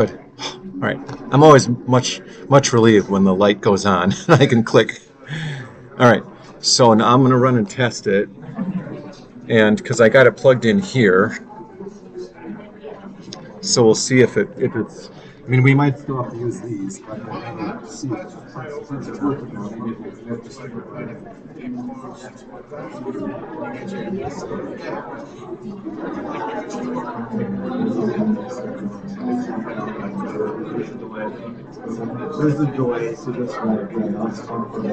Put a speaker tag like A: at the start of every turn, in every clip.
A: Good. All right. I'm always much relieved when the light goes on and I can click. All right. So now I'm going to run and test it, and because I got it plugged in here, so we'll see if it's. I mean, we might still have to use these, but I'd rather see it. Since it's working now, maybe we'll just keep it running. There's the delay, so this way, that's comfortable.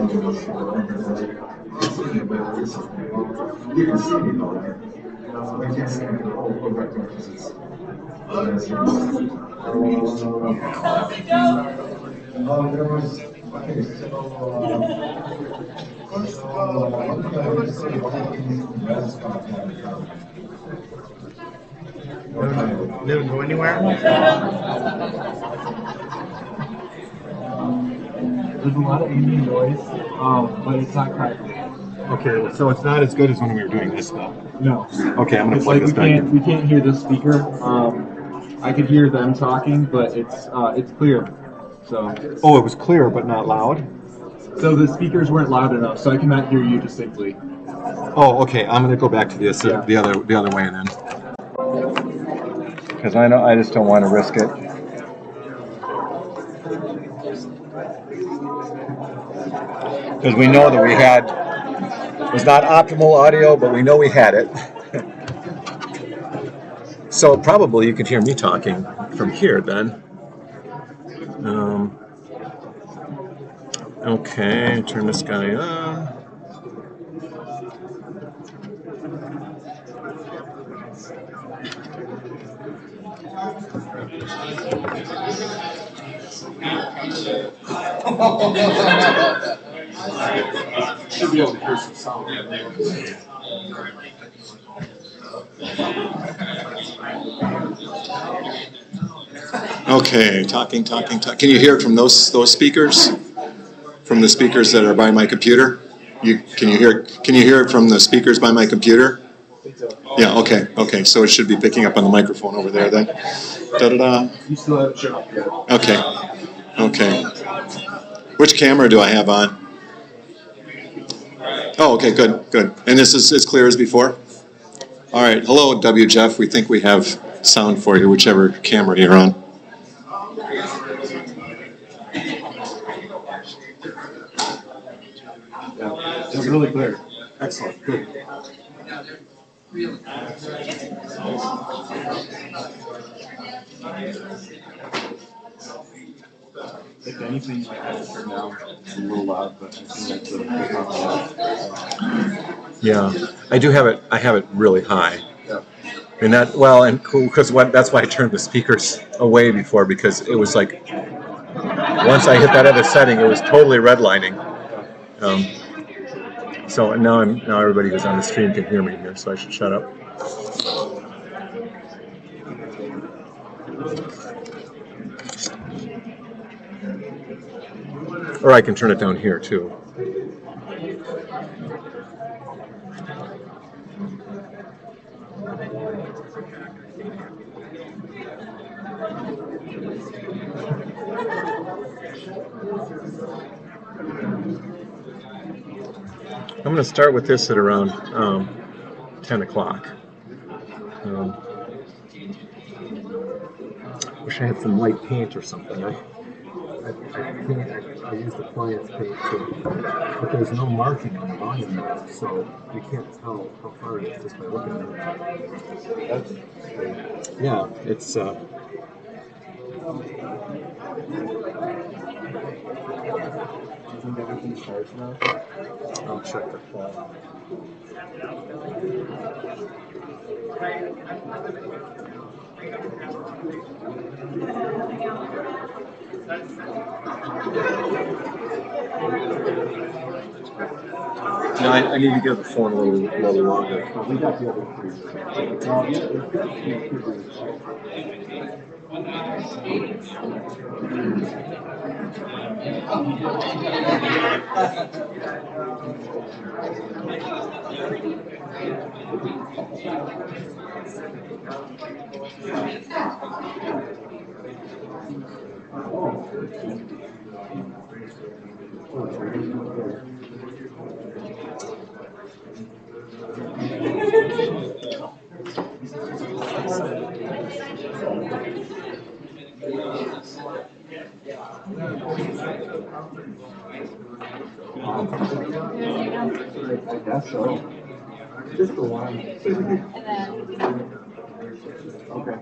A: You can see me though, right? I can't see me Didn't go anywhere? There's a lot of ambient noise, but it's not crackling. Okay, so it's not as good as when we were doing this stuff. No. Okay, I'm gonna plug this back in. We can't hear the speaker. I could hear them talking, but it's clear. So. Oh, it was clear but not loud. So the speakers weren't loud enough, so I cannot hear you distinctly. Oh, okay. I'm gonna go back to this the other way then, because I just don't want to risk it. Because we know that it was not optimal audio, but we know we had it. So probably you could hear me talking from here then. Okay, turn this guy on. Should be able to hear some sound. Okay, talking. Can you hear it from those speakers? From the speakers that are by my computer? Can you hear it from the speakers by my computer? Yeah, okay. So it should be picking up on the microphone over there then. Da-da-da. You still haven't shut up yet. Okay. Which camera do I have on? Oh, okay, good. And this is as clear as before? All right, hello, WJEF. We think we have sound for you, whichever camera you're on. Yeah, it's really clear. Excellent, good. If anything, I have to turn down. It's a little loud, but I think that's yeah, I do have it. I have it really high. Yeah. And and cool because that's why I turned the speakers away before, because it was like once I hit that other setting, it was totally redlining. So now everybody who's on the stream can hear me here, so I should shut up. Or I can turn it down here too. I'm going to start with this at around 10 o'clock. Wish I had some white paint or something. I use the client's paint too, but there's no marking on the volume knob, so you can't tell how far it is just by looking at it. Yeah, it's do you think everything's charged now? I'll check the clock. No, I need to give the phone a little longer. We got the other three. I guess so. Just the one. Okay.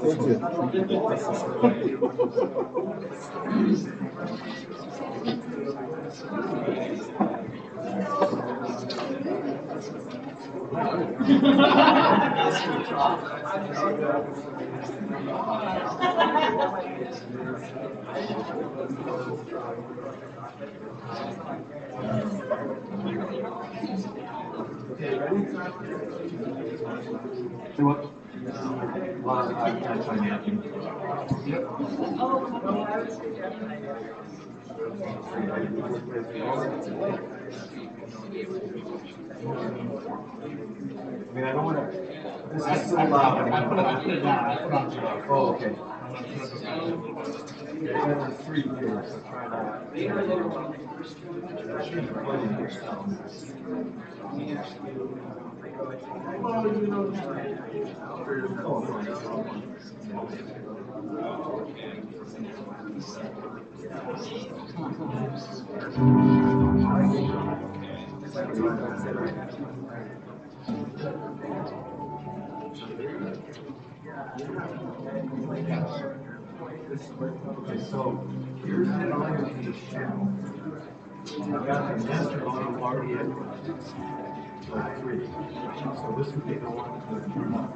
A: Thank you. Okay, ready? Say what? Yep. I mean, I don't want to. This is so loud. I put it down. I put on today. Oh, okay. There's only 3 here, so try not. There should be plenty of your sound. Oh, no. Okay, so here's the line of the channel. I've got the master volume already at 3. So this would be the one to turn up.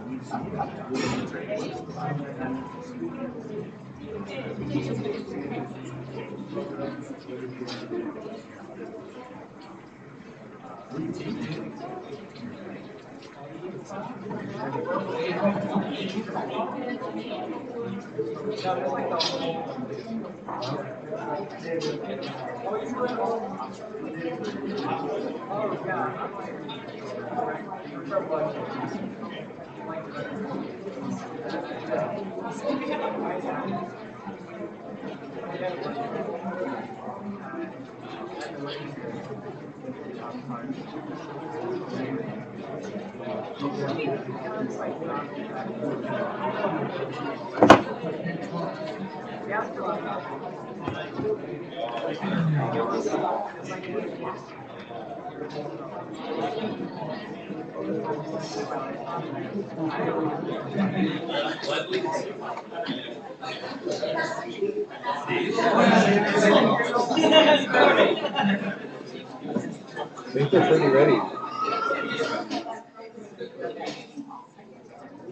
A: I think they're pretty ready.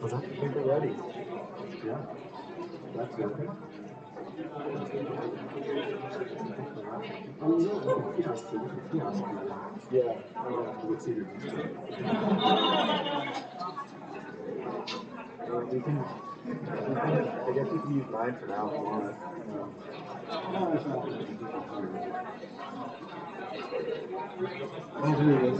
A: I think they're ready. Yeah, that's good. Yeah, I guess we can use mine for now if you want. Oh, here it is.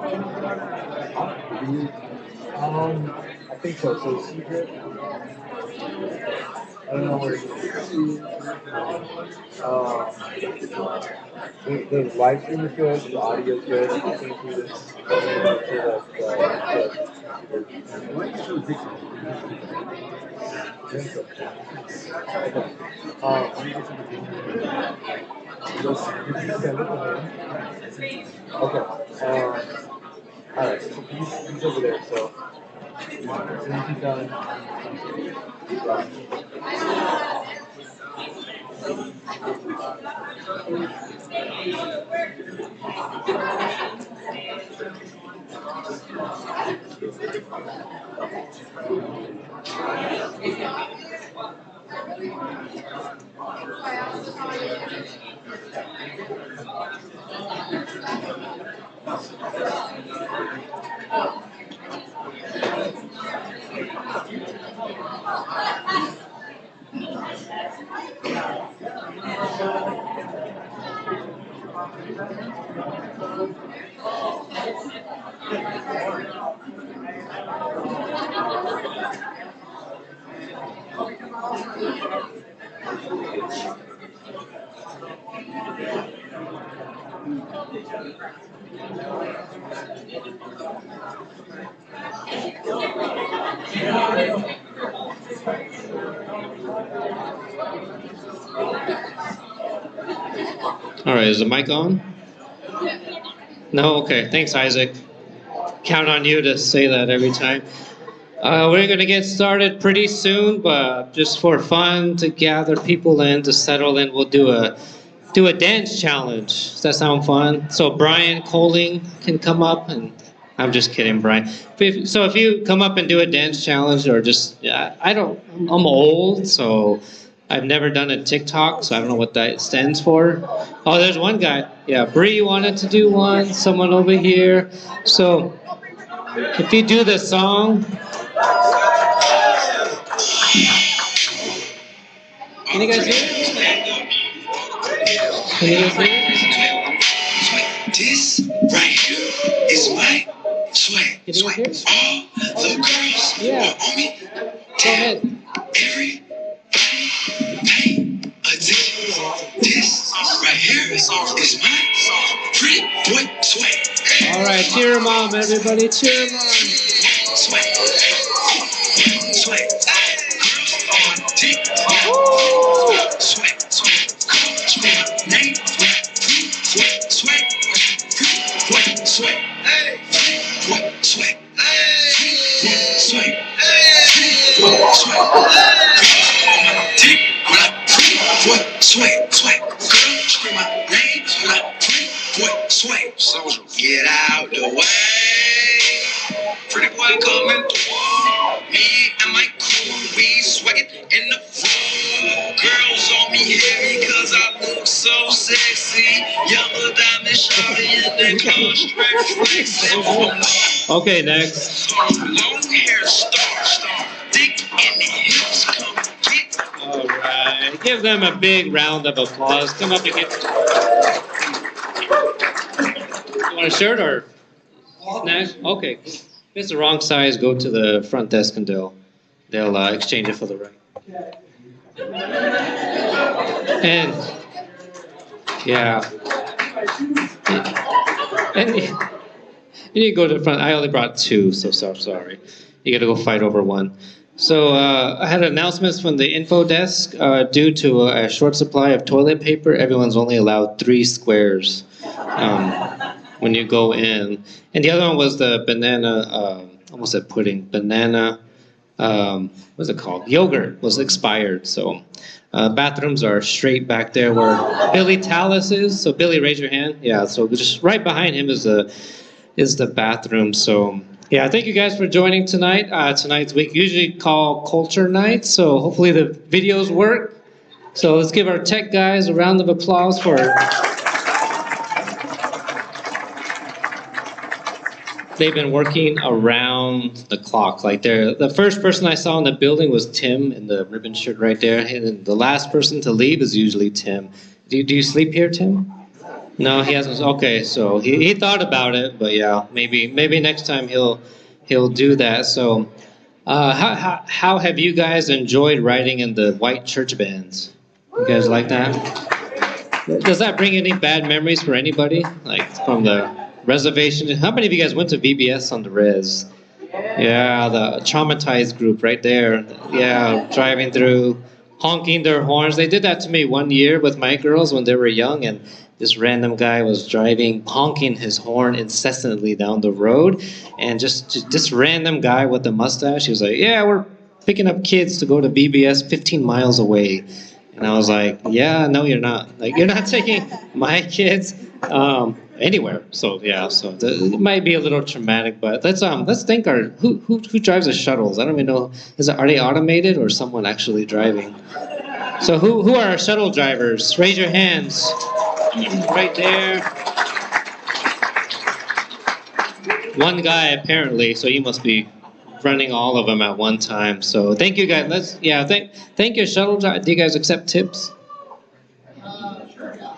A: I think so. So secret. I don't know where it is. The live stream is good. The audio is good. I think through this. Make sure that why don't you do a TikTok? Okay. Just send it to him. Okay. All right. So he's over there. So once he's done.
B: All right, is the mic on? No? Okay, thanks, Isaac. Count on you to say that every time. We're going to get started pretty soon, but just for fun, to gather people in, to settle in, we'll do a dance challenge. Does that sound fun? So Brian Coling can come up, and I'm just kidding, Brian. So if you come up and do a dance challenge, or just, I'm old, so I've never done a TikTok, so I don't know what that stands for. Oh, there's one guy. Yeah, Bree wanted to do one. Someone over here. So if you do the song. Can you guys hear it? Can you guys hear it?
C: This right here is my sweat.
B: Can you guys hear it?
C: All the girls are on me.
B: Go ahead.
C: Everybody pay attention. This right here is my pretty boy sweat.
B: All right, cheer him on, everybody. Cheer him on.
C: Sweat. Sweat. Girls on TikTok. Sweat. Sweat. Name. Sweat. Sweat. Sweat. Sweat. Hey. Sweat. Sweat. Hey. Sweat. Hey. Sweat. Sweat. Sweat. Girl, scream my name. Sweat. Sweat. Get out the way. Pretty boy coming through. Me and my crew, we swaggin' in the floor. Girls on me heavy cause I look so sexy. Yellow diamond shawty in the car straight flexing.
B: Okay, next.
C: Long hair star, thick in the hips, come get.
B: All right, give them a big round of applause. Come up and get. You want a shirt or snacks? Okay. If it's the wrong size, go to the front desk and they'll exchange it for the right. And yeah, and you need to go to the front. I only brought two, so sorry. You got to go fight over one. So I had announcements from the info desk. Due to a short supply of toilet paper, everyone's only allowed 3 squares when you go in. And the other one was the banana, almost said pudding, banana, what's it called? Yogurt was expired. So bathrooms are straight back there where Billy Tallis is. So Billy, raise your hand. Yeah, so just right behind him is the bathroom. So yeah, thank you guys for joining tonight. Tonight's week usually called Culture Night, so hopefully the videos work. So let's give our tech guys a round of applause for. They've been working around the clock. Like the first person I saw in the building was Tim in the ribbon shirt right there, and then the last person to leave is usually Tim. Do you sleep here, Tim? No, he hasn't. Okay, so he thought about it, but yeah, maybe next time he'll do that. So, how have you guys enjoyed riding in the white church bands? You guys like that? Does that bring any bad memories for anybody? Like from the reservation? How many of you guys went to VBS on the res? Yeah, the traumatized group right there. Yeah, driving through, honking their horns. They did that to me one year with my girls when they were young, and this random guy was driving, honking his horn incessantly down the road, and just this random guy with the mustache. He was like, "Yeah, we're picking up kids to go to VBS 15 miles away." And I was like, yeah, no, you're not. Like, you're not taking my kids anywhere. So yeah, so it might be a little traumatic, but let's think who drives the shuttles? I don't even know. Are they automated or someone actually driving? So who are our shuttle drivers? Raise your hands. Right there. One guy apparently, so he must be running all of them at one time. So thank you guys. Thank you, shuttle driver. Do you guys accept tips?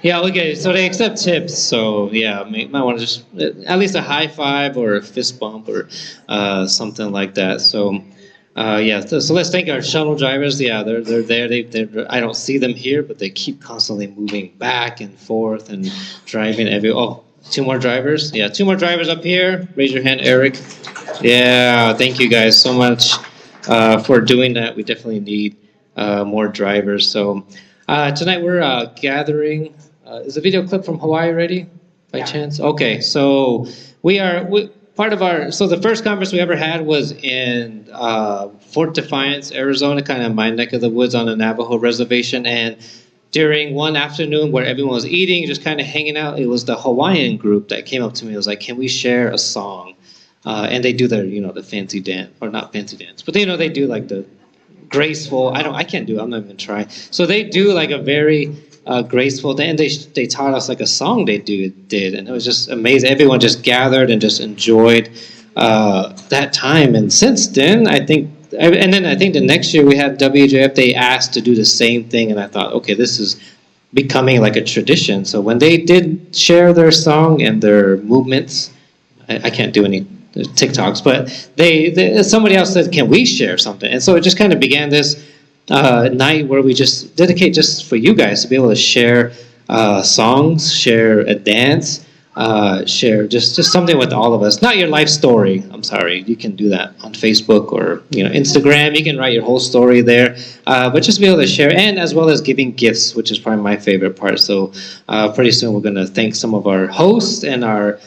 B: Yeah, okay. So they accept tips. So yeah, might want to just at least a high five or a fist bump or something like that. So yeah. So let's thank our shuttle drivers. Yeah, they're there. They're I don't see them here, but they keep constantly moving back and forth and driving every. Oh, two more drivers. Yeah, two more drivers up here. Raise your hand, Eric. Yeah, thank you guys so much for doing that. We definitely need more drivers. So tonight we're gathering. Is the video clip from Hawaii ready by chance? Okay, so part of our. So the first conference we ever had was in Fort Defiance, Arizona, kind of my neck of the woods on the Navajo reservation, and during one afternoon where everyone was eating, just kind of hanging out, it was the Hawaiian group that came up to me. It was like, can we share a song? And they do their, the fancy dance, or not fancy dance, but they do like the graceful. I can't do it. I'm not even trying. So they do like a very graceful dance. And they taught us like a song they did, and it was just amazing. Everyone just gathered and just enjoyed that time. And since then, I think the next year we had WJF. They asked to do the same thing, and I thought, okay, this is becoming like a tradition. So when they did share their song and their movements, I can't do any TikToks, but somebody else said, can we share something? And so it just kind of began this night where we just dedicate just for you guys to be able to share songs, share a dance, share just something with all of us. Not your life story. I'm sorry. You can do that on Facebook or Instagram. You can write your whole story there, but just be able to share, and as well as giving gifts, which is probably my favorite part. So pretty soon we're going to thank some of our hosts and our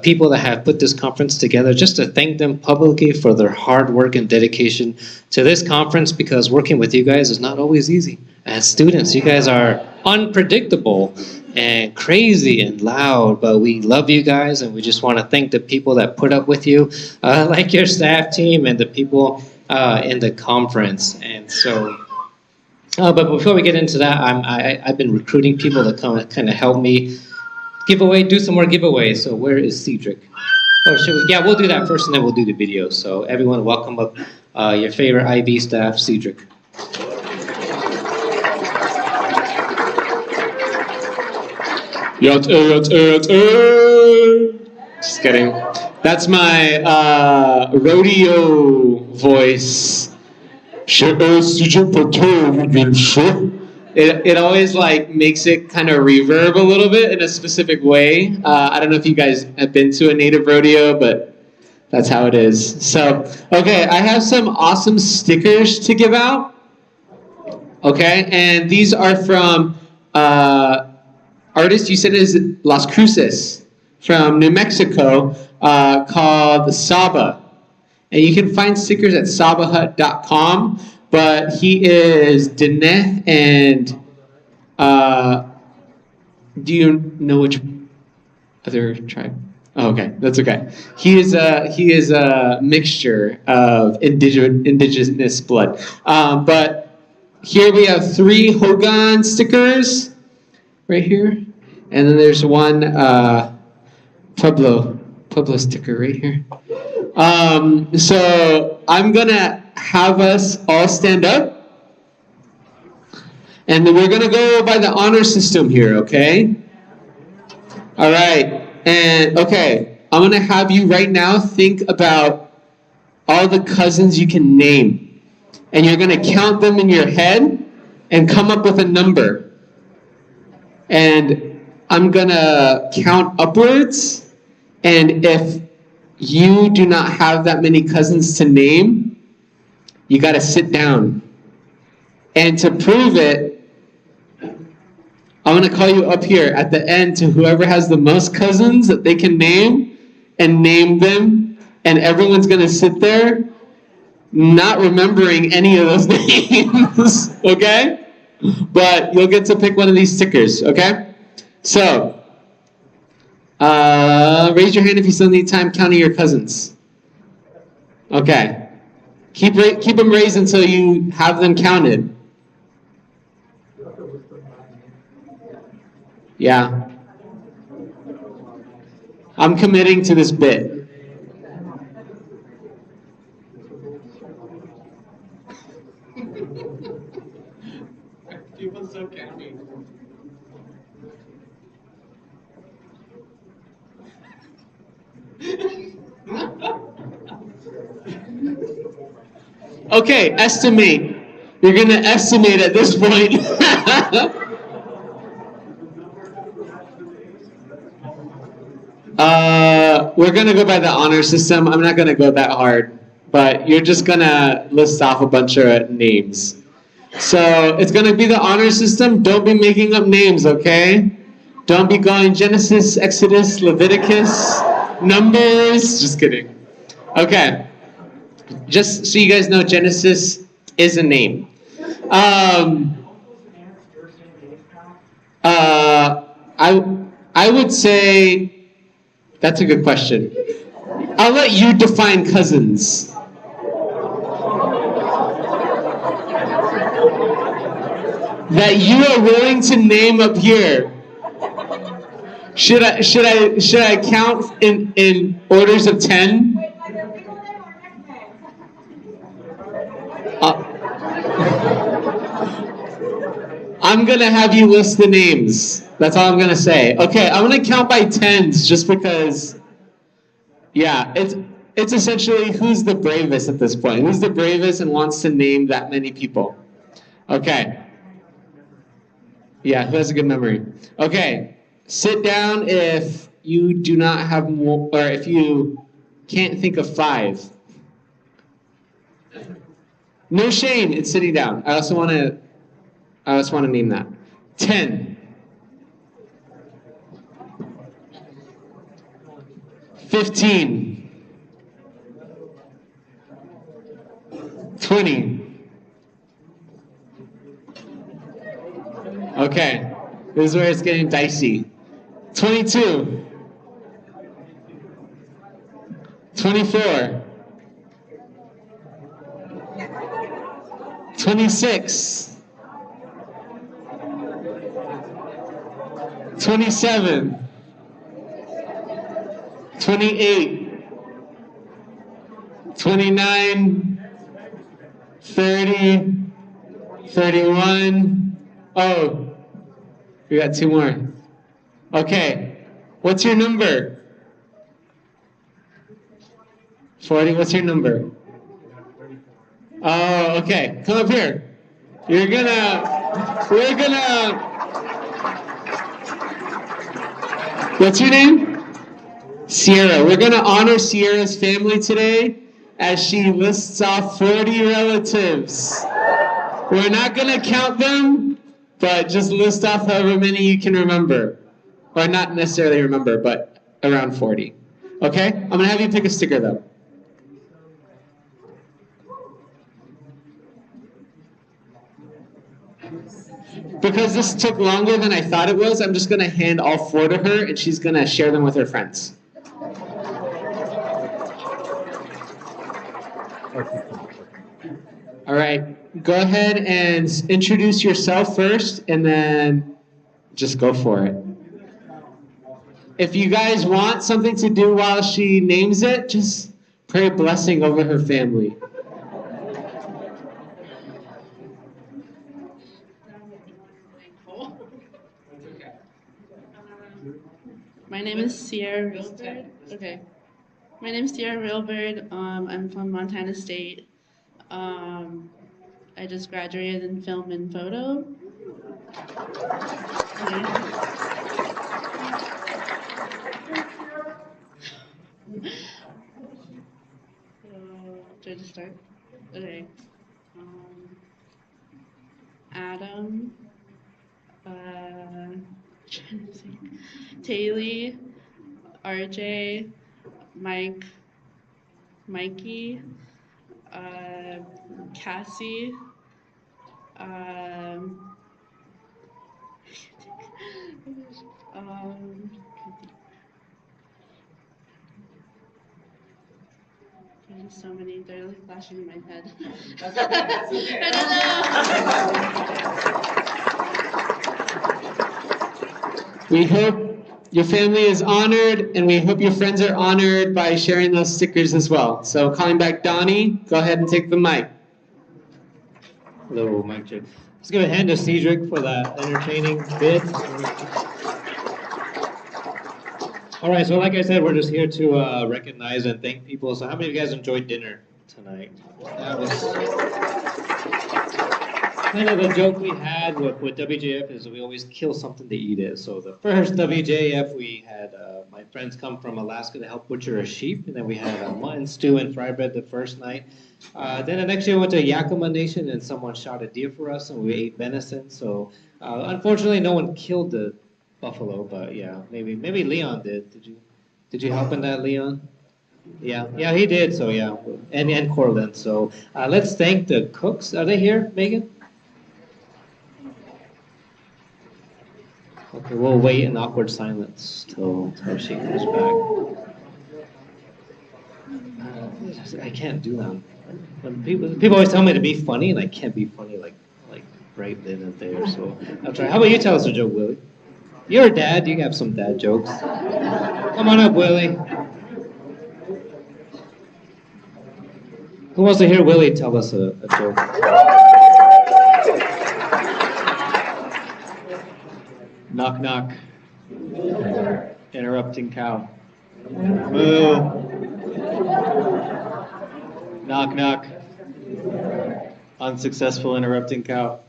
B: people that have put this conference together, just to thank them publicly for their hard work and dedication to this conference, because working with you guys is not always easy. As students, you guys are unpredictable and crazy and loud, but we love you guys, and we just want to thank the people that put up with you, like your staff team and the people in the conference. And so, but before we get into that, I've been recruiting people to come and kind of help me do some more giveaways. So where is Cedric? Oh, should we? Yeah, we'll do that first, and then we'll do the video. So everyone, welcome up your favorite IB staff, Cedric. Just kidding. That's my rodeo voice. It always like makes it kind of reverb a little bit in a specific way. I don't know if you guys have been to a native rodeo, but that's how it is. So, okay, I have some awesome stickers to give out. Okay, and these are from artist, you said it is Las Cruces from New Mexico, called Saba. And you can find stickers at sabahut.com. But he is Diné, and do you know which other tribe? Oh, okay, that's okay. He is a mixture of indigenous blood. But here we have 3 Hogan stickers right here, and then there's one Pueblo sticker right here. So I'm gonna have us all stand up, and then we're gonna go by the honor system here, okay?
D: All right. And okay, I'm going to have you right now think about all the cousins you can name. And you're going to count them in your head and come up with a number. And I'm going to count upwards. And if you do not have that many cousins to name, you got to sit down. And to prove it, I'm going to call you up here at the end to whoever has the most cousins that they can name and name them. And everyone's going to sit there not remembering any of those names, okay? But you'll get to pick one of these stickers, okay? So, raise your hand if you still need time counting your cousins. Okay. Keep them raised until you have them counted. Yeah. I'm committing to this bit. People so candy. Okay, estimate. You're going to estimate at this point. We're going to go by the honor system. I'm not going to go that hard, but you're just going to list off a bunch of names. So it's going to be the honor system. Don't be making up names, okay? Don't be going Genesis, Exodus, Leviticus, Numbers. Just kidding. Okay. Just so you guys know, Genesis is a name. I would say that's a good question. I'll let you define cousins. That you are willing to name up here. Should I count in orders of 10? I'm gonna have you list the names. That's all I'm gonna say. Okay, I'm gonna count by tens just because. Yeah, it's essentially who's the bravest at this point. Who's the bravest and wants to name that many people? Okay. Yeah, who has a good memory? Okay, sit down if you do not have more, or if you can't think of 5. No shame in sitting down. I also want to name that. 10. 15. 20. Okay, this is where it's getting dicey. 22. 24. 26. 27. 28. 29. 30. 31. Oh, we got 2 more. Okay, what's your number? 40, what's your number? Oh, okay, come up here. We're gonna, what's your name? Sierra. We're gonna honor Sierra's family today as she lists off 40 relatives. We're not gonna count them, but just list off however many you can remember. Or not necessarily remember, but around 40. Okay? I'm gonna have you pick a sticker though. Because this took longer than I thought it was, I'm just gonna hand all 4 to her and she's gonna share them with her friends. All right, go ahead and introduce yourself first and then just go for it. If you guys want something to do while she names it, just pray a blessing over her family.
E: My name is Sierra Railbird. Okay. My name is Sierra Railbird. I'm from Montana State. I just graduated in film and photo. Should I just start? Okay. Adam. Trying to think. Taylor, RJ, Mike, Mikey, Cassie, there's so many, they're like flashing in my head.
D: That's okay, that's okay.
E: I don't know.
D: We hope your family is honored, and we hope your friends are honored by sharing those stickers as well. So calling back Donnie, go ahead and take the mic.
B: Hello, mic check. Let's give a hand to Cedric for that entertaining bit. All right, so like I said, we're just here to recognize and thank people. So how many of you guys enjoyed dinner tonight? That was kind of the joke we had with WJF is we always kill something to eat it. So the first WJF, we had my friends come from Alaska to help butcher a sheep, and then we had mutton stew and fry bread the first night. Then the next year we went to Yakima Nation, and someone shot a deer for us, and we ate venison. So unfortunately, no one killed the buffalo, but yeah, maybe Leon did. Did you help in that, Leon? Yeah, he did. So yeah, and Corlin. So let's thank the cooks. Are they here, Megan? Okay, we'll wait in awkward silence till she comes back. I can't do that. When people always tell me to be funny, and I can't be funny like right then and there. So I'll try. How about you tell us a joke, Willie? You're a dad. You have some dad jokes. Come on up, Willie. Who wants to hear Willie tell us a joke?
F: Knock, knock. Interrupting cow. Moo. Knock, knock. Unsuccessful interrupting cow.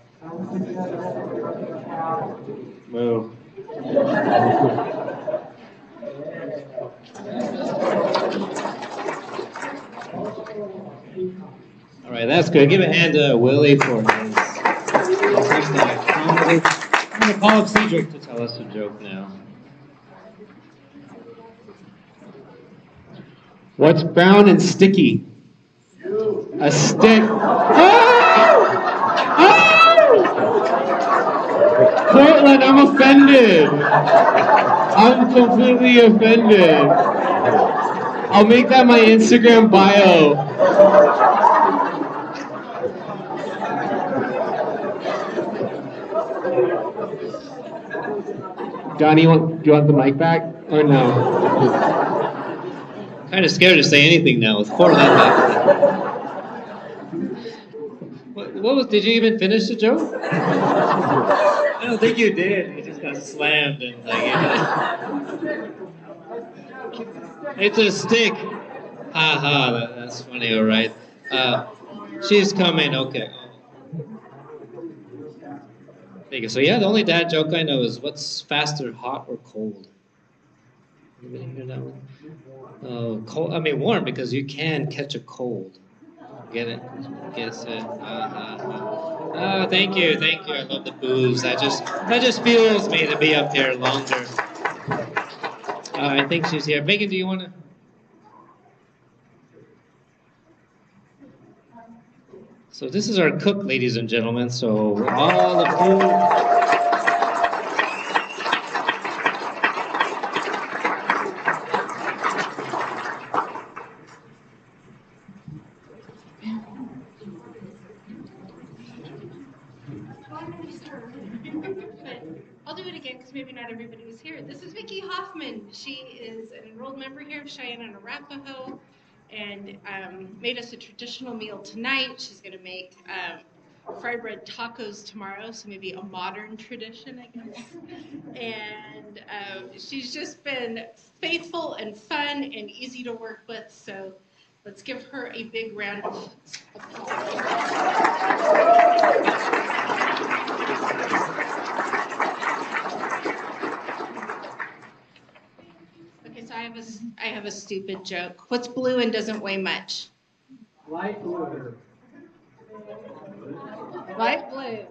F: Moo.
B: All right, that's good. Give a hand to Willie for his comedy. I'm going to call up Cedric to tell us a joke now.
D: What's brown and sticky? A stick. Portland, I'm offended. I'm completely offended. I'll make that my Instagram bio. Donnie, do you want the mic back or no?
B: Kind of scared to say anything now with Cortland. What was? Did you even finish the joke? I don't think you did. You just got slammed and it's a stick. Ha ha. That's funny. All right. She's coming. Okay. Thank you. So yeah, the only dad joke I know is what's faster, hot or cold? Anybody hear that one? Oh, cold. I mean warm because you can catch a cold. Get it? Guess it. Oh, thank you. I love the booze. That just fuels me to be up here longer. I think she's here. Megan, do you want to? So this is our cook, ladies and gentlemen. So all the food.
G: I'll do it again because maybe not everybody was here. This is Vicki Hoffman. She is an enrolled member here of Cheyenne and Arapaho and made us a traditional meal tonight. She's going to make fried bread tacos tomorrow, so maybe a modern tradition, I guess. And she's just been faithful and fun and easy to work with, so let's give her a big round of Okay, so I have a stupid joke. What's blue and doesn't weigh much?
D: Light blue.
G: Light blue.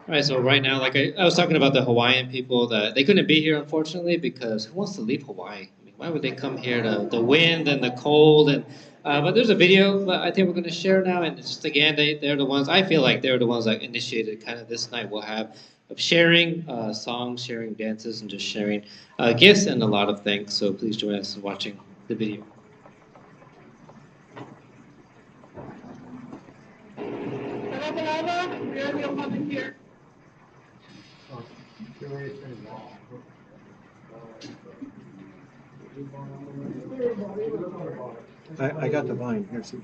B: All right, so right now, like I was talking about the Hawaiian people, that they couldn't be here, unfortunately, because who wants to leave Hawaii? I mean, why would they come here to the wind and the cold? And but there's a video that I think we're going to share now, and it's just again, they're the ones, I feel like they're the ones that initiated kind of this night we'll have of sharing songs, sharing dances, and just sharing gifts and a lot of things. So please join us in watching the video.
G: Here.
A: I got the vine here. See.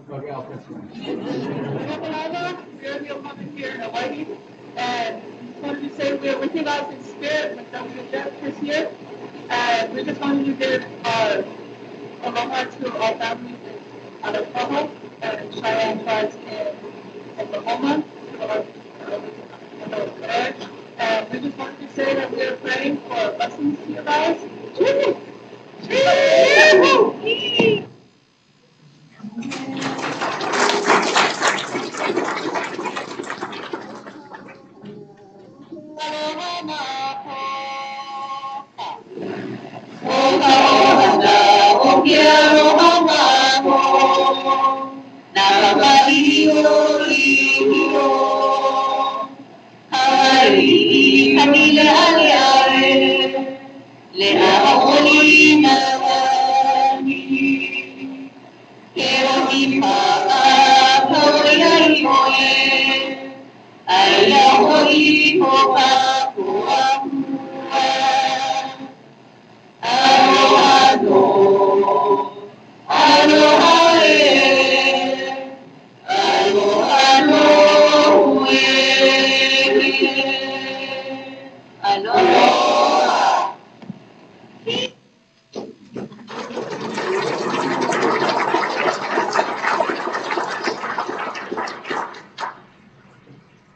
D: Okay, I'll press one.
H: We're the woman here in Hawaii, and wanted to say we're with you guys in spirit when WJEF is here, and we just wanted to give aloha to all families in Arapaho and Cheyenne tribes in Oklahoma, and we just wanted to say that we are praying for blessings to you guys.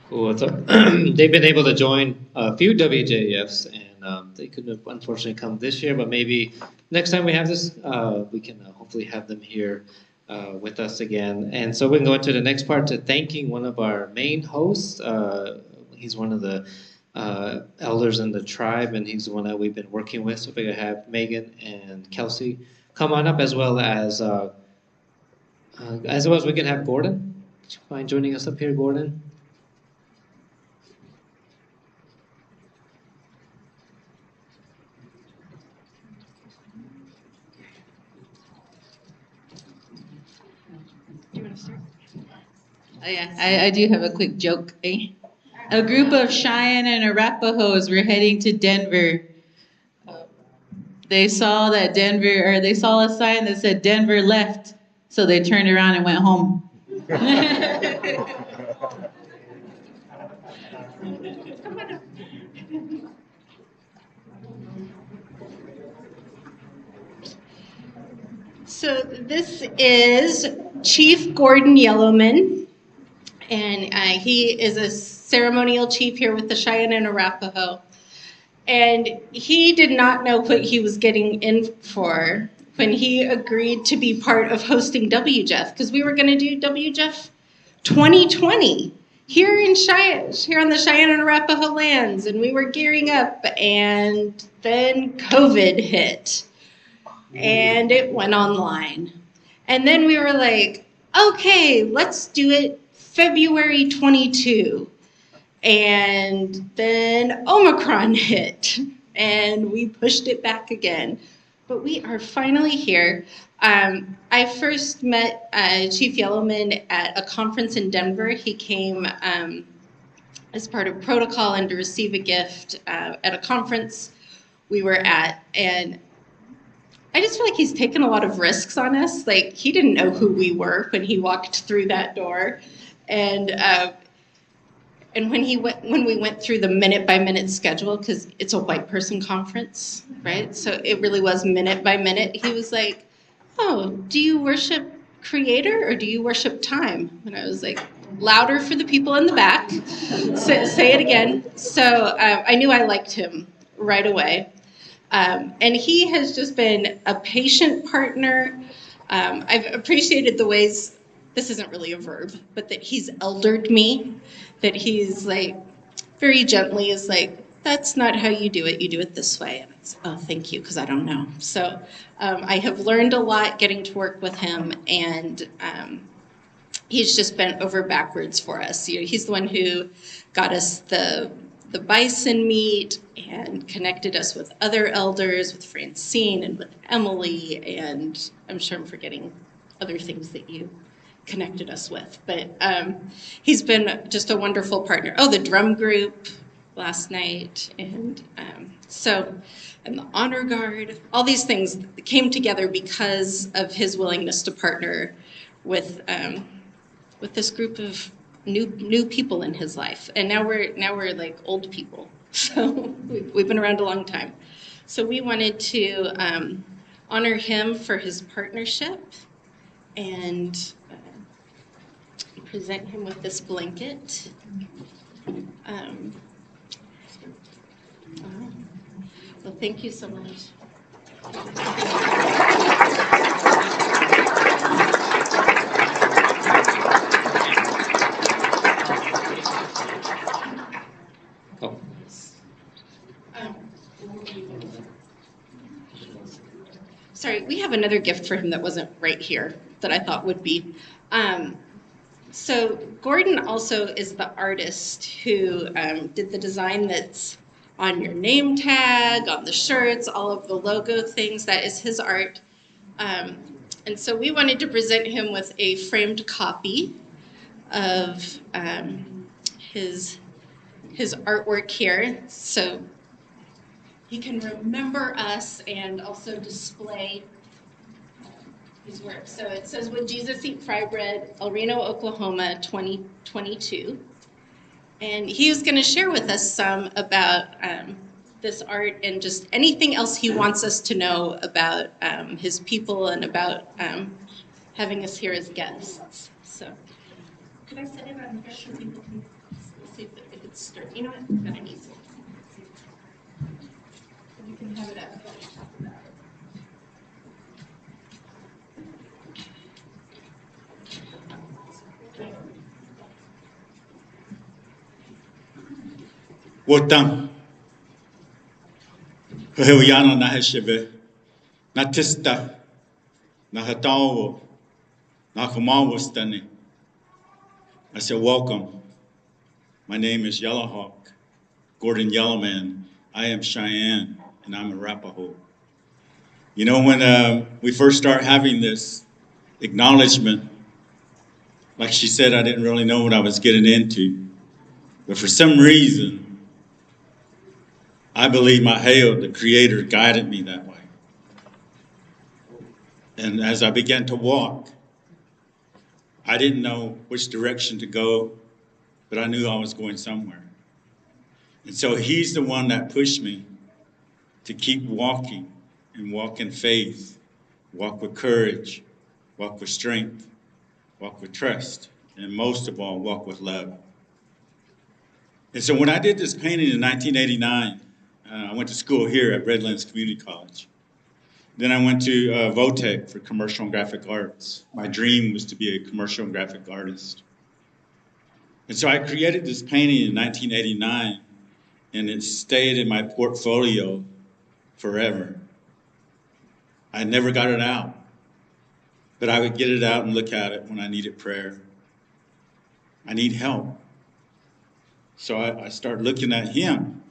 B: Cool. So they've been able to join a few WJEFs, and they couldn't unfortunately come this year, but maybe next time we have this, we can hopefully have them here with us again. And so we can go into the next part to thanking one of our main hosts. He's one of the elders in the tribe, and he's the one that we've been working with. So we're going to have Megan and Kelsey come on up, as well as we can have Gordon. Would you mind joining us up here, Gordon?
G: Do you want to start?
I: Oh, yeah, I do have a quick joke. Eh? A group of Cheyenne and Arapahoes were heading to Denver. They saw a sign that said Denver left, so they turned around and went home.
G: So this is Chief Gordon Yellowman, and he is a ceremonial chief here with the Cheyenne and Arapaho. And he did not know what he was getting in for when he agreed to be part of hosting WJEF, because we were going to do WJEF 2020 here in Cheyenne, here on the Cheyenne and Arapaho lands, and we were gearing up, and then COVID hit, and it went online. And then we were like, okay, let's do it February 22. And then Omicron hit, and we pushed it back again. But we are finally here. I first met Chief Yellowman at a conference in Denver. He came as part of protocol and to receive a gift at a conference we were at. And I just feel like he's taken a lot of risks on us. Like, he didn't know who we were when he walked through that door. And when we went through the minute by minute schedule, because it's a white person conference, right? So it really was minute by minute. He was like, "Oh, do you worship Creator or do you worship time?" And I was like, "Louder for the people in the back. Say it again." So I knew I liked him right away. And he has just been a patient partner. I've appreciated the ways, this isn't really a verb, but that he's eldered me, that he's like very gently is like, "That's not how you do it this way." And it's, "Oh, thank you, because I don't know." So I have learned a lot getting to work with him, and he's just bent over backwards for us. You know, he's the one who got us the bison meat and connected us with other elders, with Francine and with Emily, and I'm sure I'm forgetting other things that you connected us with. But he's been just a wonderful partner. Oh, the drum group last night, and and the honor guard. All these things came together because of his willingness to partner with this group of new people in his life. And now we're like old people. So we've been around a long time. So we wanted to honor him for his partnership and present him with this blanket. Well, thank you so much.
B: Oh.
G: Sorry, we have another gift for him that wasn't right here that I thought would be. So Gordon also is the artist who did the design that's on your name tag, on the shirts, all of the logo things. That is his art. And so we wanted to present him with a framed copy of his artwork here, so he can remember us and also display his work. So it says, "Would Jesus Eat Fry Bread, El Reno, Oklahoma, 2022. And he was going to share with us some about this art and just anything else he wants us to know about his people and about having us here as guests. So, could I set it on here so people can see if it's sturdy? You know what? I'm gonna need it. You can have it up.
J: Wotam. Hewiana na heshebe. Na tista. Na hatawo. Na kumawustani. I said, "Welcome. My name is Yellowhawk, Gordon Yellowman. I am Cheyenne, and I'm a Arapaho." You know, when we first start having this acknowledgement, like she said, I didn't really know what I was getting into. But for some reason, I believe Maheo, the Creator, guided me that way. And as I began to walk, I didn't know which direction to go, but I knew I was going somewhere. And so he's the one that pushed me to keep walking and walk in faith, walk with courage, walk with strength, walk with trust, and most of all, walk with love. And so when I did this painting in 1989, I went to school here at Redlands Community College. Then I went to WJEF for commercial and graphic arts. My dream was to be a commercial and graphic artist. And so I created this painting in 1989, and it stayed in my portfolio forever. I never got it out, but I would get it out and look at it when I needed prayer. I need help. So I started looking at him.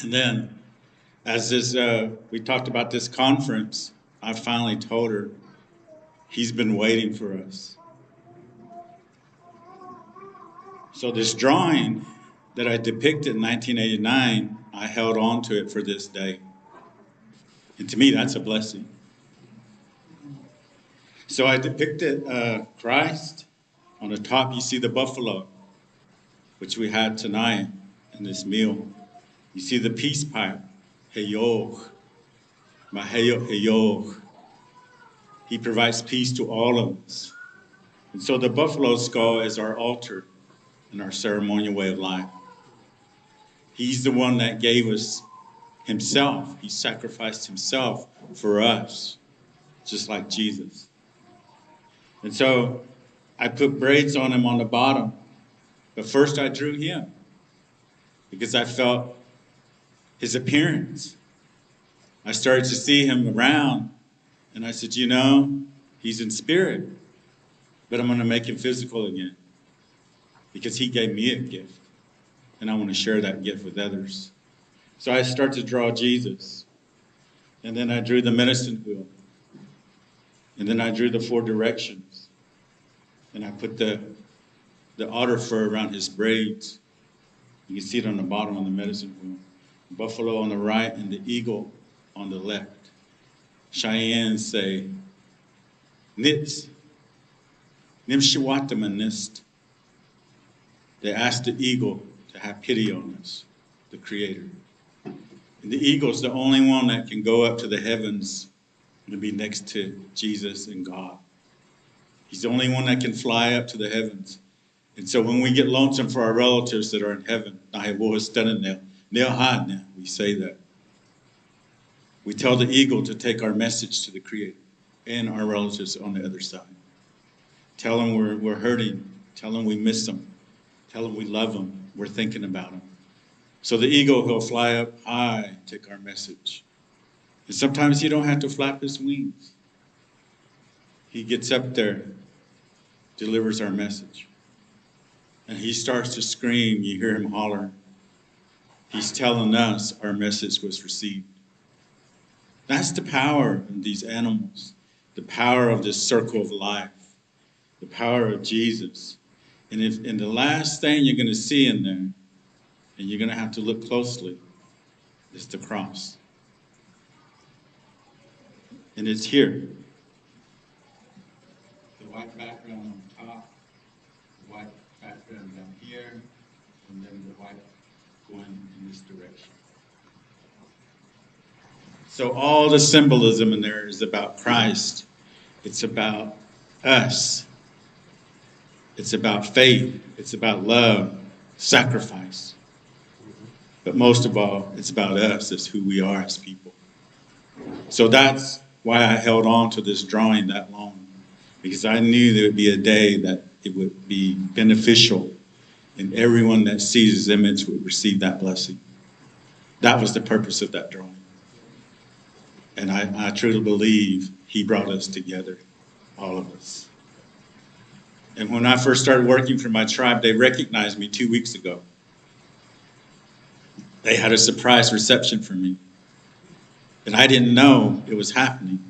J: And then as we talked about this conference, I finally told her, he's been waiting for us. So this drawing that I depicted in 1989, I held on to it for this day. And to me, that's a blessing. So I depicted Christ. On the top, you see the buffalo, which we had tonight in this meal. You see the peace pipe, Heyoch, Mahayot Heyoch. He provides peace to all of us. And so the buffalo skull is our altar and our ceremonial way of life. He's the one that gave us himself. He sacrificed himself for us, just like Jesus. And so I put braids on him on the bottom. But first I drew him because I felt his appearance. I started to see him around, and I said, you know, he's in spirit, but I'm going to make him physical again because he gave me a gift, and I want to share that gift with others. So I started to draw Jesus, and then I drew the medicine wheel, and then I drew the 4 directions, and I put the otter fur around his braids. You can see it on the bottom on the medicine wheel. Buffalo on the right and the eagle on the left. Cheyennes say, Nits, Nimshiwatamanist. They asked the eagle to have pity on us, the Creator. And the eagle is the only one that can go up to the heavens and be next to Jesus and God. He's the only one that can fly up to the heavens. And so when we get lonesome for our relatives that are in heaven, we say that. We tell the eagle to take our message to the Creator and our relatives on the other side. Tell them we're hurting. Tell them we miss them. Tell them we love them. We're thinking about them. So the eagle, he'll fly up high, take our message. And sometimes he don't have to flap his wings. He gets up there, delivers our message. And he starts to scream. You hear him holler. He's telling us our message was received. That's the power of these animals, the power of this circle of life, the power of Jesus. And the last thing you're going to see in there, and you're going to have to look closely, is the cross. And it's here. The white background on top, the white background down here, and then the white going in this direction. So all the symbolism in there is about Christ. It's about us. It's about faith. It's about love, sacrifice. But most of all, it's about us. It's who we are as people. So that's why I held on to this drawing that long, because I knew there would be a day that it would be beneficial and everyone that sees his image would receive that blessing. That was the purpose of that drawing. And I truly believe he brought us together, all of us. And when I first started working for my tribe, they recognized me 2 weeks ago. They had a surprise reception for me. And I didn't know it was happening.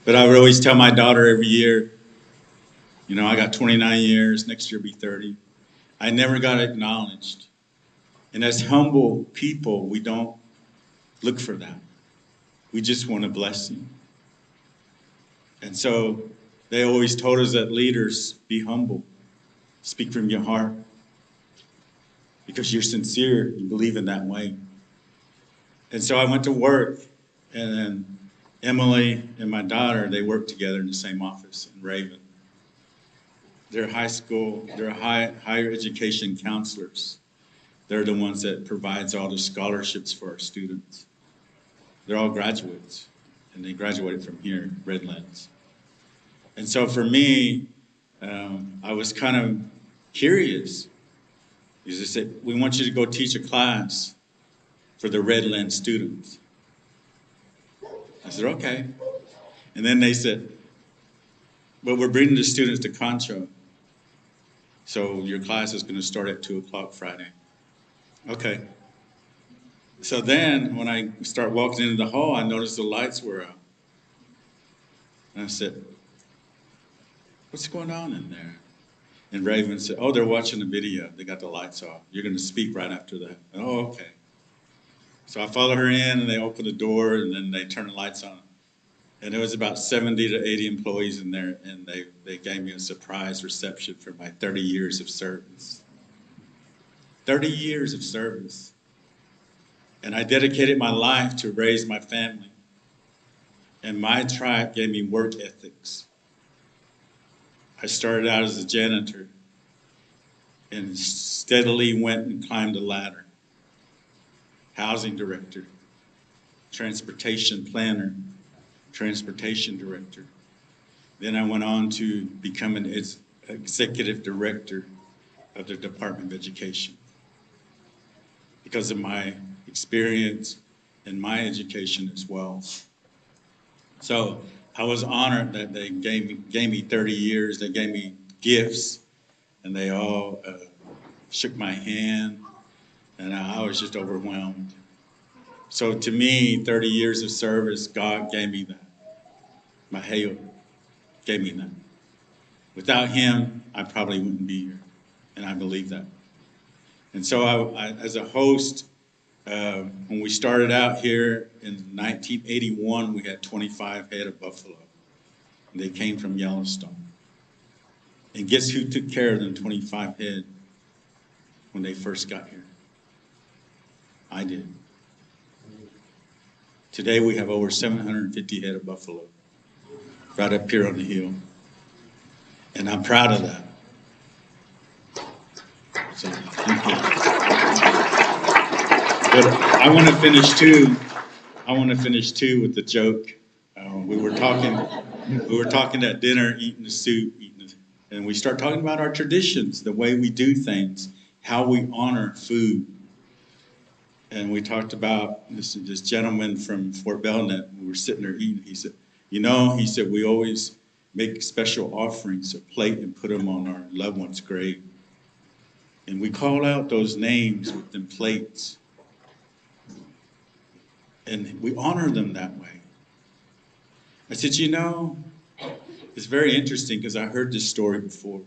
J: But I would always tell my daughter every year, you know, I got 29 years, next year will be 30. I never got acknowledged. And as humble people, we don't look for that. We just want a blessing. And so they always told us that leaders, be humble. Speak from your heart. Because you're sincere, you believe in that way. And so I went to work, and then Emily and my daughter, they worked together in the same office in Raven. They're higher education counselors. They're the ones that provides all the scholarships for our students. They're all graduates, and they graduated from here, Redlands. And so for me, I was kind of curious. Because they said, we want you to go teach a class for the Redlands students. I said, okay. And then they said, but we're bringing the students to Concho. So your class is going to start at 2 o'clock Friday. Okay. So then when I start walking into the hall, I noticed the lights were out. And I said, what's going on in there? And Raven said, oh, they're watching the video. They got the lights off. You're going to speak right after that. Oh, okay. So I followed her in, and they opened the door, and then they turned the lights on. And there was about 70 to 80 employees in there, and they gave me a surprise reception for my 30 years of service. 30 years of service. And I dedicated my life to raise my family. And my tribe gave me work ethics. I started out as a janitor and steadily went and climbed the ladder. Housing director, transportation planner, transportation director. Then I went on to become an executive director of the Department of Education. Because of my experience and my education as well. So I was honored that they gave me 30 years. They gave me gifts, and they all shook my hand, and I was just overwhelmed. So to me, 30 years of service, God gave me that. Maheo gave me that. Without him, I probably wouldn't be here, and I believe that. And so I as a host, when we started out here in 1981, we had 25 head of buffalo. They came from Yellowstone. And guess who took care of them 25 head when they first got here? I did. Today we have over 750 head of buffalo right up here on the hill. And I'm proud of that. So, thank you. But I want to finish too with the joke. We were talking at dinner, eating the soup, and we start talking about our traditions, the way we do things, how we honor food. And we talked about this gentleman from Fort Belknap. We were sitting there eating. He said, we always make special offerings, a plate, and put them on our loved one's grave. And we call out those names with them plates. And we honor them that way. I said, it's very interesting because I heard this story before.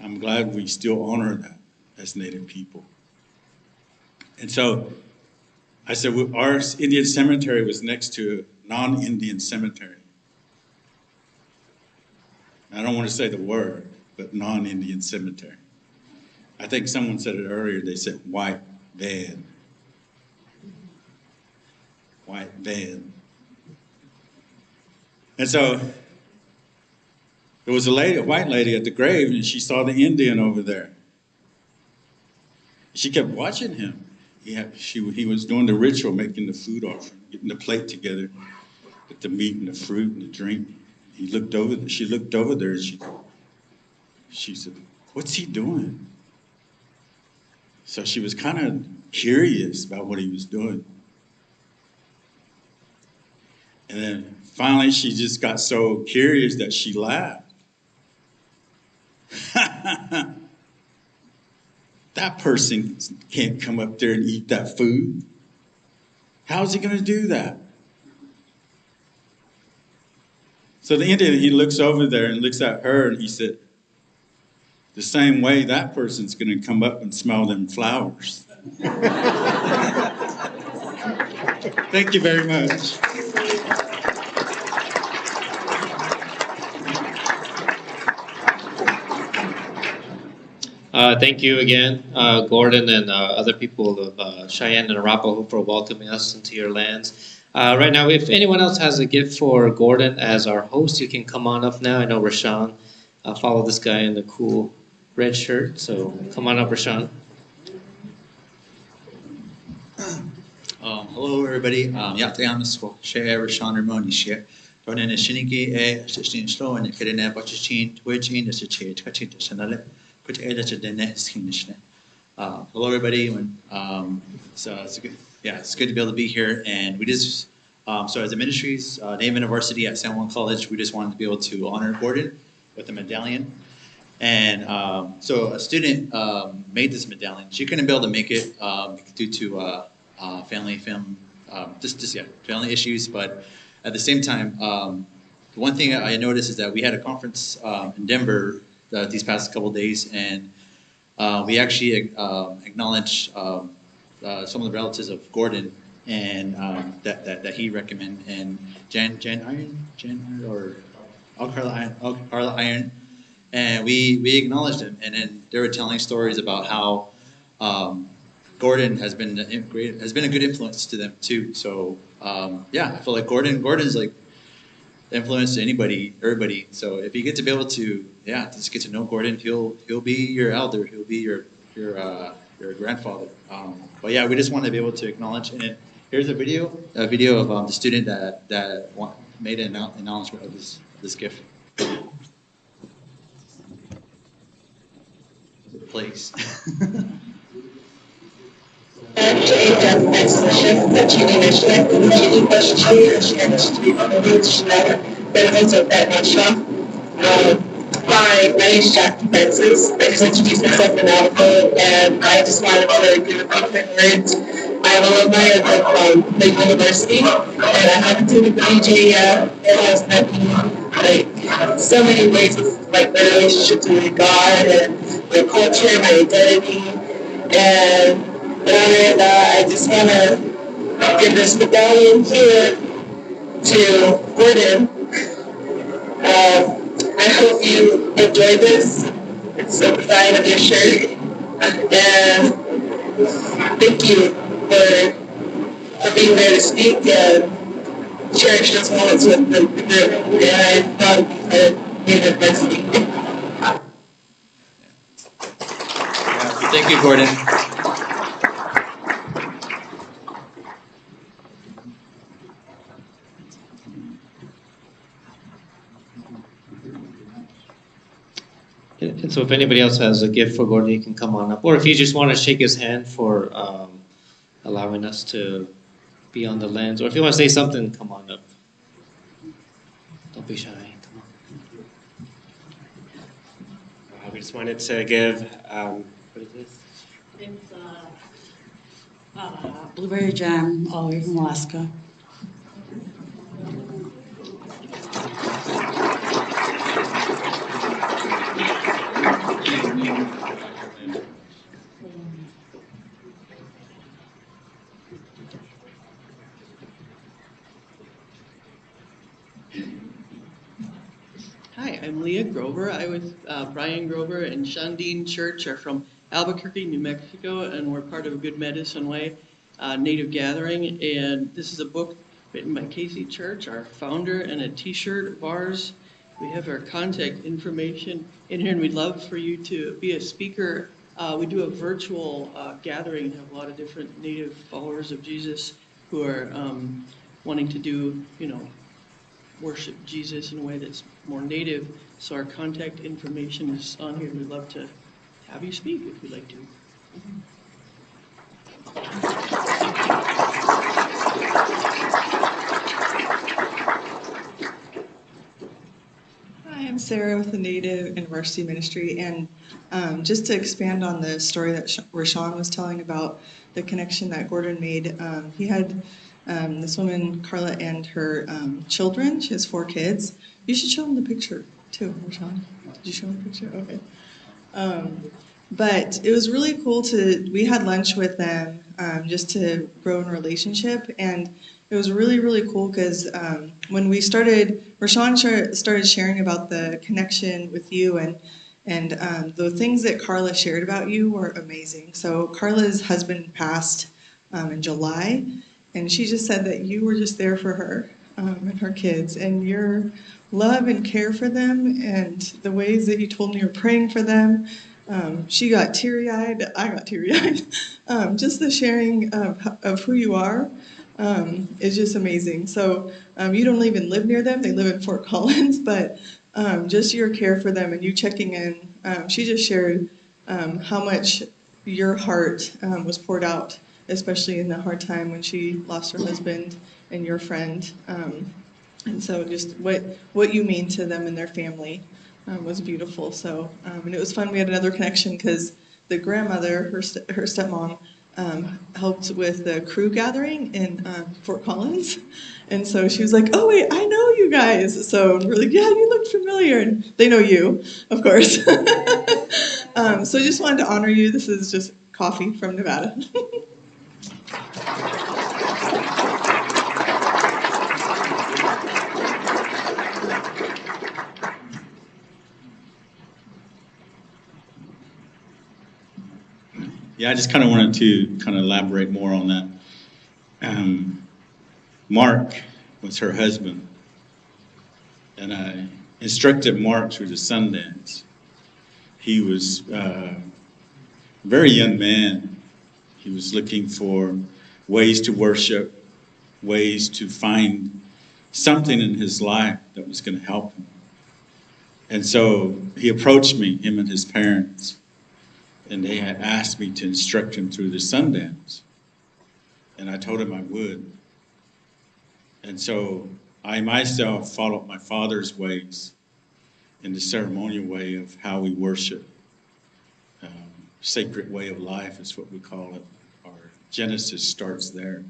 J: I'm glad we still honor that as Native people. And so I said, our Indian cemetery was next to a non-Indian cemetery. I don't want to say the word, but non-Indian cemetery. I think someone said it earlier, they said white van. White van. And so there was a white lady at the grave, and she saw the Indian over there. She kept watching him. He was doing the ritual, making the food offering, getting the plate together with the meat and the fruit and the drink. She looked over there, and she said, what's he doing? So she was kind of curious about what he was doing. And then finally, she just got so curious that she laughed. That person can't come up there and eat that food. How's he going to do that? So the Indian, he looks over there and looks at her, and he said, the same way that person's going to come up and smell them flowers. Thank you very much.
B: Thank you again, Gordon, and other people of Cheyenne and Arapaho for welcoming us into your lands. Right now, if anyone else has a gift for Gordon as our host, you can come on up now. I know Rashawn followed this guy in the cool red shirt, so come on up, Rashawn.
K: Hello, everybody. Yatayamas share Rashawn Ramoni share. Don't in a shiniki a sixteen slow and a kidnap what you change, which in the situation, touching the chanale. Hello, everybody. So it's good. Yeah, it's good to be able to be here. And we just, so as a ministries, Native University at San Juan College, we just wanted to be able to honor Gordon with a medallion. And so a student made this medallion. She couldn't be able to make it due to family issues. But at the same time, the one thing I noticed is that we had a conference in Denver these past couple days, and we actually acknowledged some of the relatives of Gordon, and that he recommended, and Carla Iron, and we acknowledged him, and then they were telling stories about how Gordon has been a good influence to them too. So yeah, I feel like Gordon's like influence to everybody. So if you get to be able to just get to know Gordon, he'll be your elder, he'll be your grandfather. But yeah, we just want to be able to acknowledge. And here's a video of the student that made an acknowledgement of this gift. Please.
H: Hi, my name is Jackie Francis. I just introduced myself in Alpha, and I just wanted to give a quick words. I'm an alumni of the university, and I have attended the WJEF. It has met me like so many ways of like my relationship to God and my culture, my identity, and I just want to give this medallion here to Gordon. I hope you enjoy this. It's the design of your shirt. And thank you for being there to speak and cherish those moments with the group. And I thought it would be the university.
K: Thank you, Gordon.
B: And so if anybody else has a gift for Gordon, you can come on up. Or if you just want to shake his hand for allowing us to be on the lens. Or if you want to say something, come on up. Don't be shy. Come on.
L: We just wanted to give, what is this?
M: It's blueberry jam all the way from Alaska.
N: Hi, I'm Leah Grover. I was Brian Grover and Shundeen Church are from Albuquerque, New Mexico, and we're part of Good Medicine Way Native Gathering. And this is a book written by Casey Church, our founder, and a t-shirt of ours. We have our contact information in here, and we'd love for you to be a speaker. We do a virtual gathering and have a lot of different Native followers of Jesus who are wanting to do, worship Jesus in a way that's more native. So our contact information is on here. We'd love to have you speak if you'd like to.
O: Hi, I'm Sarah with the Native and Varsity Ministry, and just to expand on the story that Rashawn was telling about the connection that Gordon made, he had this woman, Carla, and her children. She has 4 kids. You should show them the picture too, Rashawn. Did you show them the picture? Okay. But it was really cool we had lunch with them just to grow in relationship, and it was really, really cool because when we started, Rashawn started sharing about the connection with you, and the things that Carla shared about you were amazing. So Carla's husband passed in July, and she just said that you were just there for her and her kids, and your love and care for them, and the ways that you told me you're praying for them. She got teary-eyed. I got teary-eyed. Just the sharing of who you are is just amazing. So you don't even live near them. They live in Fort Collins, but just your care for them and you checking in. She just shared how much your heart was poured out, especially in the hard time when she lost her husband and your friend. And so just what you mean to them and their family was beautiful. So, and it was fun. We had another connection because the grandmother, her stepmom, helped with the crew gathering in Fort Collins. And so she was like, oh, wait, I know you guys. So we're like, yeah, you look familiar. And they know you, of course. So I just wanted to honor you. This is just coffee from Nevada.
J: Yeah, I just kind of wanted to kind of elaborate more on that. Mark was her husband, and I instructed Mark through the Sundance. He was a very young man. He was looking for ways to worship, ways to find something in his life that was going to help him. And so he approached me, him and his parents, and they had asked me to instruct him through the Sundance. And I told him I would. And so I myself followed my father's ways in the ceremonial way of how we worship. Sacred way of life is what we call it. Our Genesis starts there.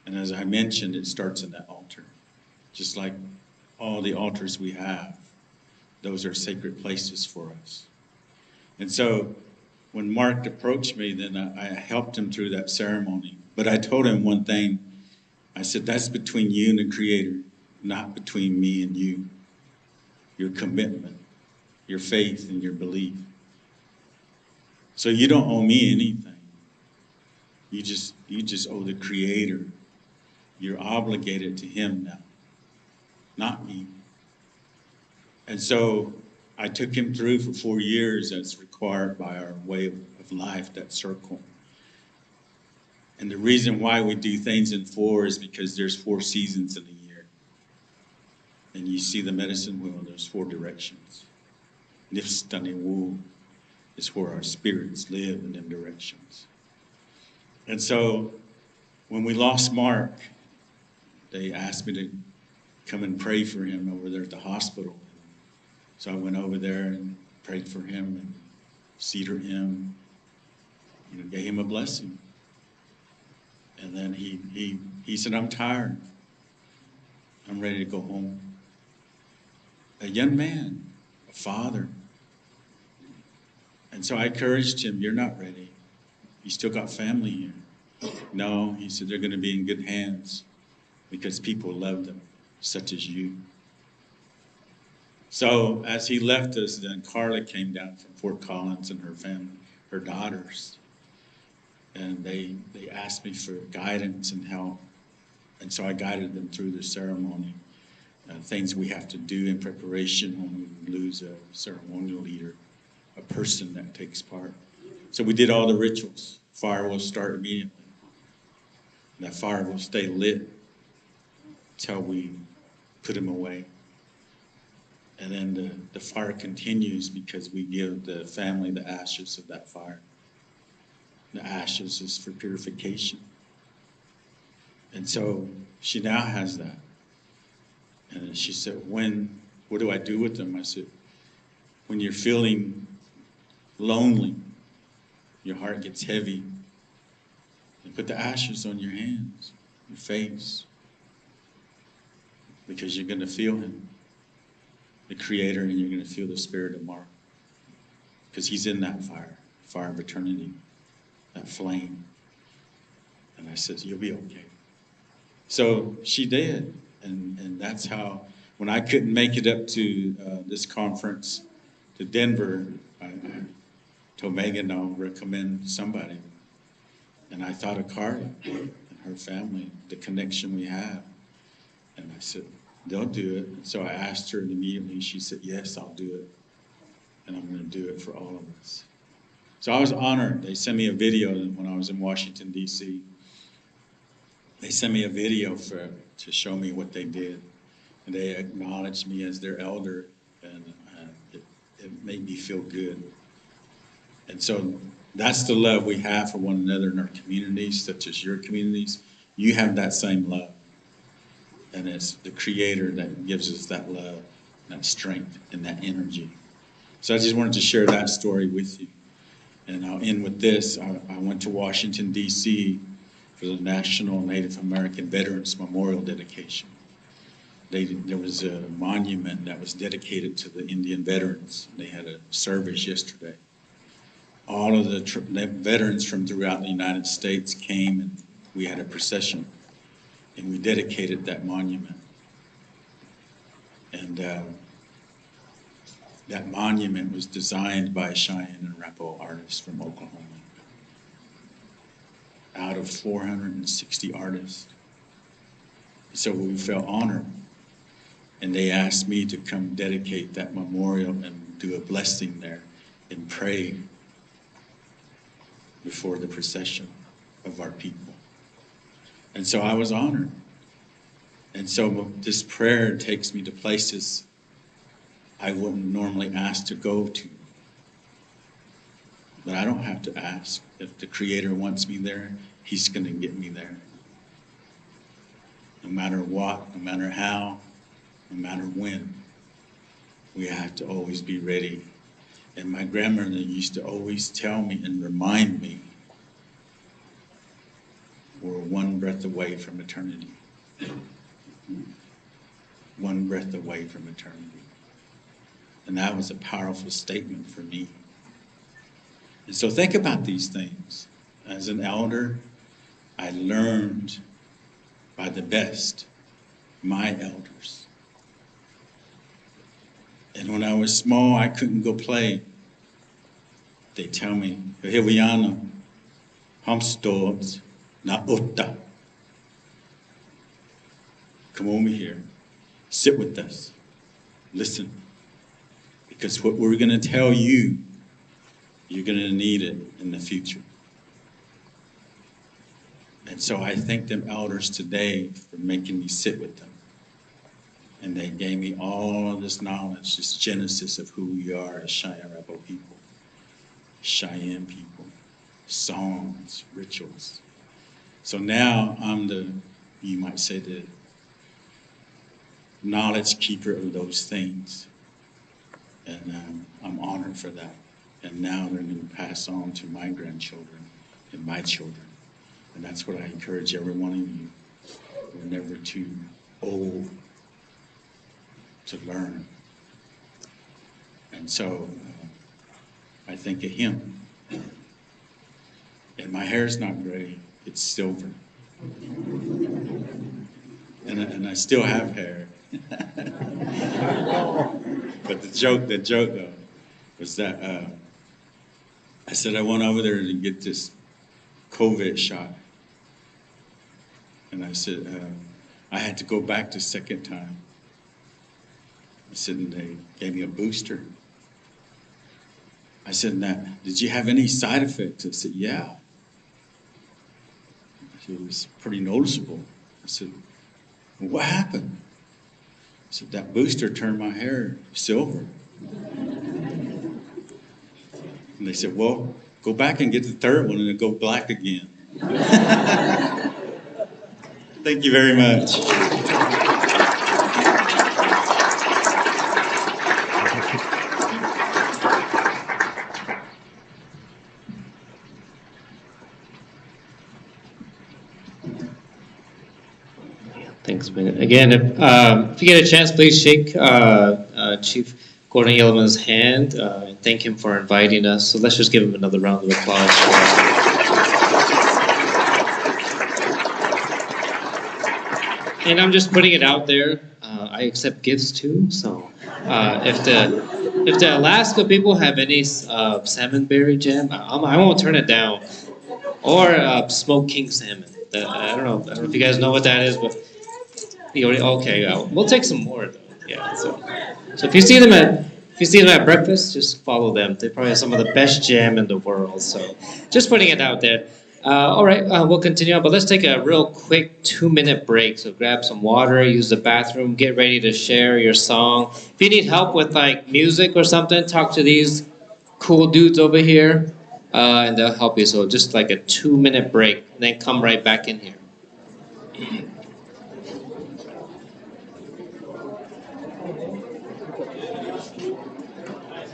J: And as I mentioned, it starts in that altar. Just like all the altars we have, those are sacred places for us. And so when Mark approached me, then I helped him through that ceremony. But I told him one thing. I said, that's between you and the Creator, not between me and you. Your commitment, your faith, and your belief. So you don't owe me anything. You just owe the Creator. You're obligated to Him now, not me. And so I took him through for 4 years as required by our way of life, that circle. And the reason why we do things in 4 is because there's 4 seasons in a year. And you see the medicine wheel, there's 4 directions. Nifstaniwu is where our spirits live in them directions. And so when we lost Mark, they asked me to come and pray for him over there at the hospital. So I went over there and prayed for him and cedared him, gave him a blessing. And then he said, I'm tired. I'm ready to go home. A young man, a father. And so I encouraged him, you're not ready. You still got family here. No, he said, they're going to be in good hands because people love them, such as you. So as he left us, then Carla came down from Fort Collins and her family, her daughters. And they asked me for guidance and help. And so I guided them through the ceremony, things we have to do in preparation when we lose a ceremonial leader, a person that takes part. So we did all the rituals. Fire will start immediately. And that fire will stay lit until we put him away. And then the fire continues because we give the family the ashes of that fire. The ashes is for purification. And so she now has that. And she said, what do I do with them? I said, when you're feeling lonely, your heart gets heavy, and put the ashes on your hands, your face, because you're going to feel him, the Creator, and you're going to feel the Spirit of Mark, because he's in that fire of eternity, that flame. And I said, you'll be okay. So she did, and that's how, when I couldn't make it up to this conference to Denver, I told Megan I'll recommend somebody. And I thought of Carla and her family, the connection we have. And I said, they'll do it. And so I asked her, and immediately she said, yes, I'll do it. And I'm going to do it for all of us. So I was honored. They sent me a video when I was in Washington, D.C. They sent me a video to show me what they did. And they acknowledged me as their elder, and it made me feel good. And so that's the love we have for one another in our communities, such as your communities. You have that same love. And it's the Creator that gives us that love, that strength, and that energy. So I just wanted to share that story with you. And I'll end with this. I went to Washington, D.C. for the National Native American Veterans Memorial dedication. There was a monument that was dedicated to the Indian veterans. They had a service yesterday. All of the veterans from throughout the United States came, and we had a procession, and we dedicated that monument. And that monument was designed by a Cheyenne and Arapaho artist from Oklahoma, out of 460 artists. So we felt honored, and they asked me to come dedicate that memorial and do a blessing there and pray before the procession of our people. And so I was honored. And so this prayer takes me to places I wouldn't normally ask to go to. But I don't have to ask. If the Creator wants me there, He's going to get me there. No matter what, no matter how, no matter when, we have to always be ready. And my grandmother used to always tell me and remind me, we're one breath away from eternity. One breath away from eternity. And that was a powerful statement for me. And so think about these things. As an elder, I learned by the best, my elders. And when I was small, I couldn't go play. They tell me, Hewiana, Hamstobs, na Utta. Come over here, sit with us, listen. Because what we're going to tell you, you're going to need it in the future. And so I thank them elders today for making me sit with them. And they gave me all of this knowledge, this genesis of who we are as Cheyenne Arapaho people, Cheyenne people, songs, rituals. So now I'm you might say, the knowledge keeper of those things. And I'm honored for that. And now they're going to pass on to my grandchildren and my children. And that's what I encourage every one of you. We're never too old to learn. And so I think of him. And my hair's not gray, it's silver. And I still have hair. But the joke though, was that I said I went over there to get this COVID shot. And I said, I had to go back the second time. I said, and they gave me a booster. I said, now, did you have any side effects? I said, yeah. It was pretty noticeable. I said, well, what happened? I said, that booster turned my hair silver. And they said, well, go back and get the third one and it'll go black again. Thank you very much.
B: Thanks, man. Again, if you get a chance, please shake Chief Gordon Yellowman's hand and thank him for inviting us. So let's just give him another round of applause. And I'm just putting it out there. I accept gifts too. So if the Alaska people have any salmonberry jam, I won't turn it down. Or smoked king salmon. I don't know if you guys know what that is, but. Okay, we'll take some more though. Yeah. So if you see them at breakfast, just follow them. They probably have some of the best jam in the world. So just putting it out there. All right, we'll continue on, but let's take a real quick 2-minute break. So grab some water, use the bathroom, get ready to share your song. If you need help with like music or something, talk to these cool dudes over here, and they'll help you. So just like a 2-minute break, and then come right back in here.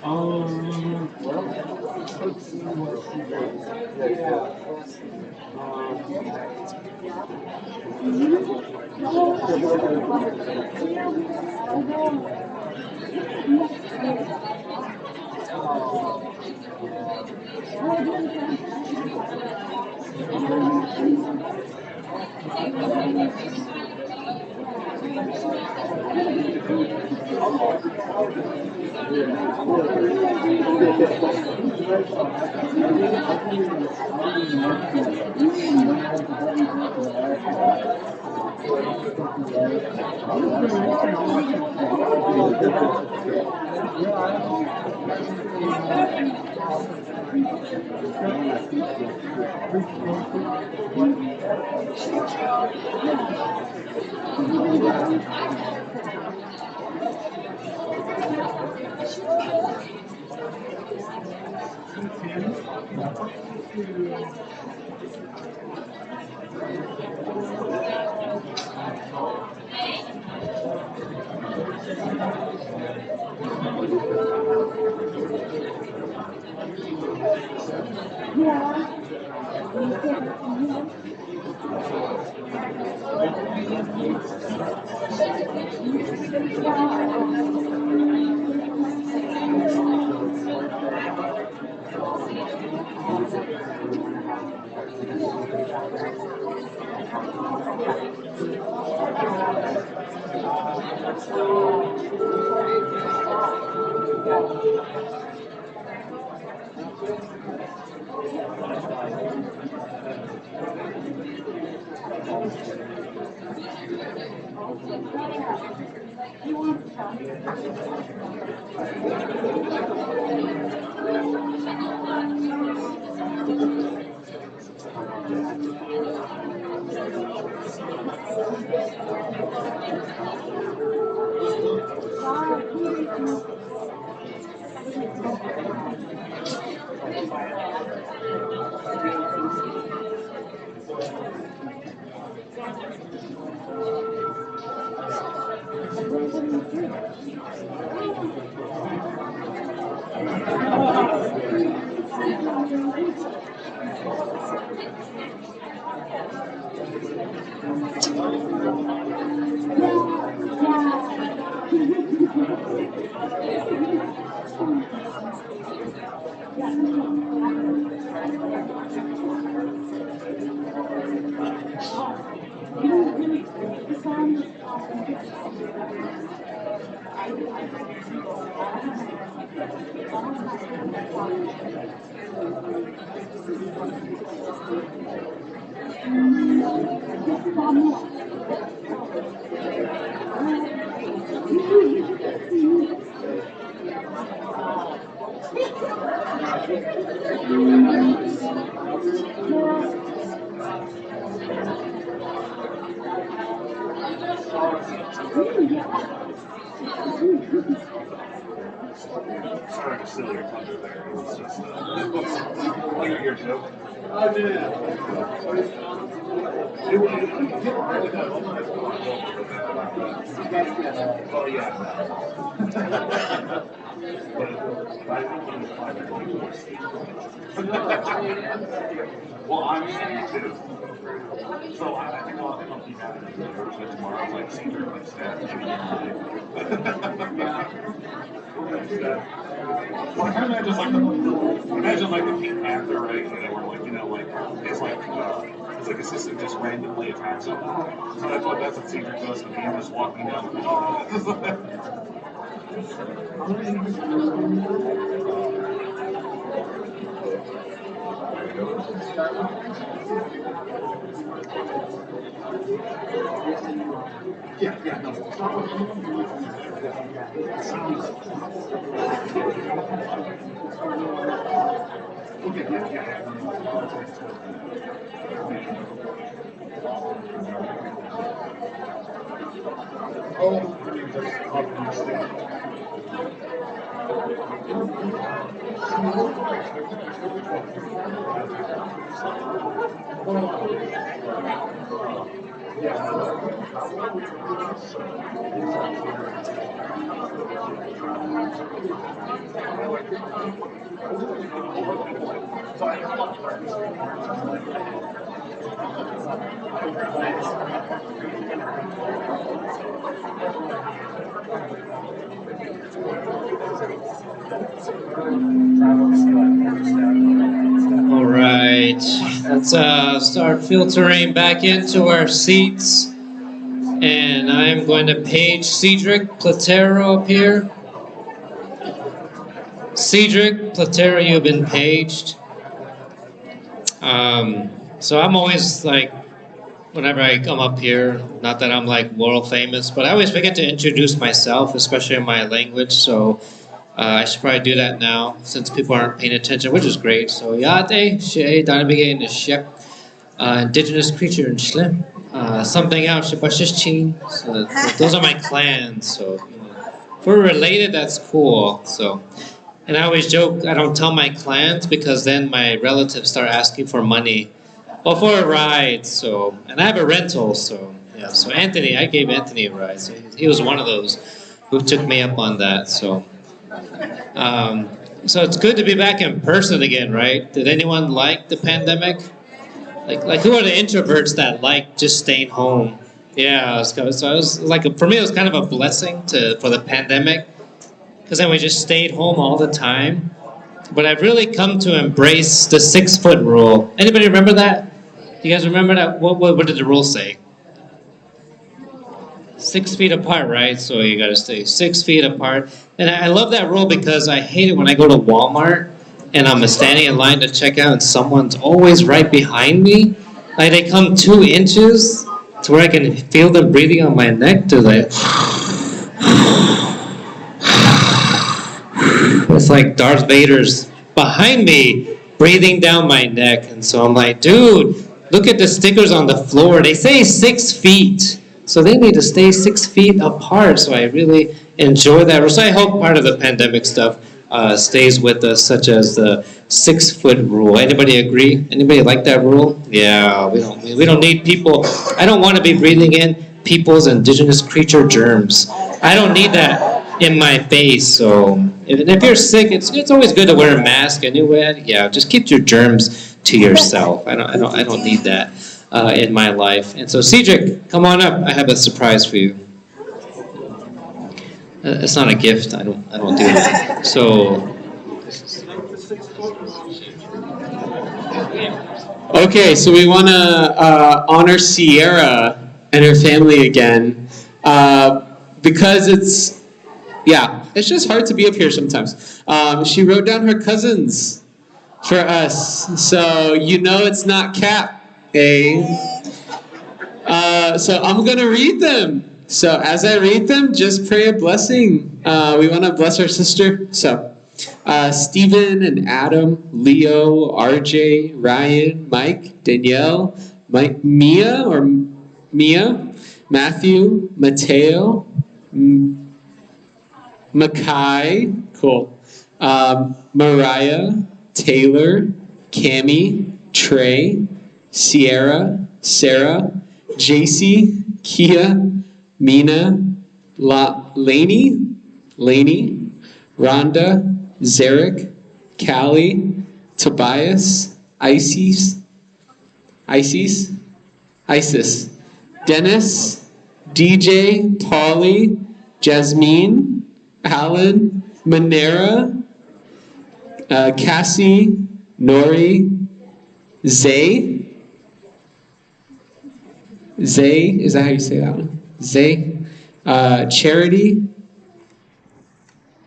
A: Well, let's see what Sorry to steal your thunder there. It was just like a weird joke. I did. It really does. Oh yeah. But I think when it's like well, I'm Steve too. So I think I'll keep having it tomorrow. Like senior like staff maybe. Well, I kind of imagine like the Pink Panther, right? And they were like, like his like assistant just randomly attacks him. So that's what Caesar does to me. I'm just walking down. Yeah, no. Okay, yeah.
B: All right, let's start filtering back into our seats. And I'm going to page Cedric Platero up here. Cedric Platero, you've been paged. So I'm always like, whenever I come up here, not that I'm like world famous, but I always forget to introduce myself, especially in my language. So I should probably do that now since people aren't paying attention, which is great. So Yate, She, Danabige, and Shep, indigenous creature and Shlem. Something else, Shibashishchin. So those are my clans. So if we're related, that's cool. So, and I always joke I don't tell my clans because then my relatives start asking for money. Well, for a ride, so, and I have a rental, so, yeah, so Anthony, I gave Anthony a ride, so he was one of those who took me up on that, so. So it's good to be back in person again, right? Did anyone like the pandemic? Like who are the introverts that like just staying home? Yeah, so it was like, for me, it was kind of a blessing for the pandemic, because then we just stayed home all the time. But I've really come to embrace the 6-foot rule. Anybody remember that? You guys remember that? What did the rule say? 6 feet apart, right? So you gotta stay 6 feet apart. And I love that rule because I hate it when I go to Walmart and I'm standing in line to check out and someone's always right behind me. Like they come 2 inches to where I can feel them breathing on my neck to like... It's like Darth Vader's behind me, breathing down my neck. And so I'm like, dude, look at the stickers on the floor. They say 6 feet. So they need to stay 6 feet apart. So I really enjoy that. So I hope part of the pandemic stuff stays with us, such as the 6-foot rule. Anybody agree? Anybody like that rule? Yeah, we don't need people. I don't want to be breathing in people's indigenous creature germs. I don't need that in my face. So if you're sick, it's always good to wear a mask anyway. Yeah, just keep your germs to yourself. I don't need that in my life. And so Cedric, come on up. I have a surprise for you. It's not a gift. I don't do that. So.
D: Okay, so we want to honor Sierra and her family again because it's just hard to be up here sometimes. She wrote down her cousins for us, so you know it's not cap, eh? So I'm gonna read them. So as I read them, just pray a blessing. We want to bless our sister. So Stephen and Adam, Leo, RJ, Ryan, Mike, Danielle, Mia, Matthew, Mateo, Makai, cool, Mariah, Taylor, Cami, Trey, Sierra, Sarah, JC, Kia, Mina, Lainey, Rhonda, Zarek, Callie, Tobias, Isis, Dennis, DJ, Polly, Jasmine, Alan, Manera, Cassie, Nori, Zay, is that how you say that one? Zay, Charity,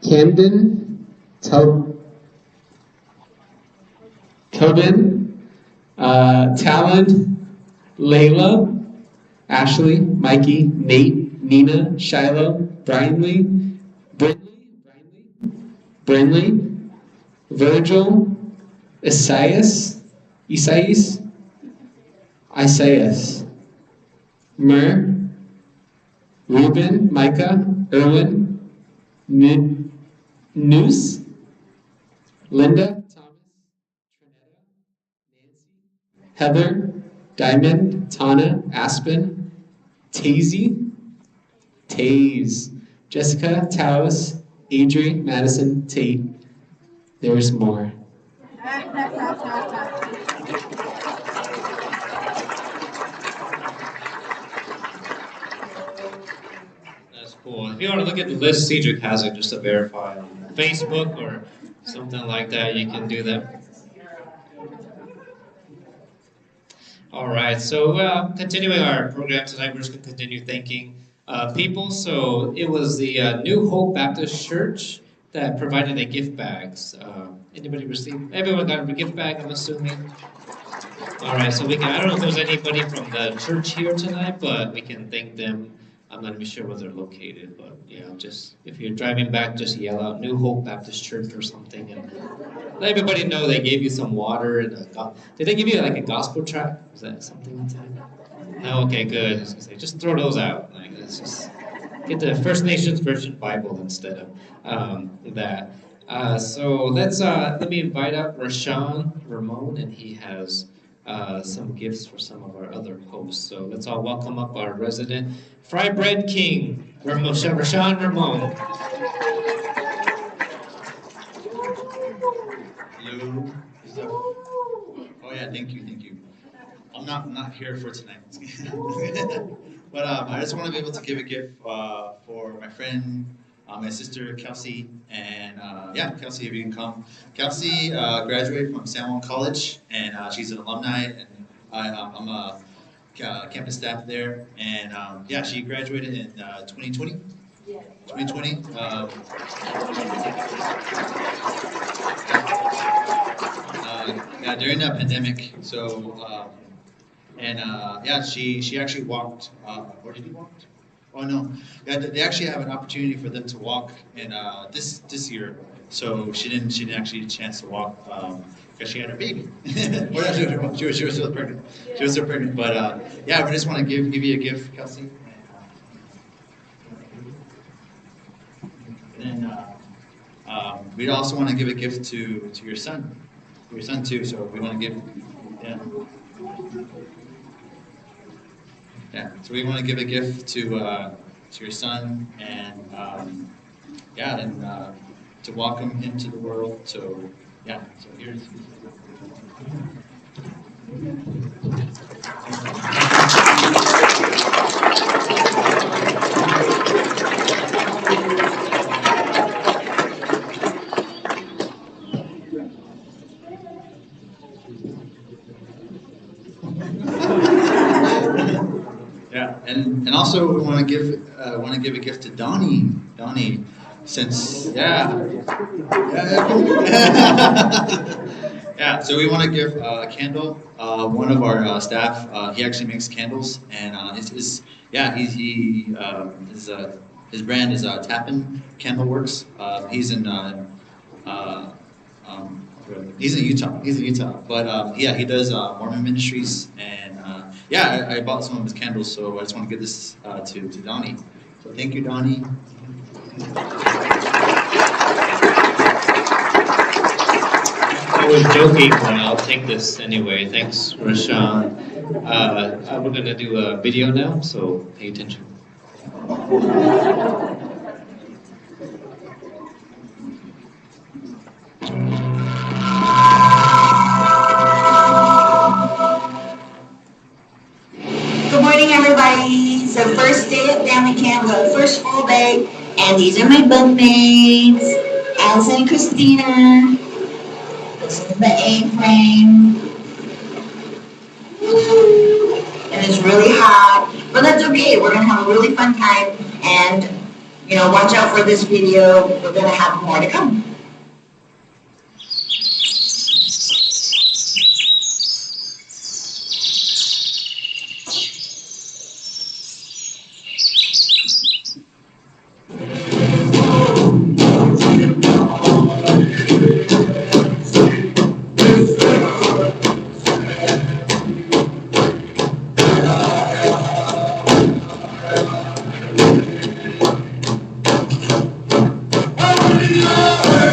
D: Camden, Tobin, Talon, Layla, Ashley, Mikey, Nate, Nina, Shiloh, Brindley, Virgil, Isaias, Mer, Ruben, Micah, Erwin, Noose, Linda, Heather, Diamond, Tana, Aspen, Taze, Jessica, Taos, Adri, Madison, Tate, there's more.
B: That's cool. If you want to look at the list Cedric has it just to verify on Facebook or something like that, you can do that. All right, so continuing our program tonight, we're just going to continue thanking people. So it was the New Hope Baptist Church that provided the gift bags. Anybody received? Everyone got a gift bag, I'm assuming. All right, so we can. I don't know if there's anybody from the church here tonight, but we can thank them. I'm not even sure where they're located, but yeah, just if you're driving back, just yell out New Hope Baptist Church or something, and let everybody know they gave you some water and did they give you like a gospel tract? Was that something inside? No, okay, good. I was gonna say, just throw those out. Like, let's just get the First Nations Version Bible instead of that. So let me invite up Rashawn Ramon, and he has some gifts for some of our other hosts. So let's all welcome up our resident Fry Bread King, Rashawn Ramon.
K: Hello. Oh yeah, thank you. I'm not here for tonight, but I just want to be able to give a gift for my friend, my sister Kelsey, and Kelsey, if you can come. Kelsey graduated from San Juan College, and she's an alumni, and I'm a campus staff there, and she graduated in 2020. Yeah. 2020. During the pandemic. So, she actually walked. Where did you walk? Oh no, they actually have an opportunity for them to walk in this year. So she didn't actually get a chance to walk because she had her baby. She was still pregnant. She was still pregnant. But we just want to give you a gift, Kelsey. And then we also want to give a gift to your son. Your son too, so we want to give, so we want to give a gift to your son, and to welcome him into the world. So so here's. And also we want to give a gift to Donnie, since so we want to give a candle. One of our staff, he actually makes candles, and his brand is Tappan Candle Works. He's in Utah, but he does Mormon ministries, and I bought some of his candles, so I just want to give this to Donnie. So thank you, Donnie.
B: I was joking, but I'll take this anyway. Thanks, Rashawn. We're gonna do a video now, so pay attention.
P: Good morning, everybody. So first day at family camp, the first full day, and these are my bunkmates, Allison and Christina. This is the A-frame. And it's really hot, but that's okay. We're gonna have a really fun time, and watch out for this video. We're gonna have more to come.
C: Oh,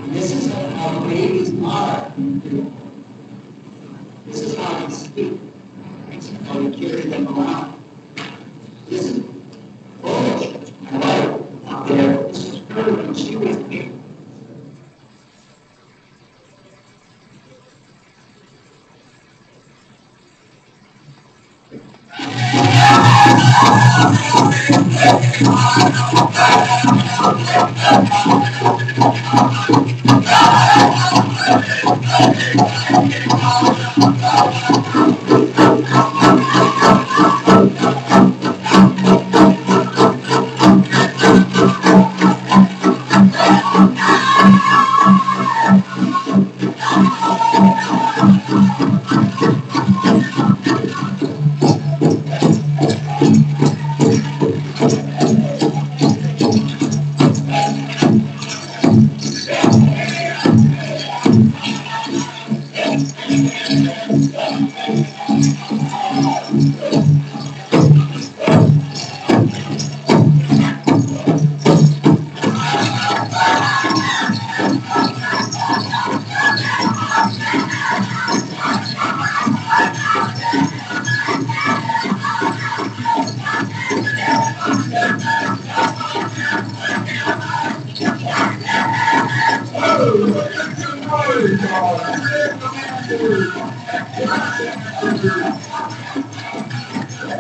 P: This is how babies are. This is how they speak. This is how we carry them around. This is foolish and light out there. This is her when she was here.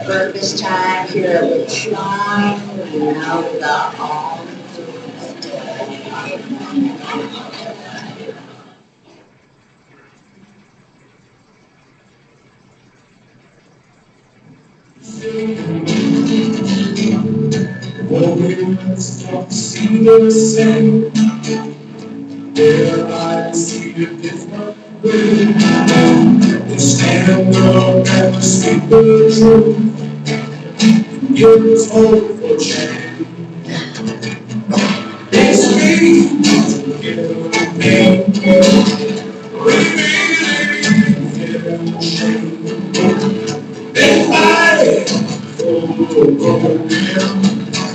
P: Breakfast time here at the shrine, we know the all.
C: Always don't see the same. There I see a different way. They stand up and speak the truth. Give us hope for change. It's me, give me, revealing shame. They fight for golden.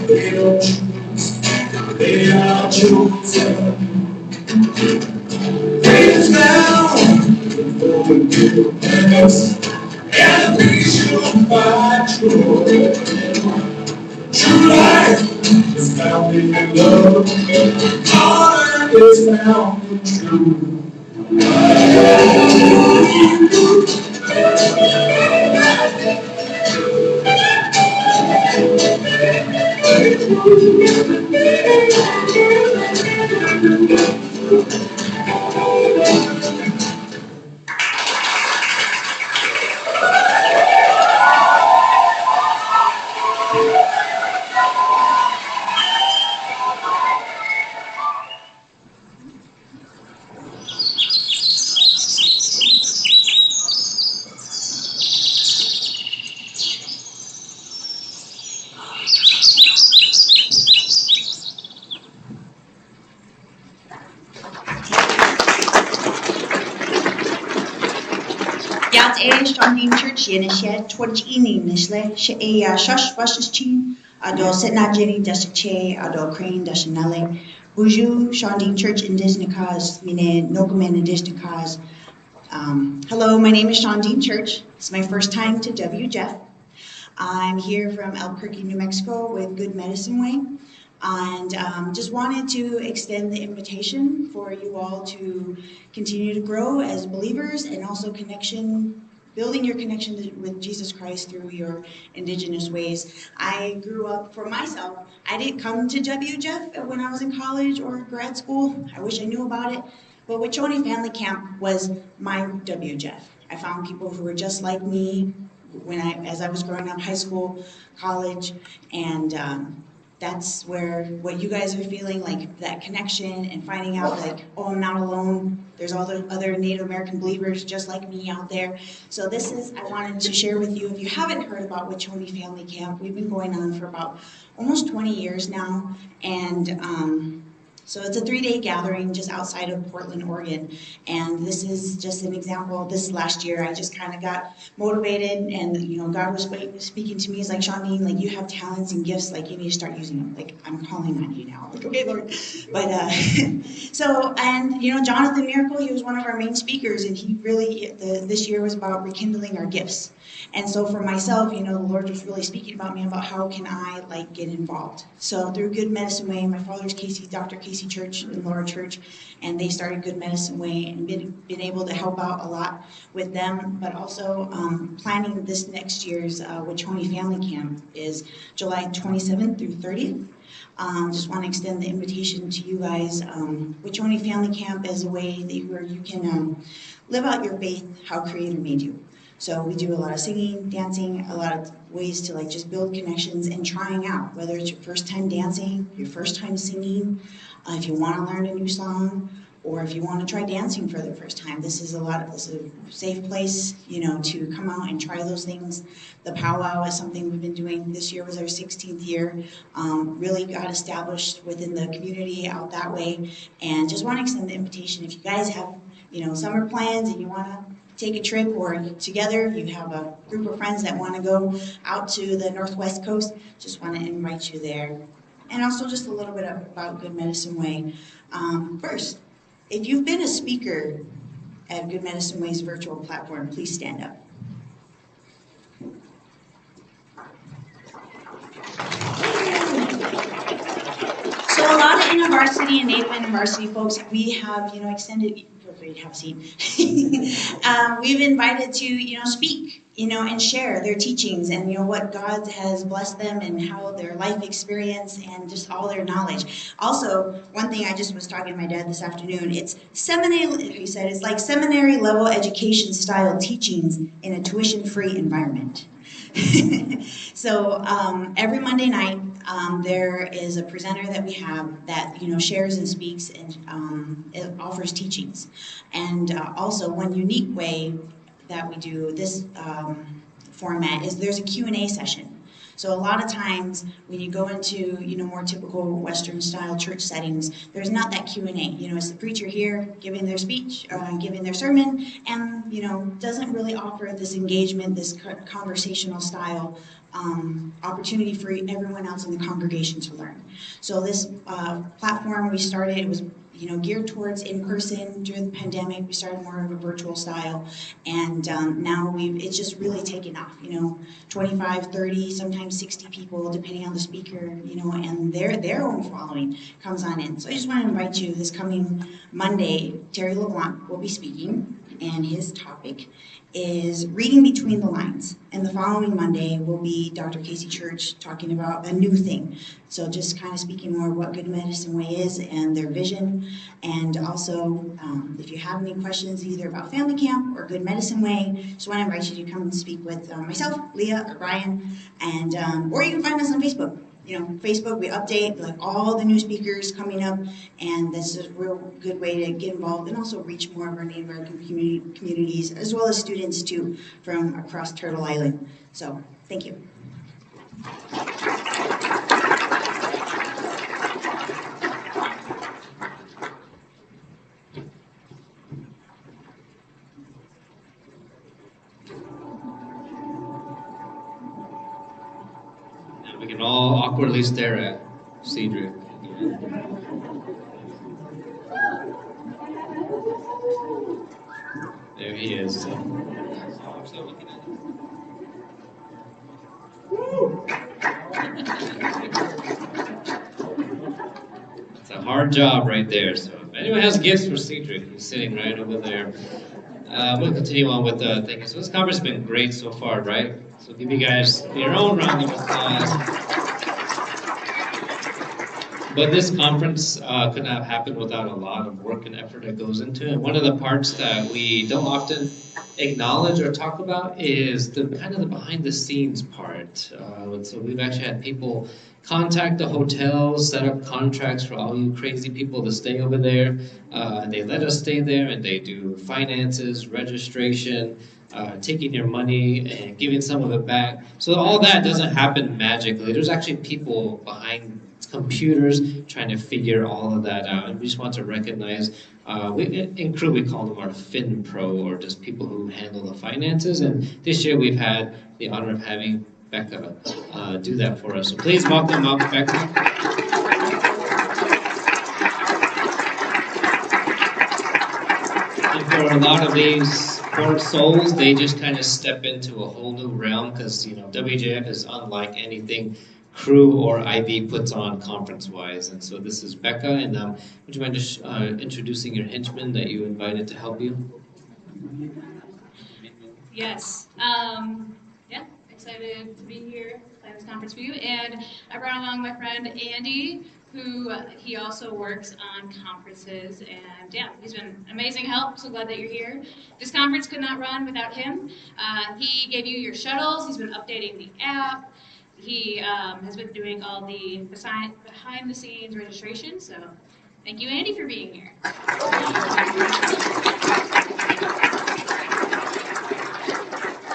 C: They don't choose, they are chosen. Praise down for forgiveness, and we shall find true. True life is found in love, honor is found in truth.
P: Standing church in a shed towards evening, Nisle, she a shush washes chin, a do sit na jenny dash a che, a do crane dash a nale, Buju, Shanding Church in Disney cause, mine Nogaman in Disney cause. Hello, my name is Shanding Church. It's my first time to WJEF. I'm here from Albuquerque, New Mexico with Good Medicine Way. And just wanted to extend the invitation for you all to continue to grow as believers and also building your connection with Jesus Christ through your indigenous ways. I grew up, for myself, I didn't come to WJEF when I was in college or grad school. I wish I knew about it. But Wachoni Family Camp was my WJEF. I found people who were just like me as I was growing up, high school, college, and that's where what you guys are feeling, like that connection and finding out like, oh, I'm not alone. There's all the other Native American believers just like me out there. So I wanted to share with you, if you haven't heard about Wachoni Family Camp, we've been going on for about almost 20 years now. And so it's a 3-day gathering just outside of Portland, Oregon. And this is just an example. This last year, I just kind of got motivated, and God was speaking to me. He's like, Shawnee, like you have talents and gifts, like you need to start using them. Like I'm calling on you now. Like, okay, Lord. But Jonathan Miracle, he was one of our main speakers, and he really this year was about rekindling our gifts. And so for myself, the Lord was really speaking about me about how can I get involved. So through Good Medicine Way, my father's Dr. Casey Church and Laura Church, and they started Good Medicine Way, and been able to help out a lot with them. But also planning this next year's Wachoni Family Camp is July 27th through 30th. Just want to extend the invitation to you guys. Wachoni Family Camp is a way where you can live out your faith, how Creator made you. So we do a lot of singing, dancing, a lot of ways to just build connections and trying out, whether it's your first time dancing, your first time singing, if you want to learn a new song, or if you want to try dancing for the first time. This is a safe place, to come out and try those things. The powwow is something we've been doing. This year was our 16th year. Really got established within the community out that way. And just want to extend the invitation. If you guys have, summer plans and you want to take a trip, or together you have a group of friends that want to go out to the Northwest Coast, just want to invite you there. And also just a little bit about Good Medicine Way. First, if you've been a speaker at Good Medicine Way's virtual platform, please stand up. So a lot of InterVarsity and Native InterVarsity folks, we have, extended, feel free to have a seat. We've invited to, speak, and share their teachings and, what God has blessed them and how their life experience and just all their knowledge. Also, one thing I just was talking to my dad this afternoon, it's seminary, he said, it's like seminary level education style teachings in a tuition-free environment. So every Monday night, there is a presenter that we have that shares and speaks and it offers teachings. And also one unique way that we do this format is there's a Q&A session. So a lot of times when you go into more typical Western style church settings, there's not that Q&A. It's the preacher here giving their speech, giving their sermon, and doesn't really offer this engagement, this conversational style opportunity for everyone else in the congregation to learn. So this platform we started, it was geared towards in-person. During the pandemic, we started more of a virtual style, and now it's just really taken off. 25, 30, sometimes 60 people, depending on the speaker, and their own following comes on in. So I just want to invite you this coming Monday. Terry LeBlanc will be speaking, and his topic is reading between the lines. And the following Monday will be Dr. Casey Church talking about a new thing. So just kind of speaking more of what Good Medicine Way is and their vision. And also, if you have any questions either about Family Camp or Good Medicine Way, just want to invite you to come and speak with myself, Leah, or Brian, and or you can find us on Facebook. Facebook, we update all the new speakers coming up, and this is a real good way to get involved and also reach more of our Native American communities, as well as students too from across Turtle Island. So, thank you.
B: We can all awkwardly stare at Cedric. There he is. a hard job right there. So if anyone has gifts for Cedric, he's sitting right over there. We'll continue on with the thank you. So this conference has been great so far, right? So give you guys your own round of applause. But this conference could not have happened without a lot of work and effort that goes into it. And one of the parts that we don't often acknowledge or talk about is the kind of the behind the scenes part. So we've actually had people contact the hotels, set up contracts for all you crazy people to stay over there. They let us stay there, and they do finances, registration, taking your money and giving some of it back. So all that doesn't happen magically. There's actually people behind computers trying to figure all of that out. And we just want to recognize, in crew we call them our Fin Pro, or just people who handle the finances. And this year we've had the honor of having Becca do that for us. So please welcome up Becca. And for a lot of these poor souls, they just kind of step into a whole new realm, because WJF is unlike anything crew or IB puts on conference-wise. And so this is Becca, and would you mind just introducing your henchman that you invited to help you?
Q: Yes. Yeah, excited to be here, plan this conference for you. And I brought along my friend Andy, who he also works on conferences. And yeah, he's been amazing help. So glad that you're here. This conference could not run without him. He gave you your shuttles. He's been updating the app. He has been doing all the behind the scenes registration. So thank you, Andy, for being here.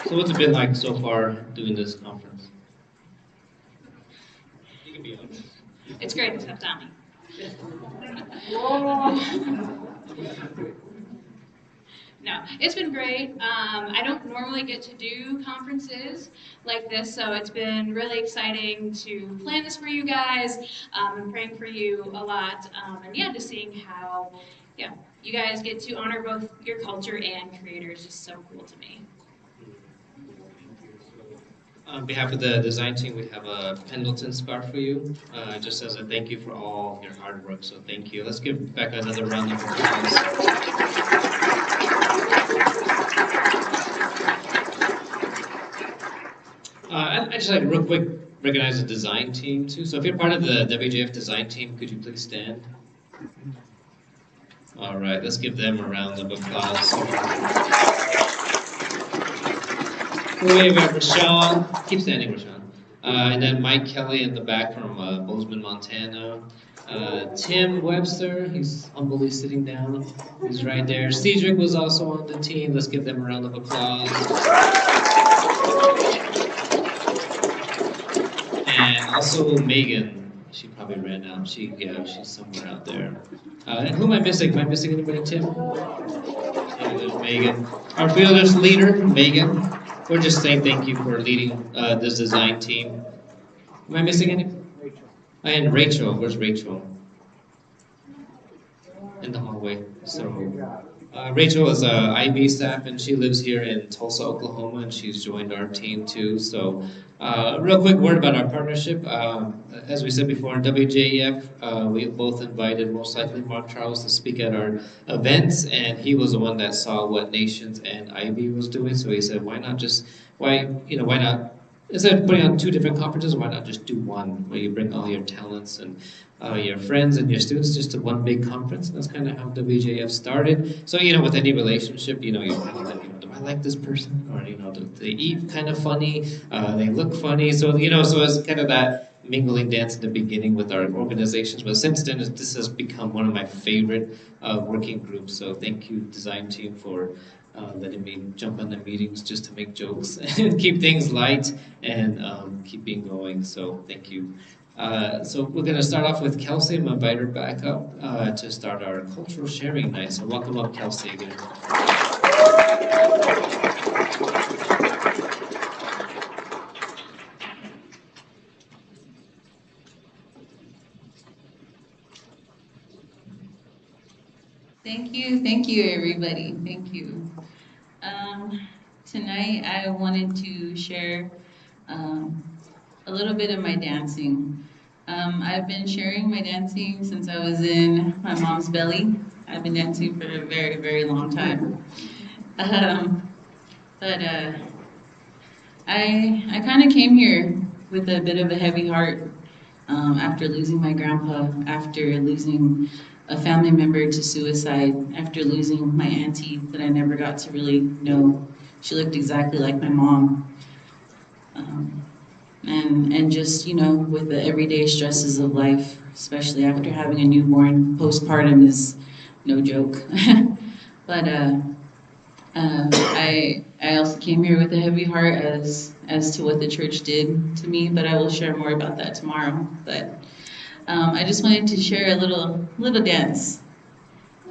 B: So what's it been like so far doing this conference? You can be honest.
Q: It's great except Tommy. No, it's been great. I don't normally get to do conferences like this, so it's been really exciting to plan this for you guys. I'm praying for you a lot, and yeah, just seeing how, you guys get to honor both your culture and creators is so cool to me.
B: On behalf of the design team, we have a Pendleton scarf for you, just as a thank you for all your hard work, so thank you. Let's give Becca another round of applause. I'd just like real quick recognize the design team too. So if you're part of the WJF design team, could you please stand? All right, let's give them a round of applause. We have Rashawn, keep standing, Rashawn. And then Mike Kelly in the back from Bozeman, Montana. Tim Webster, he's humbly sitting down. He's right there. Cedric was also on the team. Let's give them a round of applause. And also Megan. She probably ran out. She's somewhere out there. And who am I missing? Am I missing anybody, Tim? Yeah, there's Megan. Our fearless leader, Megan. We're just saying thank you for leading this design team. Am I missing any? Rachel. And Rachel. Where's Rachel? In the hallway. So Rachel is a IB staff, and she lives here in Tulsa, Oklahoma, and she's joined our team too. So real quick word about our partnership. As we said before in WJEF, we both invited most likely Mark Charles to speak at our events, and he was the one that saw what Nations and IB was doing. So he said, why not, instead of putting on two different conferences, why not just do one, where you bring all your talents and your friends and your students just to one big conference? And that's kind of how WJF started. So, with any relationship, you kind of like, do I like this person? Or, do they eat kind of funny? They look funny. So, so it's kind of that mingling dance in the beginning with our organizations. But since then, this has become one of my favorite working groups. So thank you, design team, for letting me jump on the meetings just to make jokes and keep things light and keeping going. So thank you. So we're going to start off with Kelsey. I'm going to invite her back up to start our cultural sharing night. So welcome up, Kelsey, again.
I: Thank you, everybody. Thank you. Tonight, I wanted to share a little bit of my dancing. I've been sharing my dancing since I was in my mom's belly. I've been dancing for a very, very long time. But I kind of came here with a bit of a heavy heart after losing my grandpa, after losing a family member to suicide, after losing my auntie that I never got to really know. She looked exactly like my mom. And just, you know, with the everyday stresses of life, especially after having a newborn, postpartum is no joke. But I also came here with a heavy heart as to what the church did to me, but I will share more about that tomorrow. But I just wanted to share a little dance.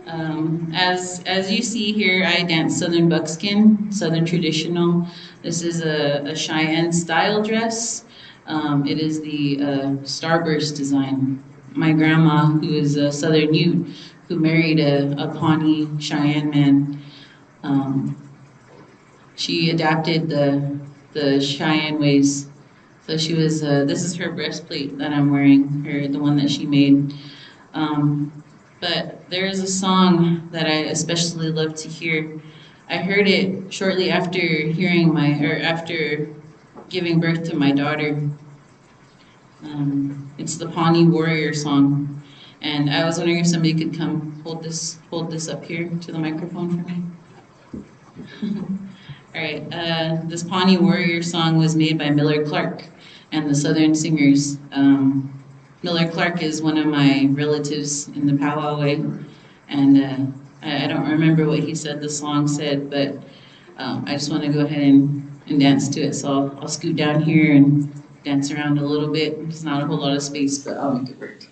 I: As you see here, I dance Southern buckskin, Southern traditional. This is a Cheyenne style dress. It is the starburst design. My grandma, who is a Southern Ute, who married a Pawnee Cheyenne man, she adapted the Cheyenne ways. So she was. This is her breastplate that I'm wearing, the one that she made. But there is a song that I especially love to hear. I heard it shortly after after giving birth to my daughter. It's the Pawnee Warrior song, and I was wondering if somebody could come hold this up here to the microphone for me. All right, this Pawnee Warrior song was made by Miller Clark and the Southern Singers. Miller Clark is one of my relatives in the powwow way, and I don't remember what he said the song said, but I just want to go ahead and dance to it. So I'll scoot down here and dance around a little bit. It's not a whole lot of space, but I'll make it work.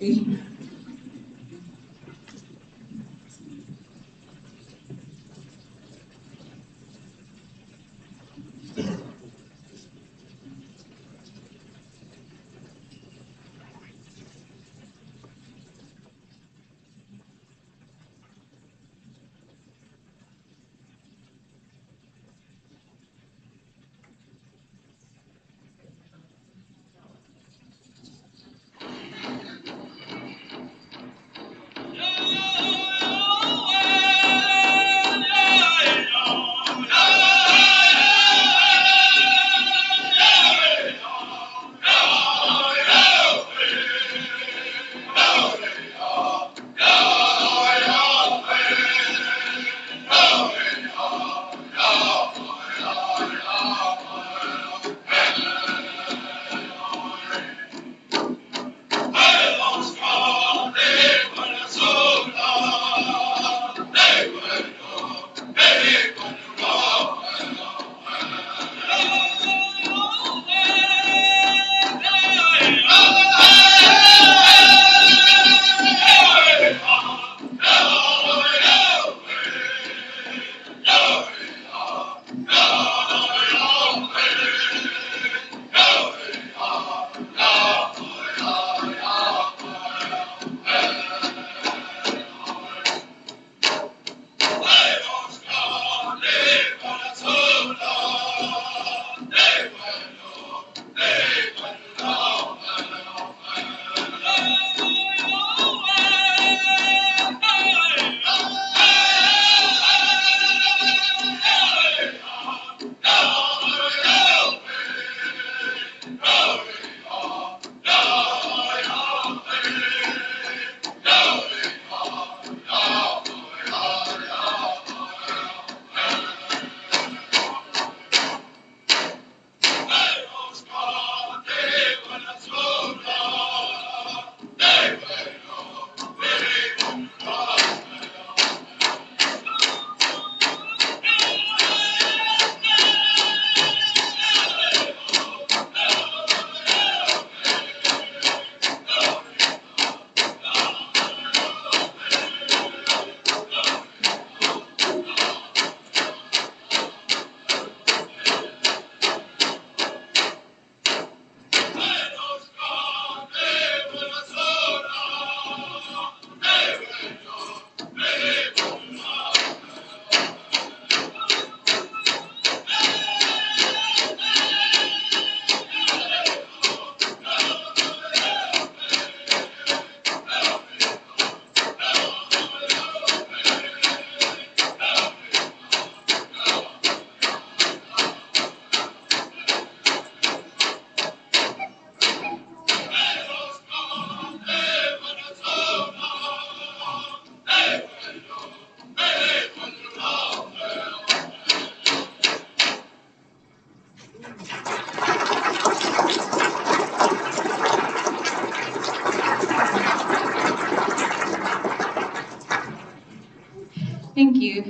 I: Thank you.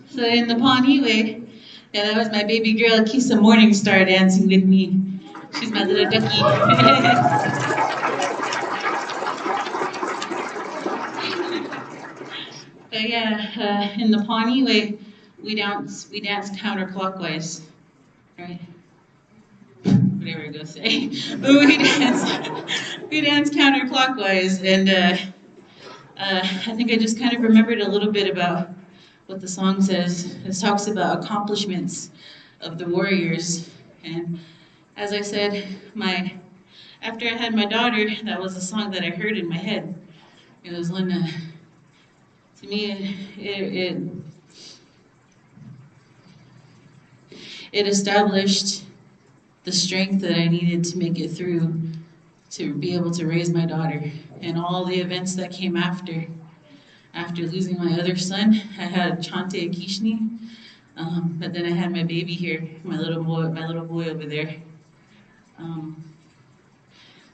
I: So in the Pawnee way, yeah, that was my baby girl, Kisa Morningstar, dancing with me. She's my little ducky. So yeah, in the Pawnee way, we dance counterclockwise, right? Whatever I go say. But we dance counterclockwise, and I think I just kind of remembered a little bit about what the song says. It talks about accomplishments of the warriors, and as I said, after I had my daughter, that was a song that I heard in my head. It was one to me it established the strength that I needed to make it through to be able to raise my daughter, and all the events that came after. After losing my other son, I had Chante Akishni, but then I had my baby here, my little boy over there.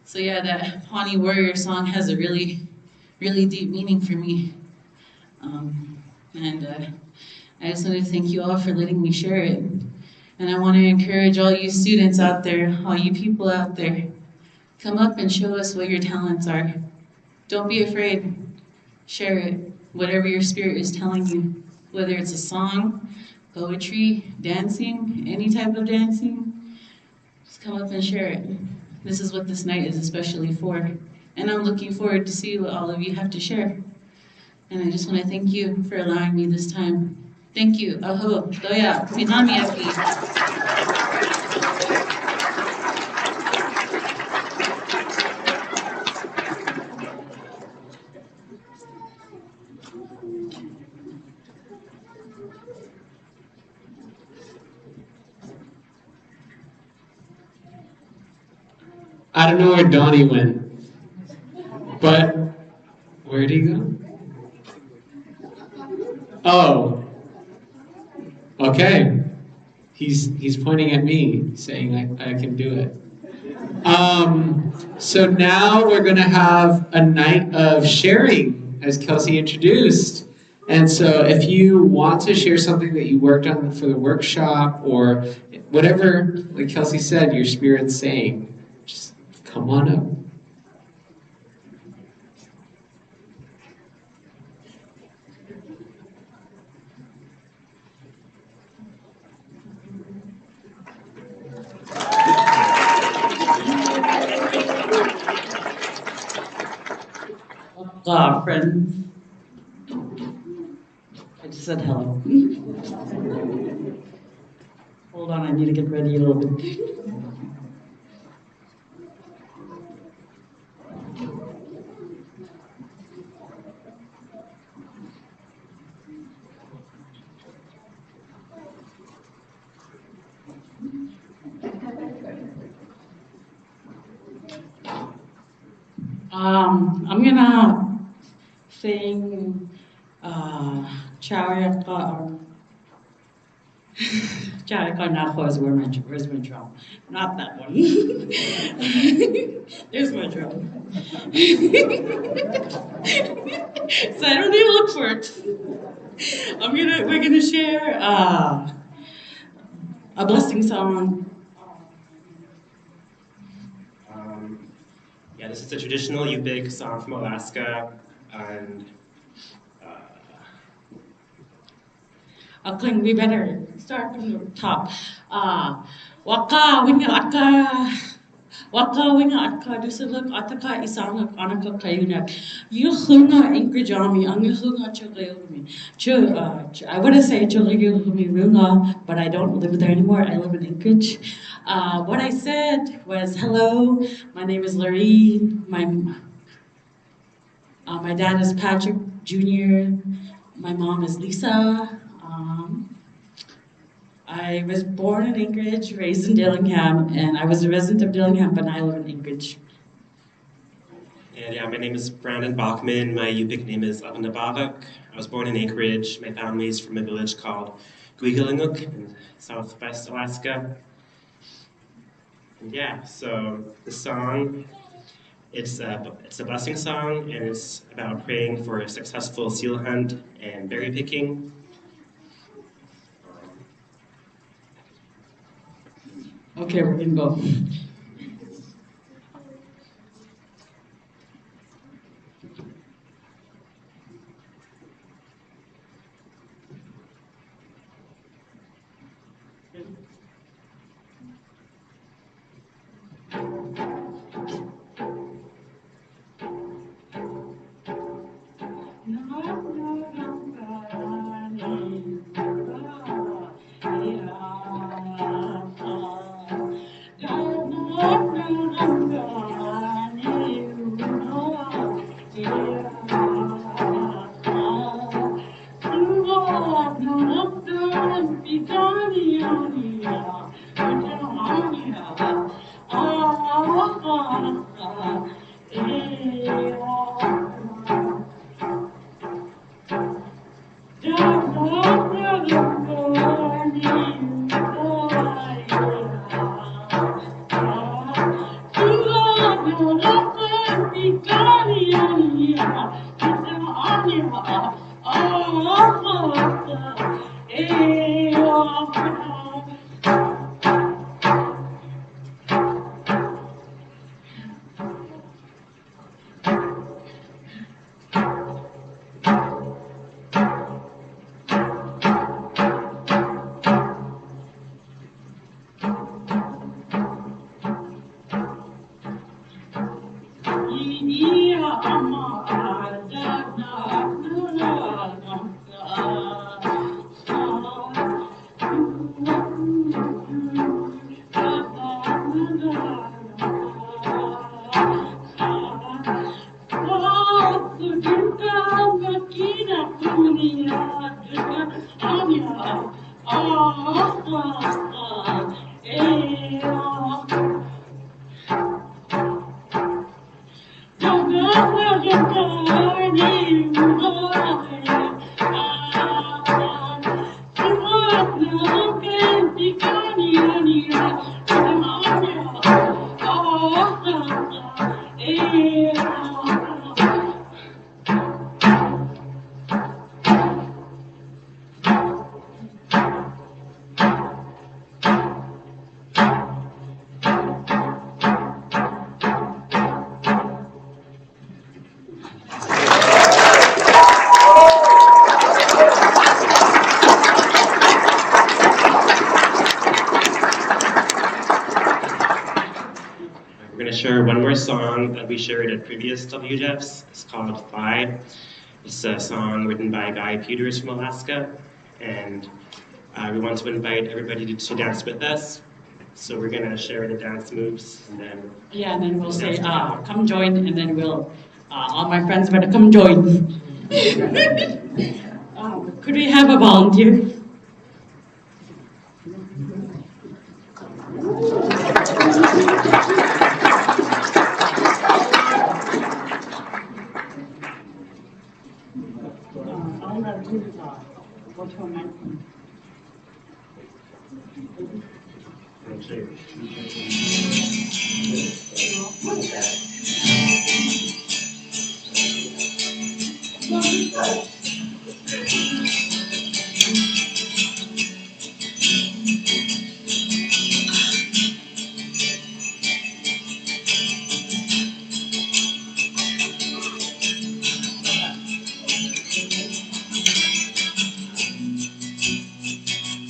I: So yeah, that Pawnee Warrior song has a really, really deep meaning for me. And I just want to thank you all for letting me share it. And I want to encourage all you students out there, all you people out there, come up and show us what your talents are. Don't be afraid. Share it, whatever your spirit is telling you, whether it's a song, poetry, dancing, any type of dancing, just come up and share it. This is what this night is especially for. And I'm looking forward to see what all of you have to share. And I just want to thank you for allowing me this time. Thank you. Aho, doya, minami api.
D: I don't know where Donnie went, but where'd he go? Oh, okay. He's pointing at me, saying I can do it. So now we're gonna have a night of sharing, as Kelsey introduced. And so if you want to share something that you worked on for the workshop, or whatever, like Kelsey said, your spirit's saying, just come on up.
M: Friends. I just said hello. Hold on, I need to get ready a little bit. I'm gonna sing Charika. Charika Nako is where's my drum? Not that one. There's my drum. So I don't need to look for it. We're gonna share a blessing song.
L: Yeah, this is a traditional Yupik song from Alaska, and
M: We better start from the top. Waka winga atka. Waka winga atka dusuluk ataka isamuk anaka kayunak. Yuhunga inkajami angahunga chugayumi. I want to say chugayumi runga, but I don't live there anymore. I live in Anchorage. What I said was, hello, my name is Lorene. My dad is Patrick Jr. My mom is Lisa. I was born in Anchorage, raised in Dillingham, and I was a resident of Dillingham, but now I live in Anchorage.
L: And yeah, my name is Brandon Bachman. My Yupik name is Avanabavak. I was born in Anchorage. My family is from a village called Guigalinguk in southwest Alaska. And yeah, so the song It's a blessing song, and it's about praying for a successful seal hunt and berry picking.
M: Okay, we can go.
L: We're going to share one more song that we shared at previous WJEFs. It's called Fly. It's a song written by Guy Peters from Alaska, and we want to invite everybody to dance with us. So we're going to share the dance moves, and then
M: Yeah, and then we'll say, come join, and then we'll, all my friends better come join. Could we have a volunteer?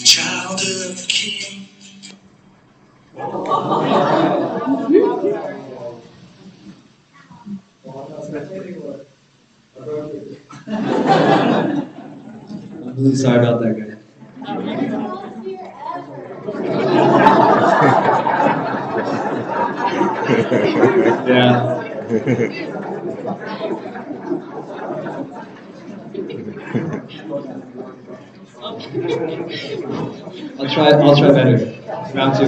C: Child of the King.
F: I'm really sorry about that, guy. Yeah. I'll try better. Round two.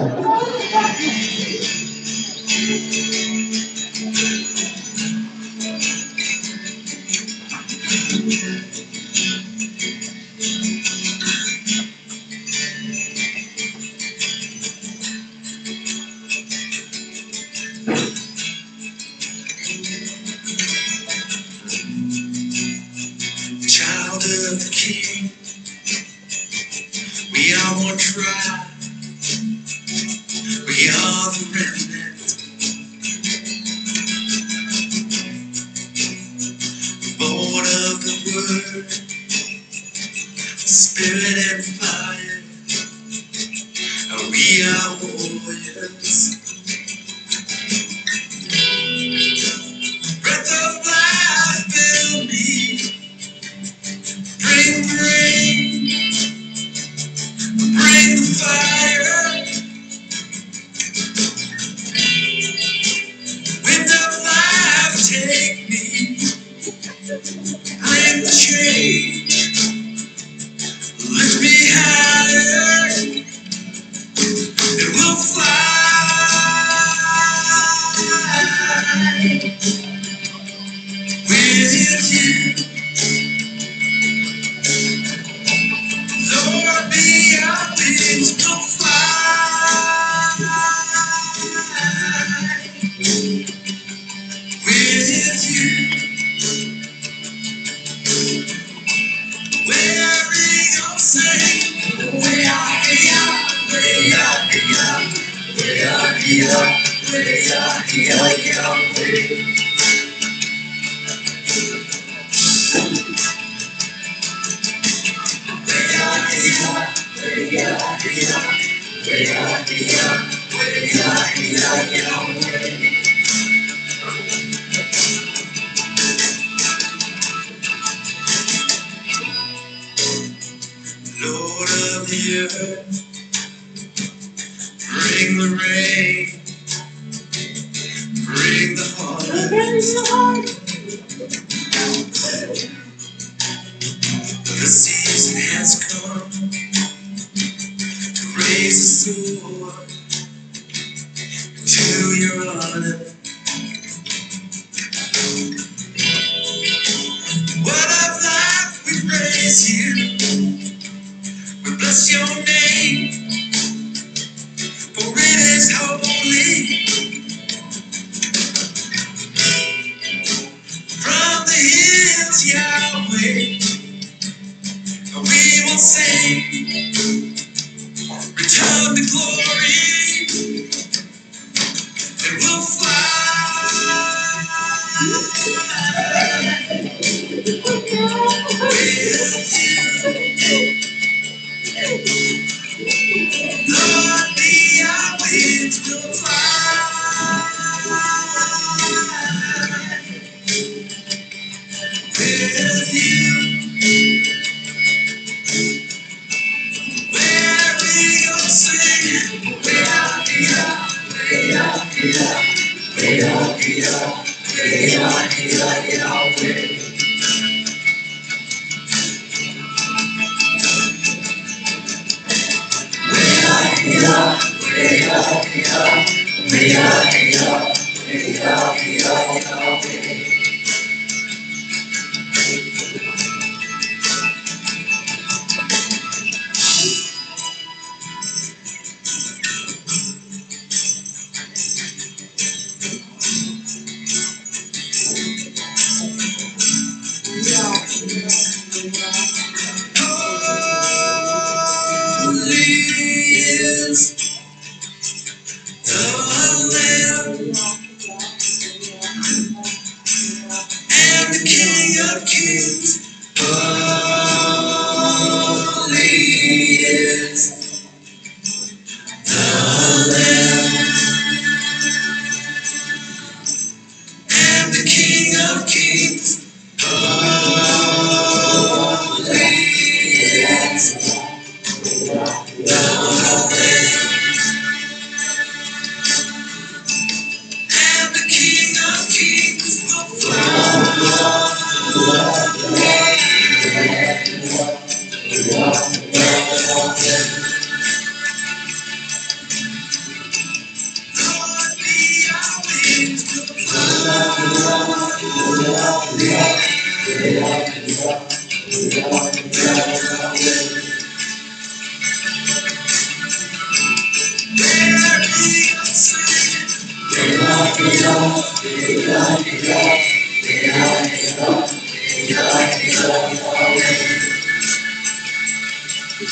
C: the King. We are one tribe. We are the remnant. Born of the Word, Spirit and fire. We are warriors. Breath of life fill me. Bring the rain, bring the fire. Wind of life take me. Bring the change, lift me higher, and we'll fly with you. Lord, be our wings, we'll fly with you. Wearing your sail, way out here, way out here, way out here, way out here, way out here. Lord of the earth, bring the rain, bring the harvest. The season has come to raise a sword to your honor. Word of life, we praise you. We bless your name, for it is holy. From the hills, Yahweh, we will sing. Return the glory, and we'll fly with you. Lord, be our winds, we'll fly with you. Where we go sing, way out here, way out here, way out here, way out here, Yahweh. Way out here, way out here, way out here, way out here, Yahweh. Holy is the Lamb and the King of Kings. Holy is the Lamb and the King of Kings. Holy is the Lamb and the King of Kings will Lord, be our wings, we'll The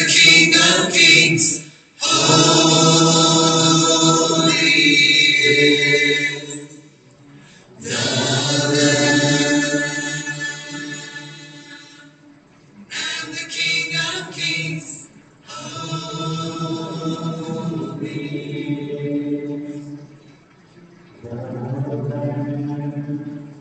C: King of Kings, holy is the Lamb. And the King of Kings, holy is the Lamb.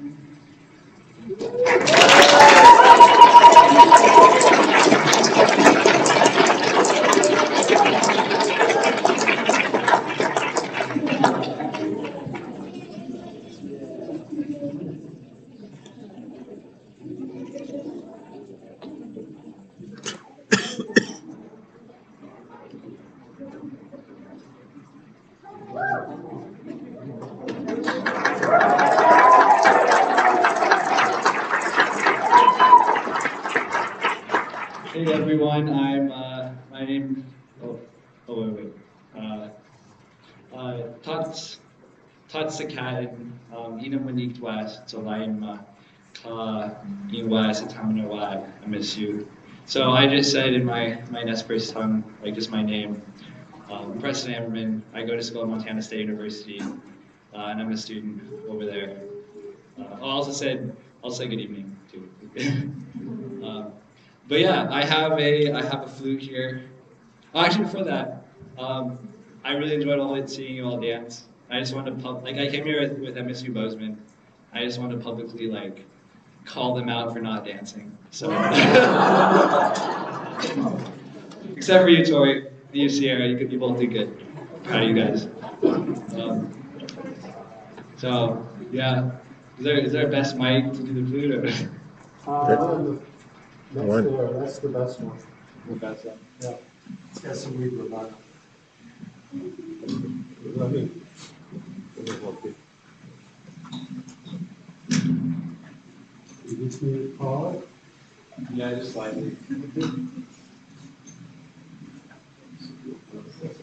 F: Hey everyone, my name, wait. Tatsakat, Inamanik West, so I'm Ka Inwas, Atamanawa, I miss you. So I just said in my Nespers tongue, like just my name, Preston Ammerman. I go to school at Montana State University, and I'm a student over there. I also said good evening too. But yeah, I have a flute here. Oh, actually, before that, I really enjoyed seeing you all dance. I just wanted to I came here with MSU Bozeman. I just wanted to publicly call them out for not dancing. So, except for you, Tori, you, Sierra, you both did good. Proud of you guys. So yeah, is there a best mic to do the flute? Or?
A: Next door, that's the best one.
F: The best one.
A: Yeah. It's got some reverb on it. Let me help you. You just need to call it?
F: Yeah, just slightly.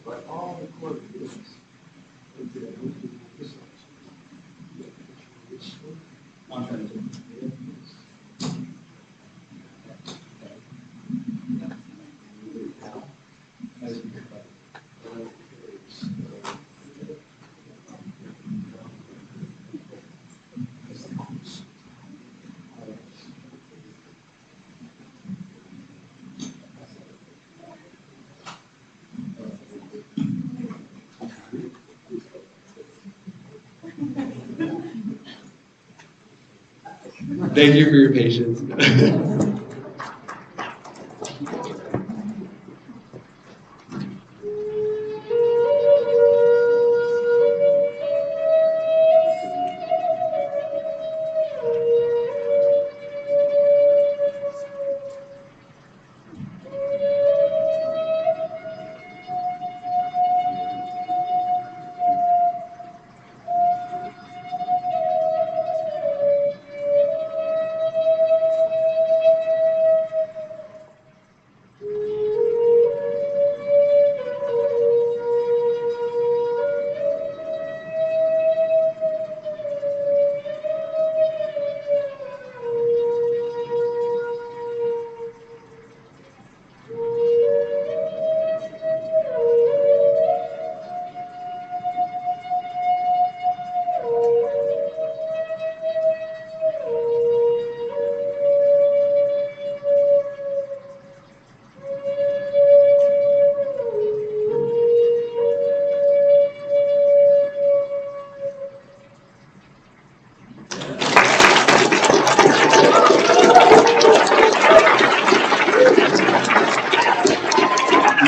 A: But all the chord is.
F: I'm trying to. Thank you for your patience.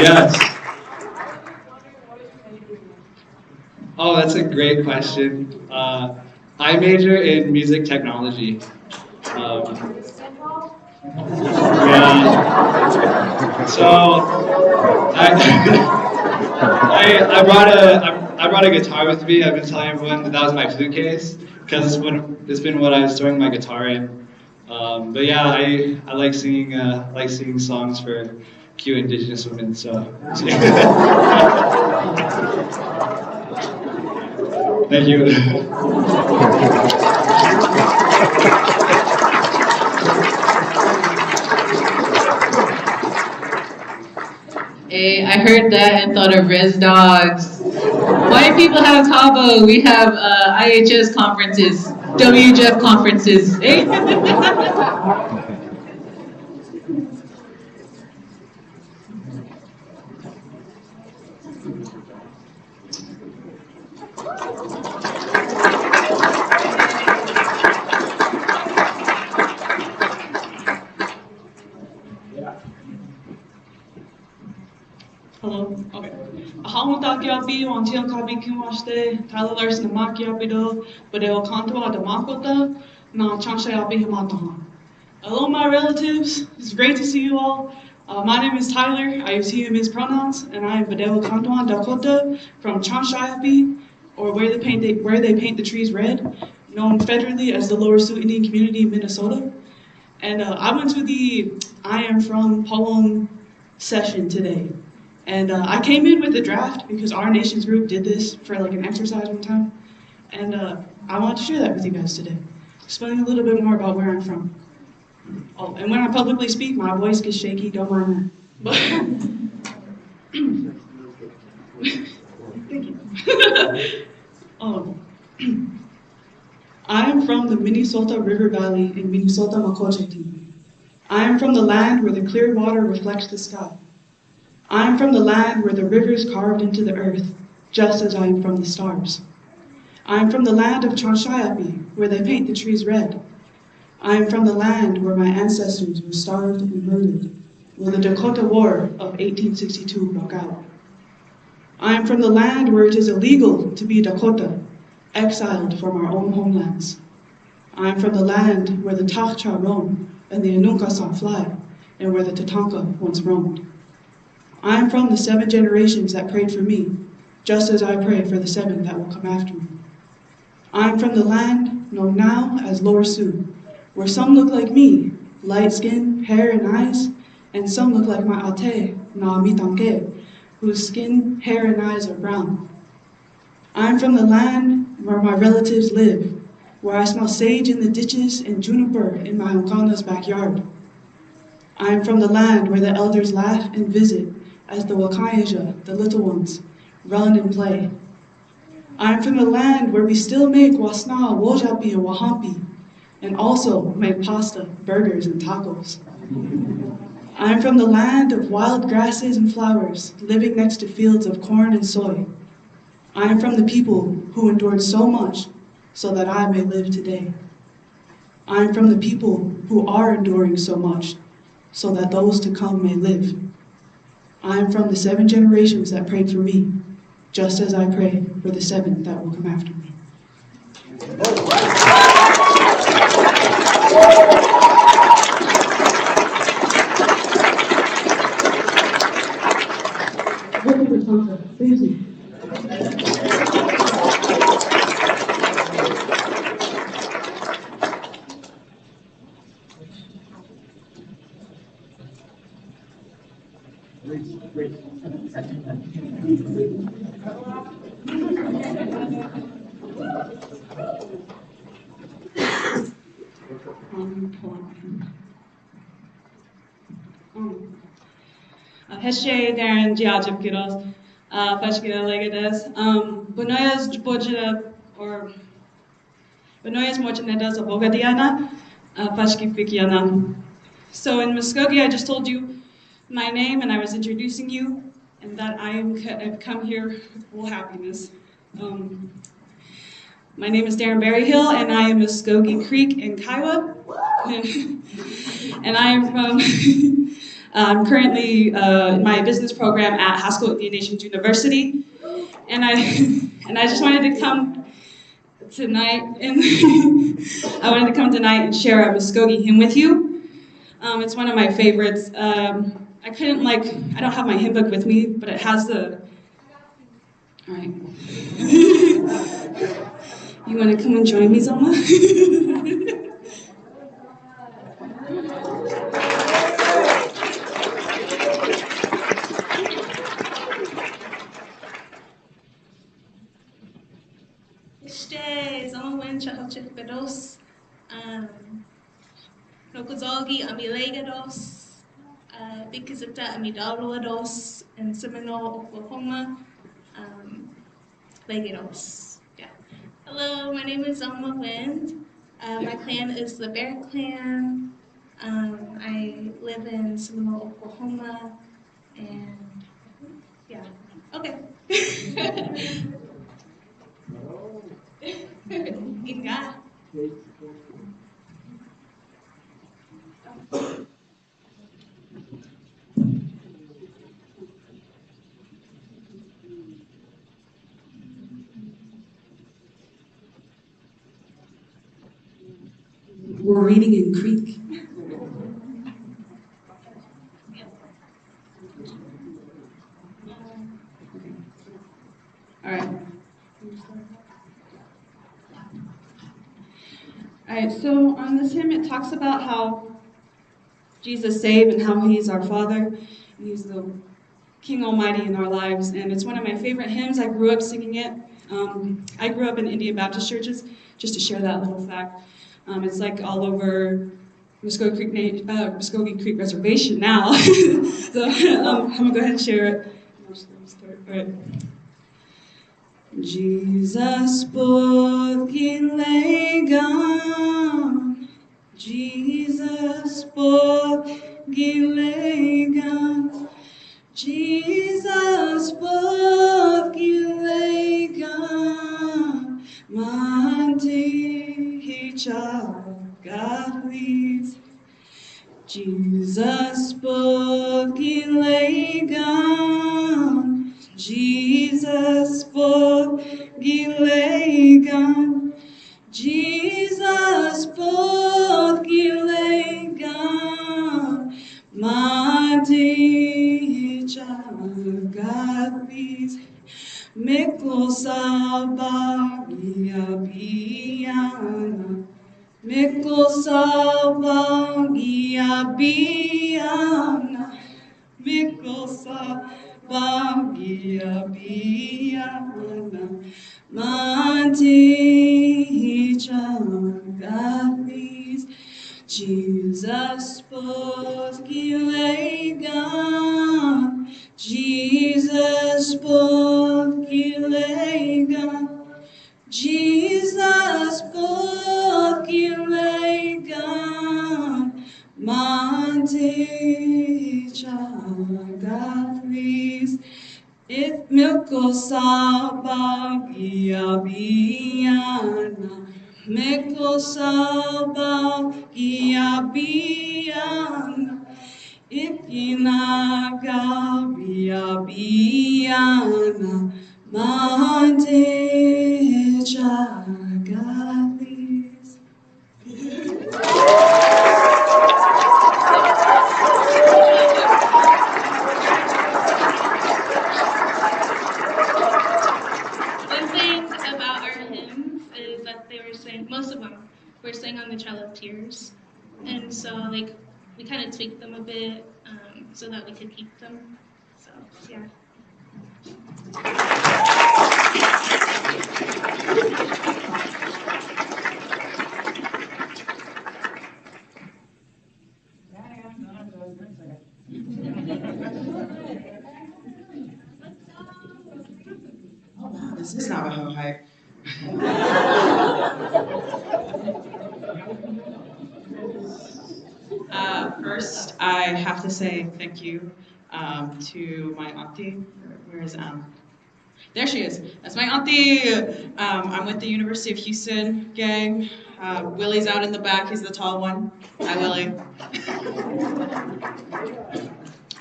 F: Yes. Oh, that's a great question. I major in music technology. Yeah. So I brought a guitar with me. I've been telling everyone that was my flute case because it's been what I was throwing my guitar in. But yeah, I like singing songs for cute Indigenous women. So thank you.
I: Hey, I heard that and thought of Res Dogs. White people have Cabo. We have IHS conferences, WJEF conferences. Hey?
H: Hello. Okay. Ahawatakiapi, Wantiankabi Kimaste, Tyler Larson Makiapido, Badeo Kantua Damakota, Na Chanshayapi Hamataha. Hello, my relatives. It's great to see you all. My name is Tyler. I use he and his pronouns, and I am Badeo Kantua Dakota from Chanshayapi, or where they paint the trees red, known federally as the Lower Sioux Indian Community in Minnesota. And I went to the I Am From poem session today. And I came in with a draft because our nation's group did this for like an exercise one time. And I wanted to share that with you guys today. Explain a little bit more about where I'm from. Oh, and when I publicly speak, my voice gets shaky, don't mind that. Thank you. I am from the Minnesota River Valley in Minnesota Makocheti. I am from the land where the clear water reflects the sky. I am from the land where the rivers carved into the earth, just as I am from the stars. I am from the land of Chanshayapi, where they paint the trees red. I am from the land where my ancestors were starved and murdered, when the Dakota War of 1862 broke out. I am from the land where it is illegal to be Dakota, exiled from our own homelands. I am from the land where the Tachcha roam and the Anunkasan fly, and where the Tatanka once roamed. I am from the 7 generations that prayed for me, just as I pray for the 7 that will come after me. I am from the land known now as Lower Sioux, where some look like me, light skin, hair, and eyes, and some look like my ate, Naamitanke, whose skin, hair, and eyes are brown. I am from the land where my relatives live, where I smell sage in the ditches and juniper in my Onkana's backyard. I am from the land where the elders laugh and visit as the Wakayaja, the little ones, run and play. I am from the land where we still make wasna, wojapi, and wahampi, and also make pasta, burgers, and tacos. I am from the land of wild grasses and flowers, living next to fields of corn and soy. I am from the people who endured so much so that I may live today. I am from the people who are enduring so much so that those to come may live. I am from the 7 generations that prayed for me, just as I pray for the 7 that will come after me. Thank you. Heshe Darren Jiajib Giros, Pashkira Legadas, Bunoyas Bojida or Bunoyas Mochanedas of Bogadiana, Pashki Pikiana. So in Muskogee, I just told you my name and I was introducing you, and that I've come here with full happiness. My name is Darren Berryhill, and I am Muskogee Creek in Kiowa, and I am from
M: I'm currently in my business program at Haskell Indian Nations University, and I just wanted to come tonight, and I wanted to come tonight and share a Muskogee hymn with you. It's one of my favorites. I don't have my hymn book with me, but it has the. All right. You want to come and join me, Zoma?
E: Este Zoma Wen Chahachik Bedos. Nokozalgi Amilegados. Bikizita Amidalados in Seminole, Oklahoma. Legados. Yeah. Hello, my name is Zelma Wind. My clan is the Bear Clan. I live in Seminole, Oklahoma, and yeah. Okay. Inga.
M: We're reading in Creek. All right. All right, so on this hymn, it talks about how Jesus saved and how he's our Father, and he's the King Almighty in our lives, and it's one of my favorite hymns. I grew up singing it. I grew up in Indian Baptist churches, just to share that little fact. It's like all over Muskogee Creek Reservation now. So I'm gonna go ahead and share it. All right. Jesus spoke in Legan. Jesus spoke in Legan. Jesus spoke in Legan. Manti Hichagalis. Jesus spoke in Legan. Jesus spoke in Legan. Jesus spoke in Legan. Mati Chagalis. Miklosabagia Biana. Miklosabagia Biana. Miklosabagia Biana. Mati Chagalis. Jesus spoke in Legan. Jesus spoke in Legan. Jesus spoke in Legan. Monte Chagalis. It Milkosabagia Biana. Milkosabagia Biana. Ipinagabia Biana. Monte Chagalis.
E: One thing about our hymns is that they were sang, most of them were sang on the Trail of Tears. And so, like, we kind of tweaked them a bit so that we could keep them. So, yeah.
R: Oh wow, this is Navajo hype. First, I have to say thank you to my auntie. Where is There she is. That's my auntie. I'm with the University of Houston gang. Willie's out in the back. He's the tall one. Hi, Willie.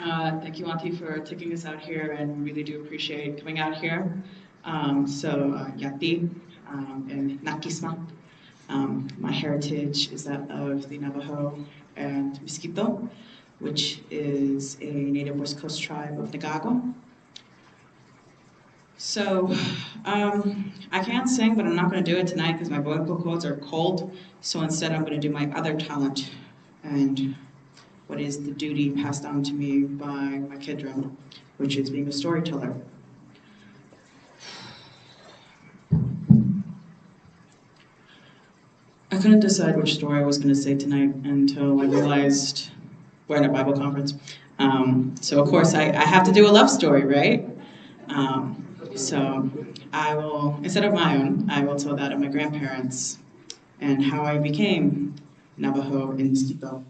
R: Thank you, Auntie, for taking us out here, and really do appreciate coming out here. Yati and Nakisma. My heritage is that of the Navajo and Miskito, which is a native West Coast tribe of Nagago. So, I can't sing, but I'm not going to do it tonight because my vocal cords are cold. So instead, I'm going to do my other talent, and what is the duty passed down to me by my kidron, which is being a storyteller. I couldn't decide which story I was going to say tonight until I realized we're in a Bible conference. So of course I have to do a love story, right? So I will, instead of my own, I will tell that of my grandparents and how I became Navajo in Miskito.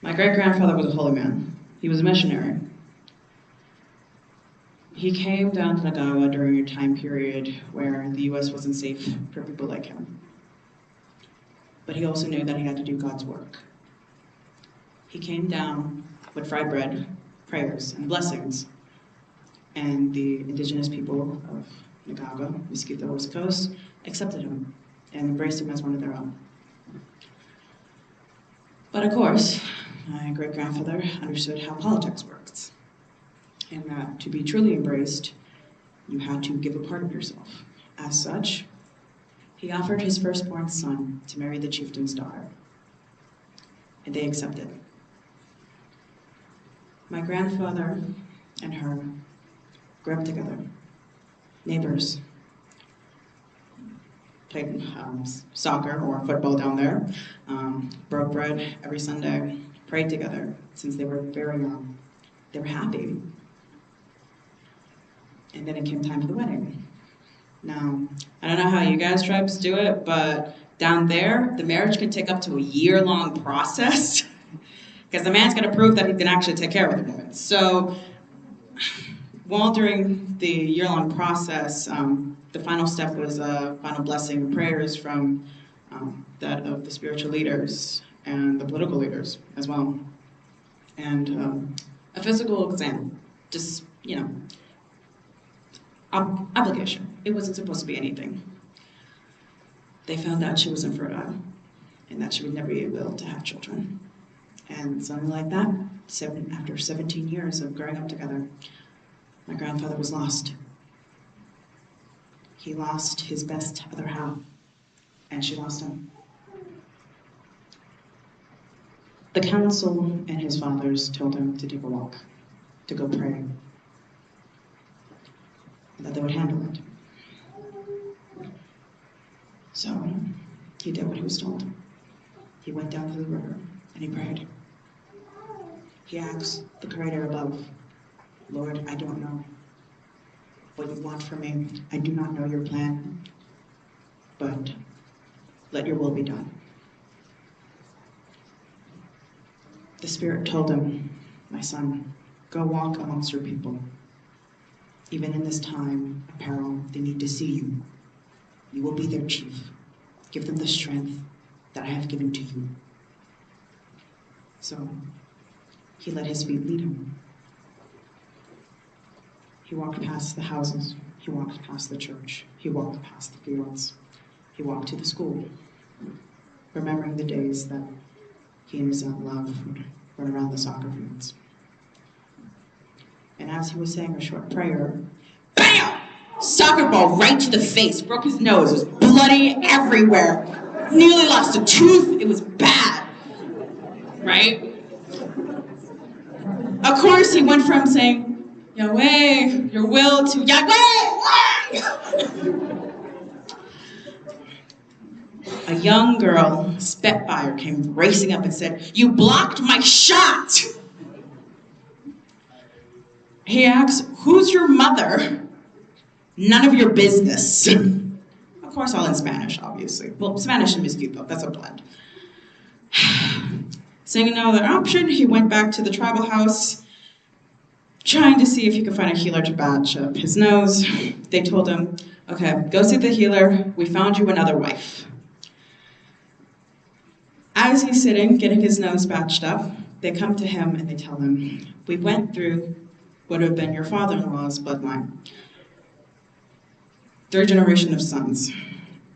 R: My great-grandfather was a holy man. He was a missionary. He came down to Nagawa during a time period where the US wasn't safe for people like him. But he also knew that he had to do God's work. He came down with fried bread, prayers, and blessings, and the indigenous people of Nagawa, Miskito, West Coast, accepted him and embraced him as one of their own. But of course, my great-grandfather understood how politics works, and that to be truly embraced, you had to give a part of yourself. As such, he offered his firstborn son to marry the chieftain's daughter, and they accepted. My grandfather and her grew up together, neighbors, played soccer or football down there, broke bread every Sunday, prayed together since they were very young. They were happy. And then it came time for the wedding. Now, I don't know how you guys tribes do it, but down there, the marriage can take up to a year-long process because the man's gonna prove that he can actually take care of the woman. So, while during the year-long process, the final step was final blessing and prayers from that of the spiritual leaders and the political leaders as well. And a physical exam, just, you know, obligation. It wasn't supposed to be anything. They found out she was infertile and that she would never be able to have children. And something like that, after 17 years of growing up together, my grandfather was lost. He lost his best other half, and she lost him. The council and his fathers told him to take a walk, to go pray, and that they would handle it. So he did what he was told. He went down to the river and he prayed. He asked the Creator above, Lord, I don't know what you want from me. I do not know your plan, but let your will be done. The Spirit told him, my son, go walk amongst your people. Even in this time of peril, they need to see you. You will be their chief. Give them the strength that I have given to you. So he let his feet lead him. He walked past the houses. He walked past the church. He walked past the fields. He walked to the school, remembering the days that he and his aunt Love would run around the soccer fields. And as he was saying a short prayer, BAM! Soccer ball right to the face, broke his nose, it was bloody everywhere. Nearly lost a tooth, it was bad, right? Of course, he went from saying, Yahweh, your will, to Yahweh! A young girl, Spitfire, came racing up and said, you blocked my shot! He asked, who's your mother? None of your business. Of course, all in Spanish, obviously. Well, Spanish and Miskito, that's a blend. Seeing no other option, he went back to the tribal house, trying to see if he could find a healer to patch up his nose. They told him, okay, go see the healer, we found you another wife. As he's sitting, getting his nose patched up, they come to him and they tell him, we went through what would have been your father-in-law's bloodline. 3rd generation of sons,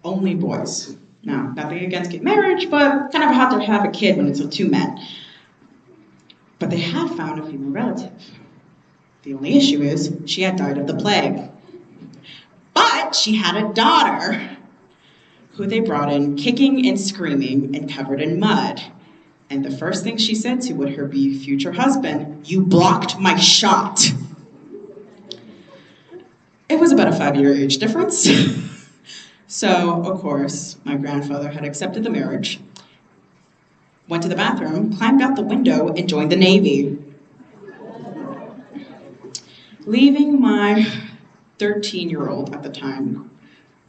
R: only boys. Now, nothing against gay marriage, but kind of hard to have a kid when it's with 2 men. But they have found a female relative. The only issue is she had died of the plague. But she had a daughter who they brought in kicking and screaming and covered in mud. And the first thing she said to would her be future husband, you blocked my shot. It was about a 5-year age difference. So, of course, my grandfather had accepted the marriage, went to the bathroom, climbed out the window, and joined the Navy. Leaving my 13-year-old at the time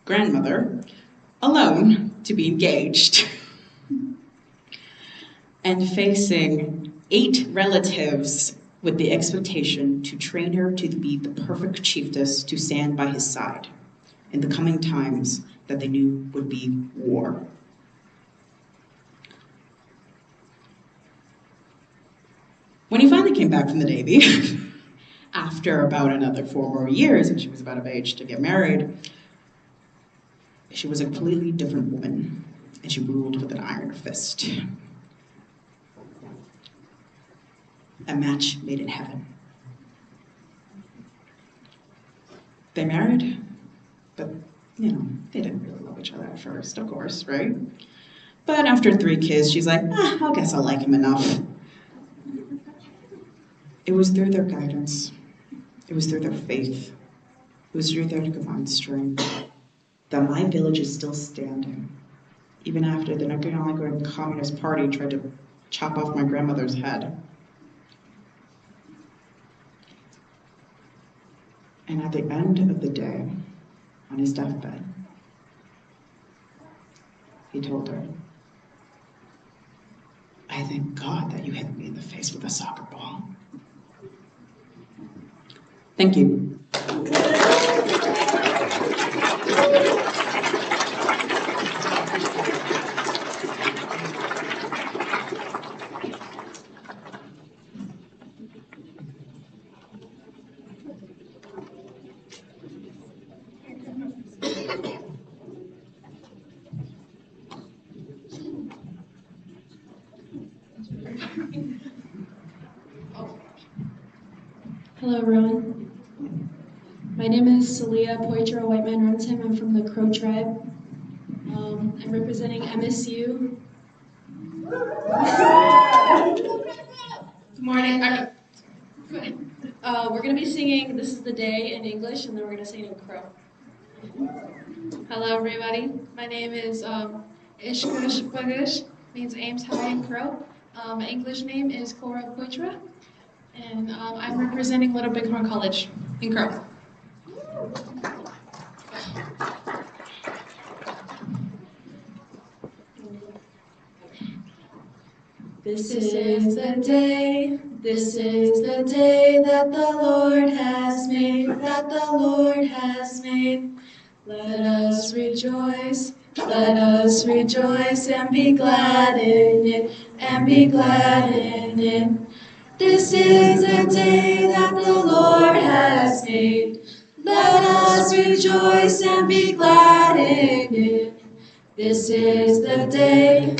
R: grandmother alone to be engaged and facing 8 relatives with the expectation to train her to be the perfect chiefess to stand by his side in the coming times that they knew would be war. When he finally came back from the Navy, after about another 4 more years, and she was about of age to get married, she was a completely different woman, and she ruled with an iron fist. A match made in heaven. They married, but, you know, they didn't really love each other at first, of course, right? But after 3 kids, she's like, I guess I like him enough. It was through their guidance. It was through their faith. It was through their divine strength that my village is still standing, even after the Nicaraguan Communist Party tried to chop off my grandmother's head. And at the end of the day, on his deathbed, he told her, I thank God that you hit me in the face with a soccer ball. Thank you.
S: Hello, everyone. My name is Celia Poitra White Man Runtime. I'm from the Crow Tribe. I'm representing MSU. Good morning. We're going to be singing This Is the Day in English, and then we're going to sing in Crow. Hello, everybody. My name is Ishkush Bagush, means aims high in Crow. My English name is Cora Poitra, and I'm representing Little Bighorn College in Crow. This is the day that the Lord has made, that the Lord has made. Let us rejoice and be glad in it, and be glad in it. This is the day that the Lord has made. Let us rejoice and be glad in it. This is the day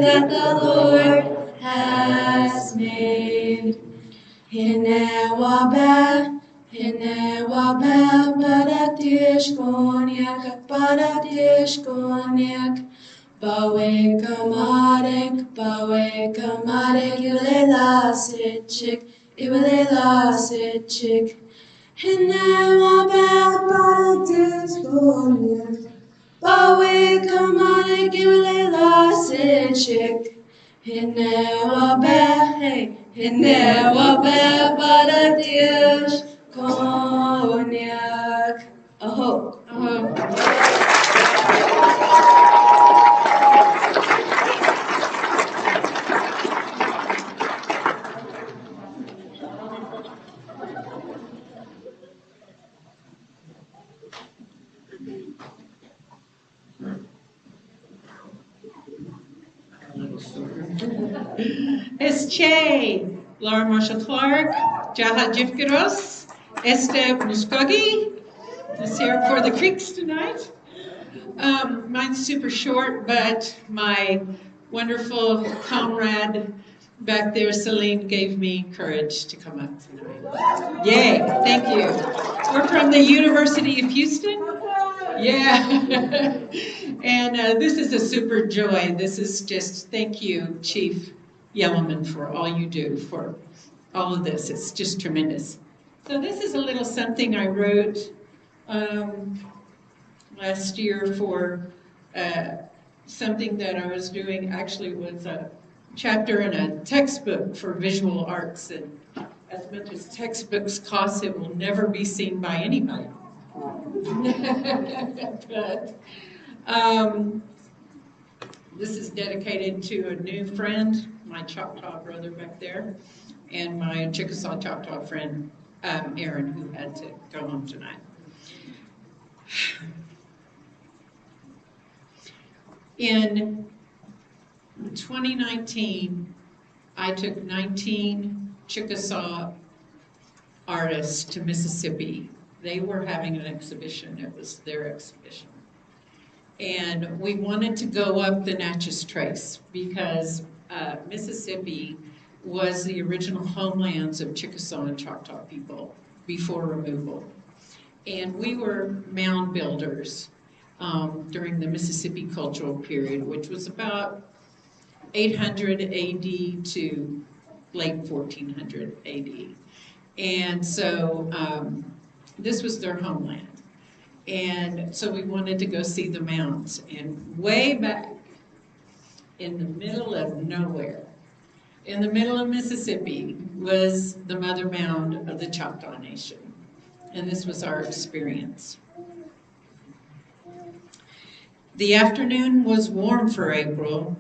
S: that the Lord has made. Hine wabel, baratish konyak. Bawe kamarek, iwele lasitchik. Hine wabel, baratish konyak. Bawe kamarek, iwele lasitchik. Hine wabel, baratish konyak. Aho.
M: Che, Laura Marshall Clark, Jaha Jifkiros, Este Muskogee, is here for the Creeks tonight. Mine's super short, but my wonderful comrade back there, Celine, gave me courage to come up tonight. Yay, thank you. We're from the University of Houston. Yeah. And this is a super joy. This is just, thank you, Chief Yellowman, for all you do for all of this. It's just tremendous. So this is a little something I wrote last year for something that I was doing. Actually was a chapter in a textbook for visual arts, and as much as textbooks cost, it will never be seen by anybody. But this is dedicated to a new friend, my Choctaw brother back there, and my Chickasaw Choctaw friend, Aaron, who had to go home tonight. In 2019, I took 19 Chickasaw artists to Mississippi. They were having an exhibition. It was their exhibition. And we wanted to go up the Natchez Trace because Mississippi was the original homelands of Chickasaw and Choctaw people before removal. And we were mound builders during the Mississippi cultural period, which was about 800 AD to late 1400 AD. And so this was their homeland. And so we wanted to go see the mounds. And way back in the middle of nowhere, in the middle of Mississippi, was the mother mound of the Choctaw Nation. And this was our experience. The afternoon was warm for April.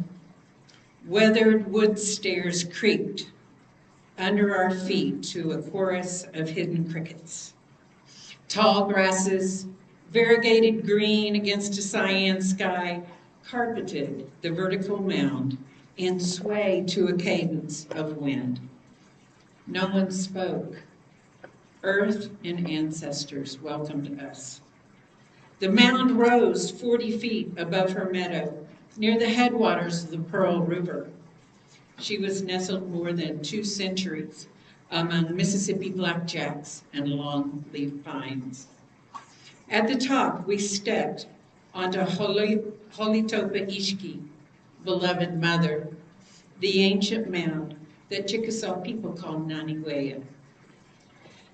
M: Weathered wood stairs creaked under our feet to a chorus of hidden crickets. Tall grasses, variegated green against a cyan sky, carpeted the vertical mound and swayed to a cadence of wind. No one spoke. Earth and ancestors welcomed us. The mound rose 40 feet above her meadow, near the headwaters of the Pearl River. She was nestled more than 2 centuries among Mississippi blackjacks and longleaf pines. At the top, we stepped onto Holitopa Ishki, beloved mother, the ancient mound that Chickasaw people call Naniwea.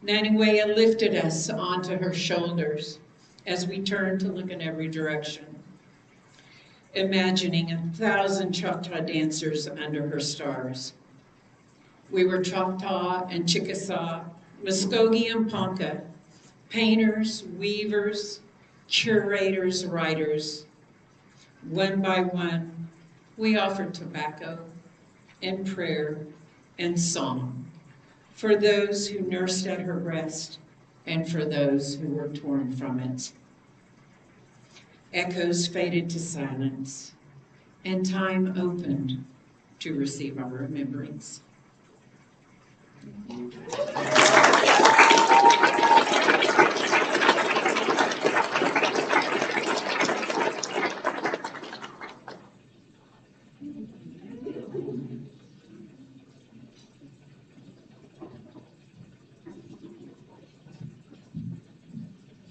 M: Naniwea lifted us onto her shoulders as we turned to look in every direction, imagining 1,000 Choctaw dancers under her stars. We were Choctaw and Chickasaw, Muskogee and Ponca, painters, weavers, curators, writers. One by one, we offered tobacco and prayer and song for those who nursed at her breast and for those who were torn from it. Echoes faded to silence, and time opened to receive our remembrance.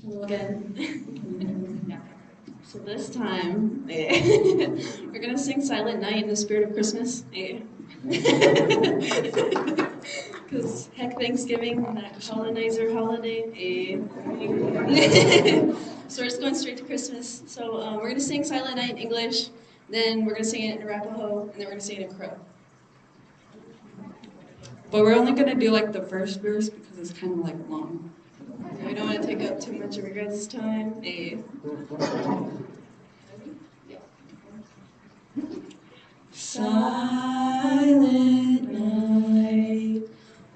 S: Hello again. So this time, we're gonna sing Silent Night in the spirit of Christmas. Because heck, Thanksgiving, that colonizer holiday. So we're just going straight to Christmas. So we're gonna sing Silent Night in English, then we're gonna sing it in Arapaho, and then we're gonna sing it in Crow. But we're only gonna do like the first verse because it's kind of like long. We don't want to take up too much of your guys' time. Silent night,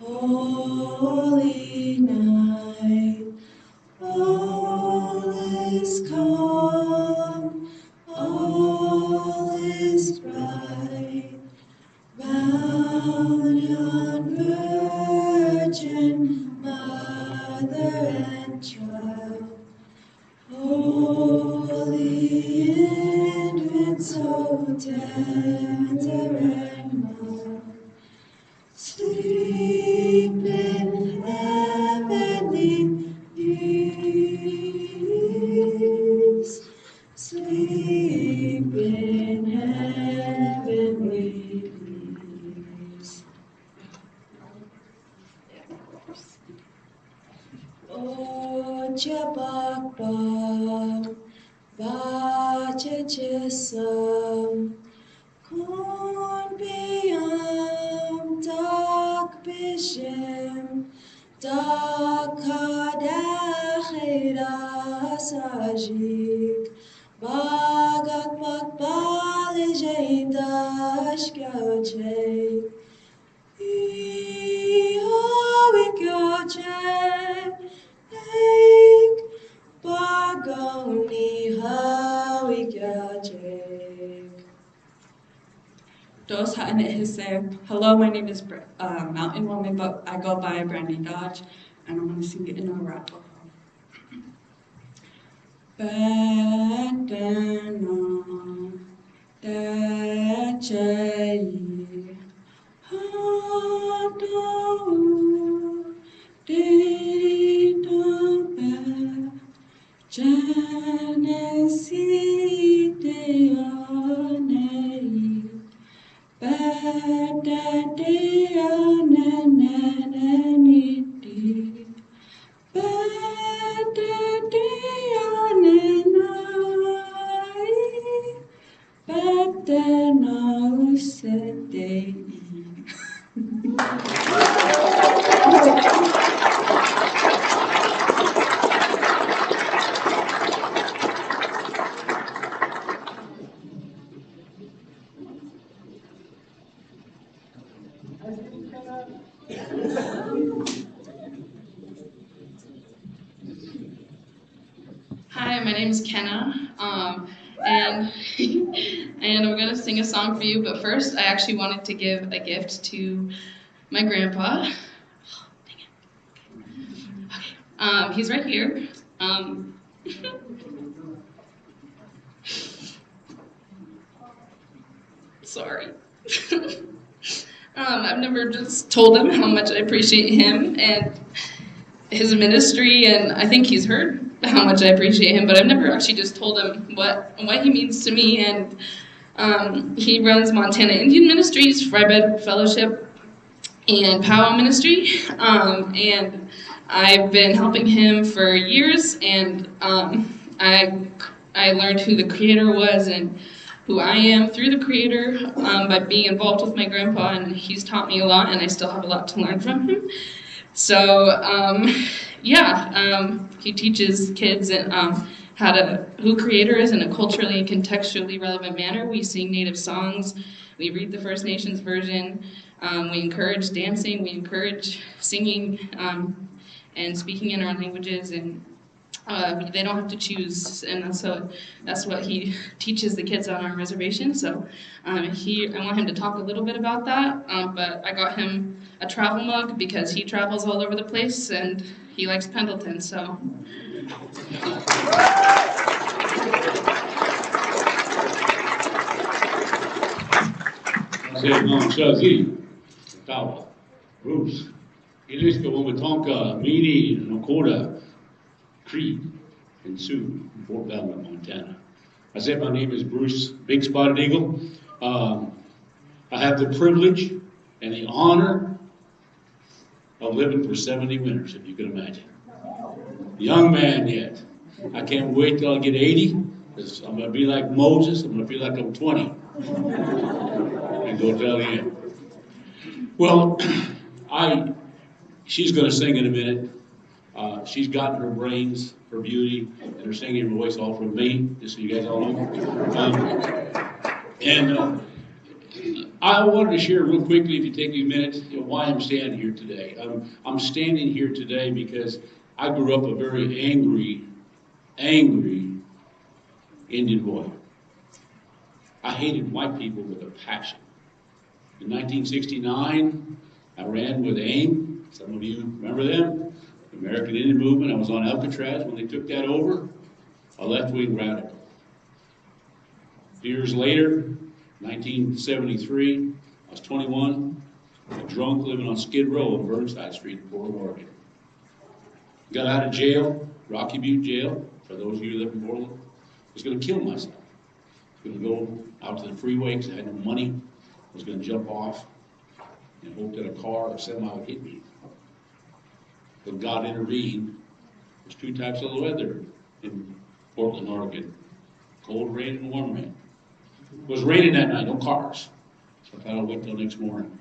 S: holy night, all is calm, all is bright. Virgin, Mother and Child, Holy Infant, so tender and mild, sleep in heavenly peace, sleep in heavenly peace. O Jabakba, Bajajisam, Kon Biyam, Dak Bishim, Dak Kadachira Sajik, Bagak Bakbal Jain Dash Gauche.
R: Dos Ha'ana Hiseb. Hello, my name is Mountain Woman, but I go by Brandy Dodge, and I'm going to sing it in Arapaho. Back then on that day, Hado Dida Genesis Deonei Bada Deoneneniti Bada Deonenai Bada Nausetei. Hi, my name is Kenna, and and we're gonna sing a song for you. But first, I actually wanted to give a gift to my grandpa. He's right here. Sorry. I've never just told him how much I appreciate him and his ministry, and I think he's heard how much I appreciate him, but I've never actually just told him what he means to me. And he runs Montana Indian Ministries, Frybed Fellowship, and Powwow Ministry, and I've been helping him for years, and I learned who the Creator was and who I am through the Creator by being involved with my grandpa, and he's taught me a lot, and I still have a lot to learn from him. So he teaches kids who Creator is in a culturally and contextually relevant manner. We sing Native songs, we read the First Nations version, we encourage dancing, we encourage singing and speaking in our languages, and they don't have to choose, and that's what he teaches the kids on our reservation. So I want him to talk a little bit about that, but I got him a travel mug because he travels all over the place and he likes Pendleton, so.
T: Bruce, Iliska Womatonka, Meany, Nakota, Creed, and Sioux, Fort Belknap, Montana. I said my name is Bruce Big Spotted Eagle. I have the privilege and the honor of living for 70 winters, if you can imagine. Young man yet. I can't wait till I get 80, because I'm going to be like Moses. I'm going to feel like I'm 20. And go tell him. Well, she's going to sing in a minute. She's gotten her brains, her beauty, and her singing voice all from me, just so you guys all know. I wanted to share real quickly, if you take me a minute, why I'm standing here today. I'm standing here today because I grew up a very angry Indian boy. I hated white people with a passion. In 1969, I ran with AIM, Some of you remember them? The American Indian Movement. I was on Alcatraz when they took that over. A left-wing radical. Years later, 1973, I was 21, a drunk living on Skid Row on Burnside Street in Portland, Oregon. Got out of jail, Rocky Butte Jail, for those of you who live in Portland. Was going to kill myself. Was going to go out to the freeway because I had no money. Was going to jump off and hope that a car or semi would hit me. But God intervened. There's two types of weather in Portland, Oregon. Cold rain and warm rain. It was raining that night, no cars. So I thought I'd wait till next morning.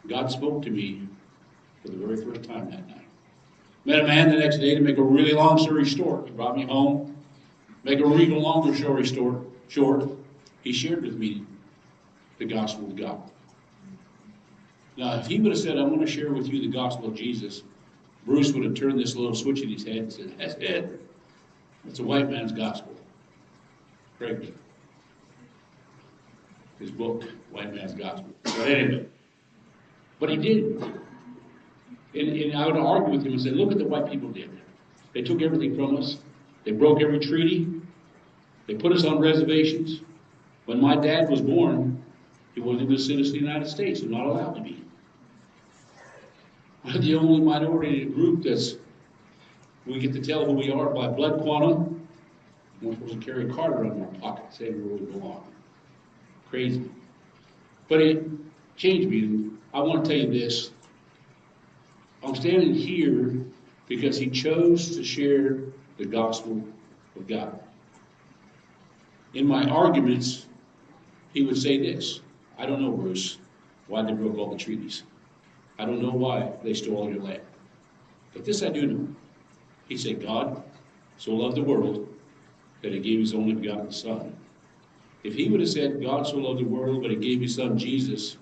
T: God spoke to me for the very first time that night. Met a man the next day to make a really long story short. He brought me home. Make a even longer story short. He shared with me the gospel of God. Now, if he would have said, I'm going to share with you the gospel of Jesus, Bruce would have turned this little switch in his head and said, that's it. That's a white man's gospel. Great. His book, White Man's Gospel. But anyway, but he did. And I would argue with him and say, look what the white people did. They took everything from us. They broke every treaty. They put us on reservations. When my dad was born, he wasn't even a citizen of the United States. He's not allowed to be. We're the only minority group we get to tell who we are by blood quantum. We're supposed to carry a card around in our pocket saying where we belong. Crazy. But it changed me. I want to tell you this. I'm standing here because he chose to share the gospel of God. In my arguments, he would say this: I don't know, Bruce, why they broke all the treaties. I don't know why they stole all your land. But this I do know. He said, God so loved the world that he gave his only begotten Son. If he would have said, God so loved the world, but he gave his Son Jesus,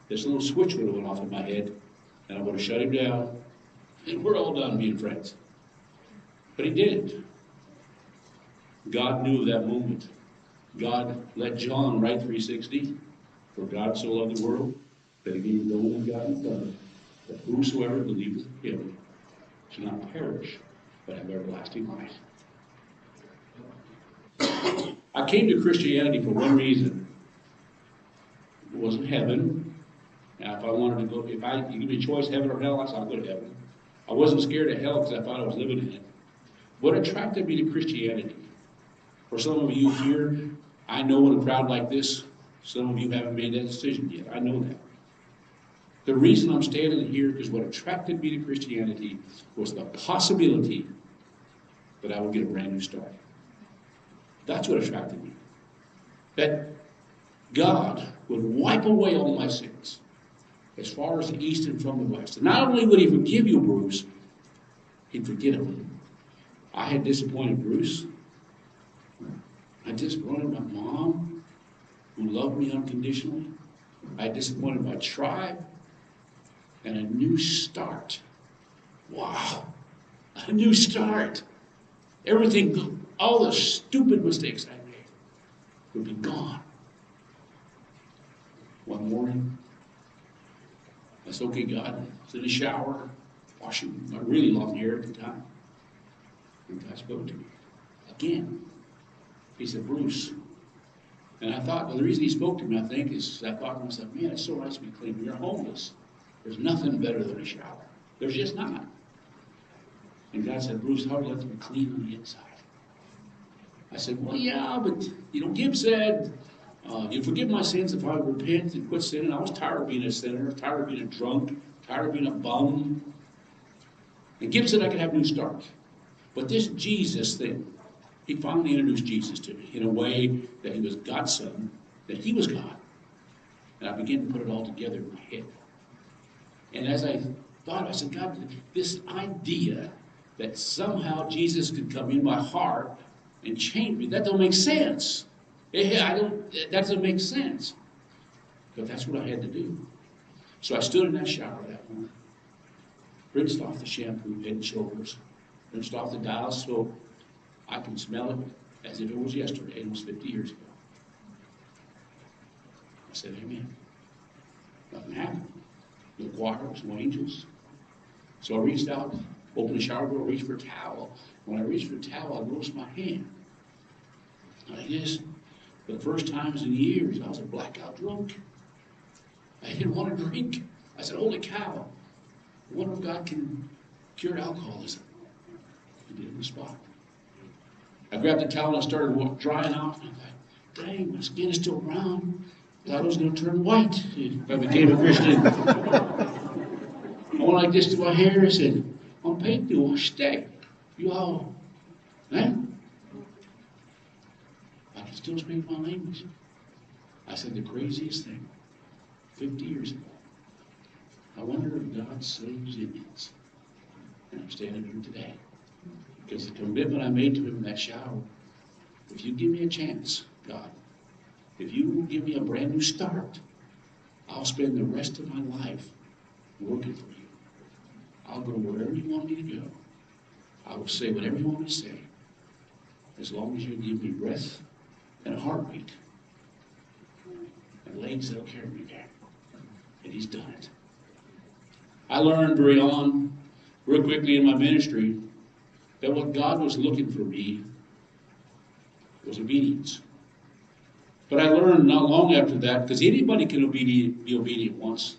T: this little switch would have went off in my head, and I would have shut him down, and we're all done being friends. But he didn't. God knew of that moment. God let John write 3:16. For God so loved the world that he gave his only begotten Son, that whosoever believeth in him should not perish, but have everlasting life. I came to Christianity for one reason. It wasn't heaven. Now, if I wanted to go, you give me a choice, heaven or hell, I said, I'll go to heaven. I wasn't scared of hell because I thought I was living in it. What attracted me to Christianity? For some of you here, I know in a crowd like this, some of you haven't made that decision yet. I know that. The reason I'm standing here is what attracted me to Christianity was the possibility that I would get a brand new start. That's what attracted me. That God would wipe away all my sins as far as the east and from the west. And not only would he forgive you, Bruce, he'd forget them. I had disappointed Bruce. I disappointed my mom, who loved me unconditionally. I disappointed my tribe. And a new start. Wow. A new start. Everything, all the stupid mistakes I made would be gone. One morning, I said, okay, God, I was in the shower, washing my really long hair at the time. And God spoke to me again. He said, Bruce. And I thought, well, the reason he spoke to me, I think, is I thought to myself, man, it's so nice to be clean when you're homeless. There's nothing better than a shower. There's just not. And God said, Bruce, how would you like to be clean on the inside? I said, well, yeah, but, Gibbs said, you forgive my sins if I repent and quit sinning. I was tired of being a sinner, tired of being a drunk, tired of being a bum. And Gibbs said I could have a new start. But this Jesus thing, he finally introduced Jesus to me in a way that he was God's son, that he was God. And I began to put it all together in my head. And as I thought, I said, God, this idea that somehow Jesus could come in my heart and change me, that don't make sense. That doesn't make sense. But that's what I had to do. So I stood in that shower that morning, rinsed off the shampoo, head and shoulders, rinsed off the dial soap. I can smell it as if it was yesterday, almost 50 years ago. I said, amen. Nothing happened. No choirs, no angels, So I reached out, opened the shower door, reached for a towel. When I reached for a towel, I noticed my hand. I guess for the first times in years, I was a blackout drunk. I didn't want to drink. I said, holy cow, I wonder if God can cure alcoholism. He did on the spot. I grabbed the towel and started drying off. And I thought, dang, my skin is still brown. I thought it was going to turn white if I became a Christian. I went like this to my hair. I said, I'm paid to wash day. You all, man, I can still speak my language. I said the craziest thing 50 years ago. I wonder if God saves Indians. And I'm standing here today. Because the commitment I made to him in that shower, if you give me a chance, God, if you will give me a brand new start, I'll spend the rest of my life working for you. I'll go wherever you want me to go. I will say whatever you want me to say, as long as you give me breath and a heartbeat and legs that'll carry me there. And he's done it. I learned real quickly in my ministry, that what God was looking for me was obedience. But I learned not long after that, because anybody can be obedient once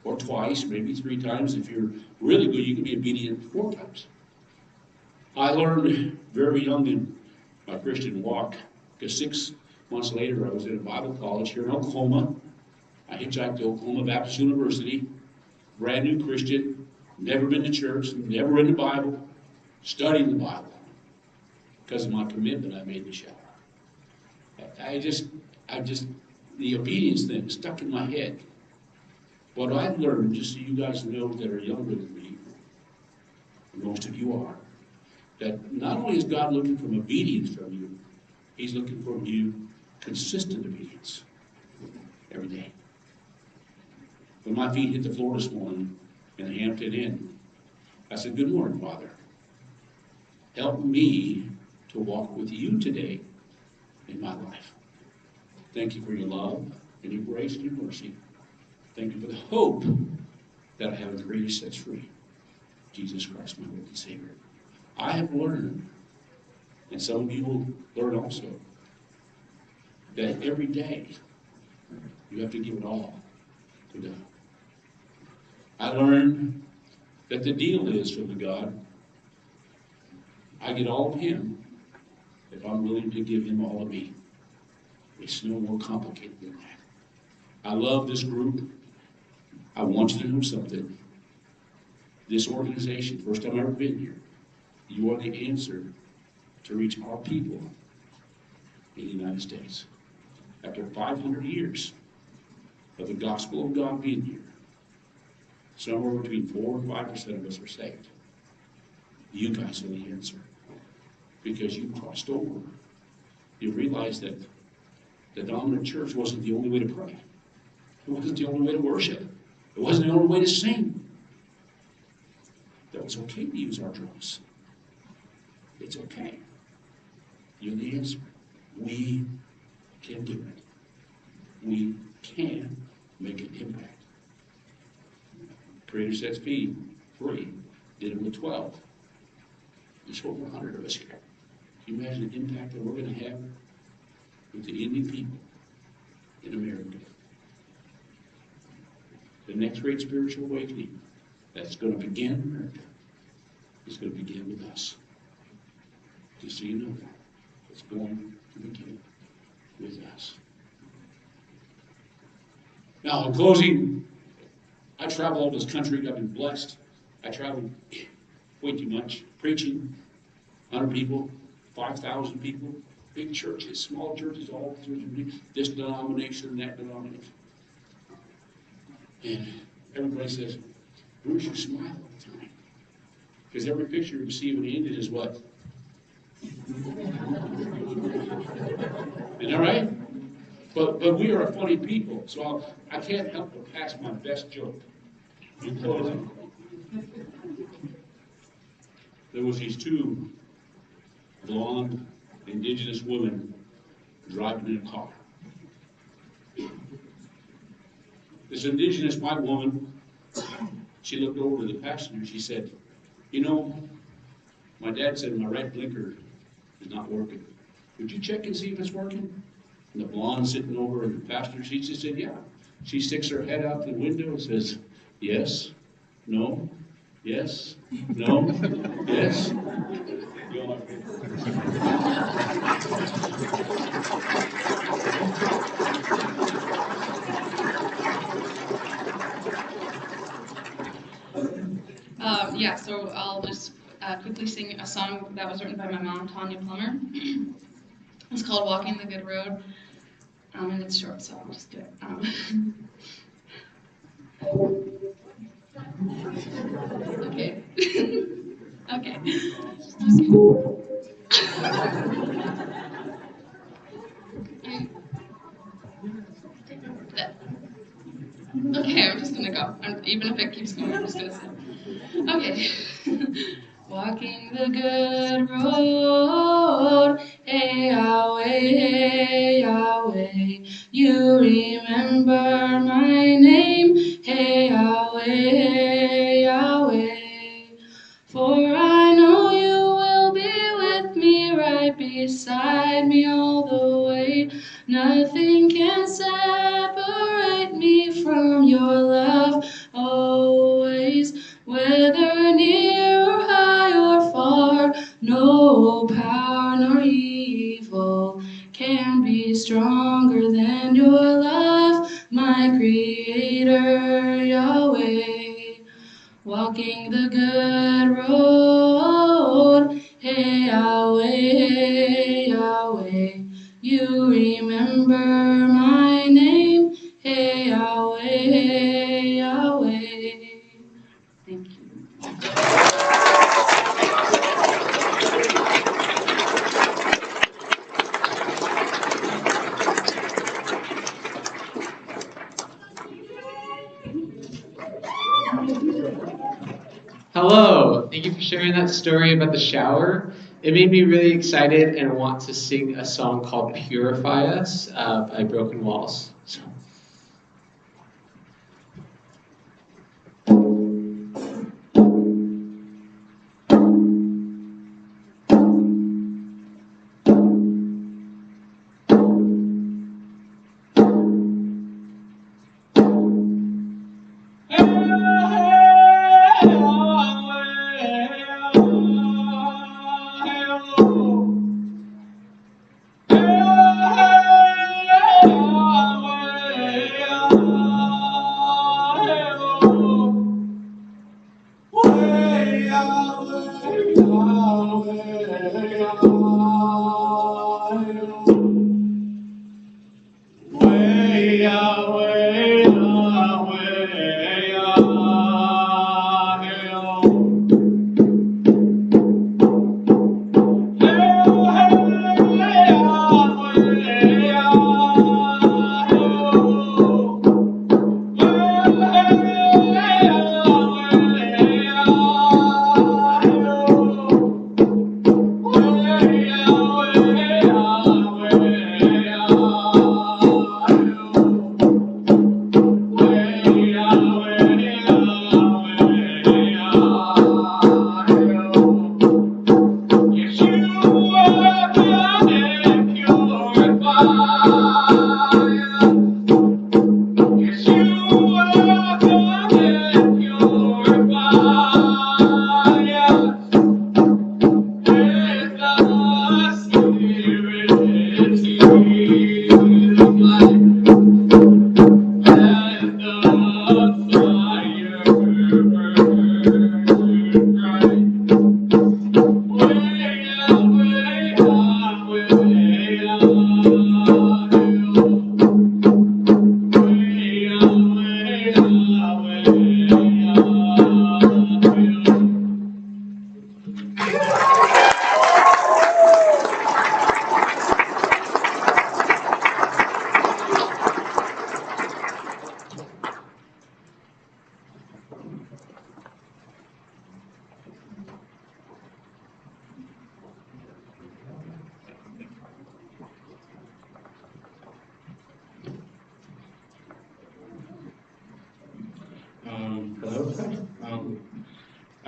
T: or twice, maybe 3 times. If you're really good, you can be obedient 4 times. I learned very young in my Christian walk, because 6 months later I was in a Bible college here in Oklahoma. I hitchhiked to Oklahoma Baptist University, brand new Christian, never been to church, never read the Bible, studying the Bible, because of my commitment I made in the shower. The obedience thing stuck in my head. What I've learned, just so you guys know that are younger than me, and most of you are, that not only is God looking for obedience from you, he's looking for you consistent obedience every day. When my feet hit the floor this morning in the Hampton Inn, I said, good morning, Father. Help me to walk with you today in my life. Thank you for your love and your grace and your mercy. Thank you for the hope that I have in the greatest sets free, Jesus Christ, my Lord and Savior. I have learned, and some of you will learn also, that every day you have to give it all to God. I learned that the deal is from the God, I get all of him if I'm willing to give him all of me. It's no more complicated than that. I love this group. I want you to know something. This organization, first time I've ever been here, you are the answer to reach our people in the United States. After 500 years of the gospel of God being here, somewhere between 4 and 5% of us are saved. You guys are the answer. Because you crossed over. You realized that the dominant church wasn't the only way to pray. It wasn't the only way to worship. It wasn't the only way to sing. That it was okay to use our drums. It's okay. You're the answer. We can do it. We can make an impact. Creator sets free. Did it with 12. There's over 100 of us here. Can you imagine the impact that we're going to have with the Indian people in America? The next great spiritual awakening that's going to begin in America is going to begin with us. Just so you know that. It's going to begin with us. Now, in closing, I travel all this country. I've been blessed. I travel way too much, preaching, 100 people, 5,000 people, big churches, small churches, all churches, this denomination, that denomination. And everybody says, Bruce, you smile all the time. Because every picture you see of an Indian is what? Isn't that right? But we are a funny people, so I can't help but pass my best joke in closing. There was these 2 blonde indigenous women driving in a car. This indigenous white woman she looked over to the passenger. She said, you know, my dad said my right blinker is not working. Would you check and see if it's working? And the blonde sitting over in the passenger seat, she said, yeah. She sticks her head out the window and says, yes, no, yes, no, yes.
R: Yeah, so I'll just quickly sing a song that was written by my mom, Tanya Plummer. It's called Walking the Good Road, and it's short, so I'll just do it. Okay. Okay. Okay, I'm just gonna go. Even if it keeps going, I'm just gonna sing. Okay. Walking the good road, hey Yahweh, hey Yahweh, you remember my name, hey Yahweh, hey Yahweh. For I know you will be with me, right beside me all the way. Nothing can separate me from your love always. Whether near or high or far, no power nor evil can be stronger than your love, my Creator, Yahweh. Walking the good road, hey Yahweh, hey Yahweh, you remember my name, hey Yahweh, hey Yahweh. Thank you.
D: Hello, thank you for sharing that story about the shower. It made me really excited and want to sing a song called Purify Us by Broken Walls. So.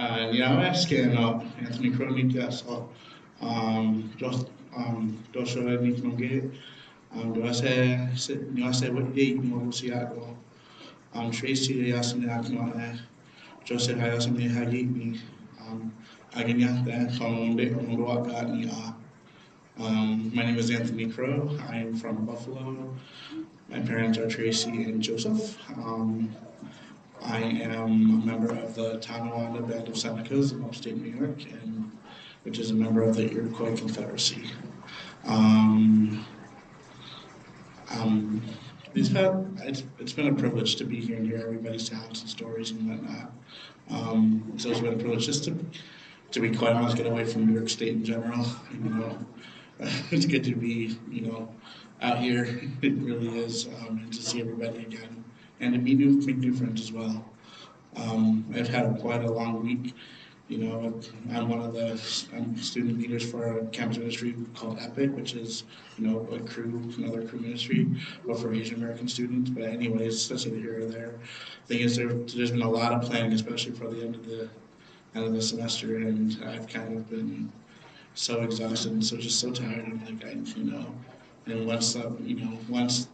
U: Andiamo che Anthony Cronica so Joshua Nikmonge Doase what date Mosiago Tracy Yasinac no Joseph Hayasami Hagini Aganya then Tombe Mwaka Nia. My name is Anthony Crow. I am from Buffalo. My parents are Tracy and Joseph. I am a member of the Tonawanda Band of Senecas in upstate New York, which is a member of the Iroquois Confederacy. It's been a privilege to be here and hear everybody's talents and stories and whatnot. It's also been a privilege just to be quite honest, get away from New York State in general. It's good to be, out here. It really is, and to see everybody again, and to make new friends as well. I've had quite a long week. I'm one of the student leaders for a campus ministry called EPIC, which is, another crew ministry, but for Asian American students. But anyways, that's either here or there. Thing is, there's been a lot of planning, especially for the end of the semester, and I've kind of been so exhausted and so tired. I'm like, and once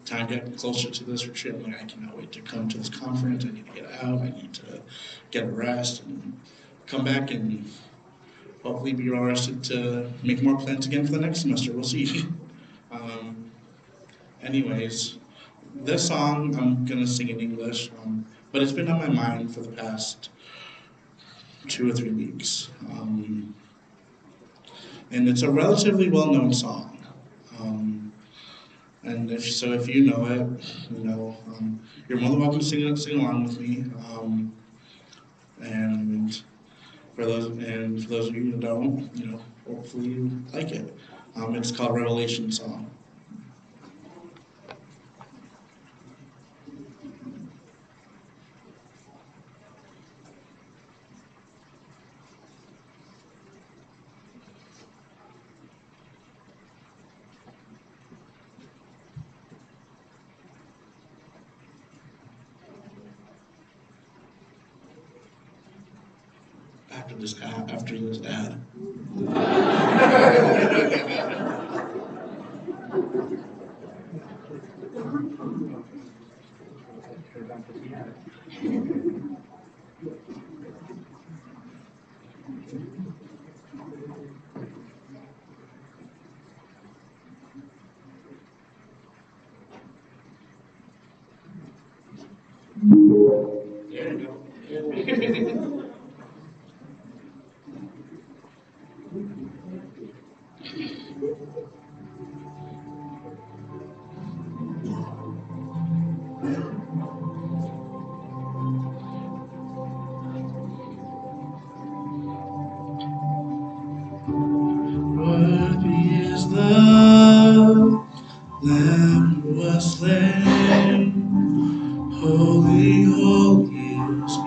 U: time gets closer to this retreat, I'm like, I cannot wait to come to this conference. I need to get out. I need to get a rest and come back and hopefully be all rested to make more plans again for the next semester. We'll see. Anyways, this song I'm gonna sing in English, but it's been on my mind for the past 2 or 3 weeks. And it's a relatively well-known song. And if you know it, you're more than welcome to sing along with me. And for those of you who don't, hopefully you like it. It's called Revelation Song. After this ad. There you go. Worthy is the Lamb who was slain, holy, holy is He.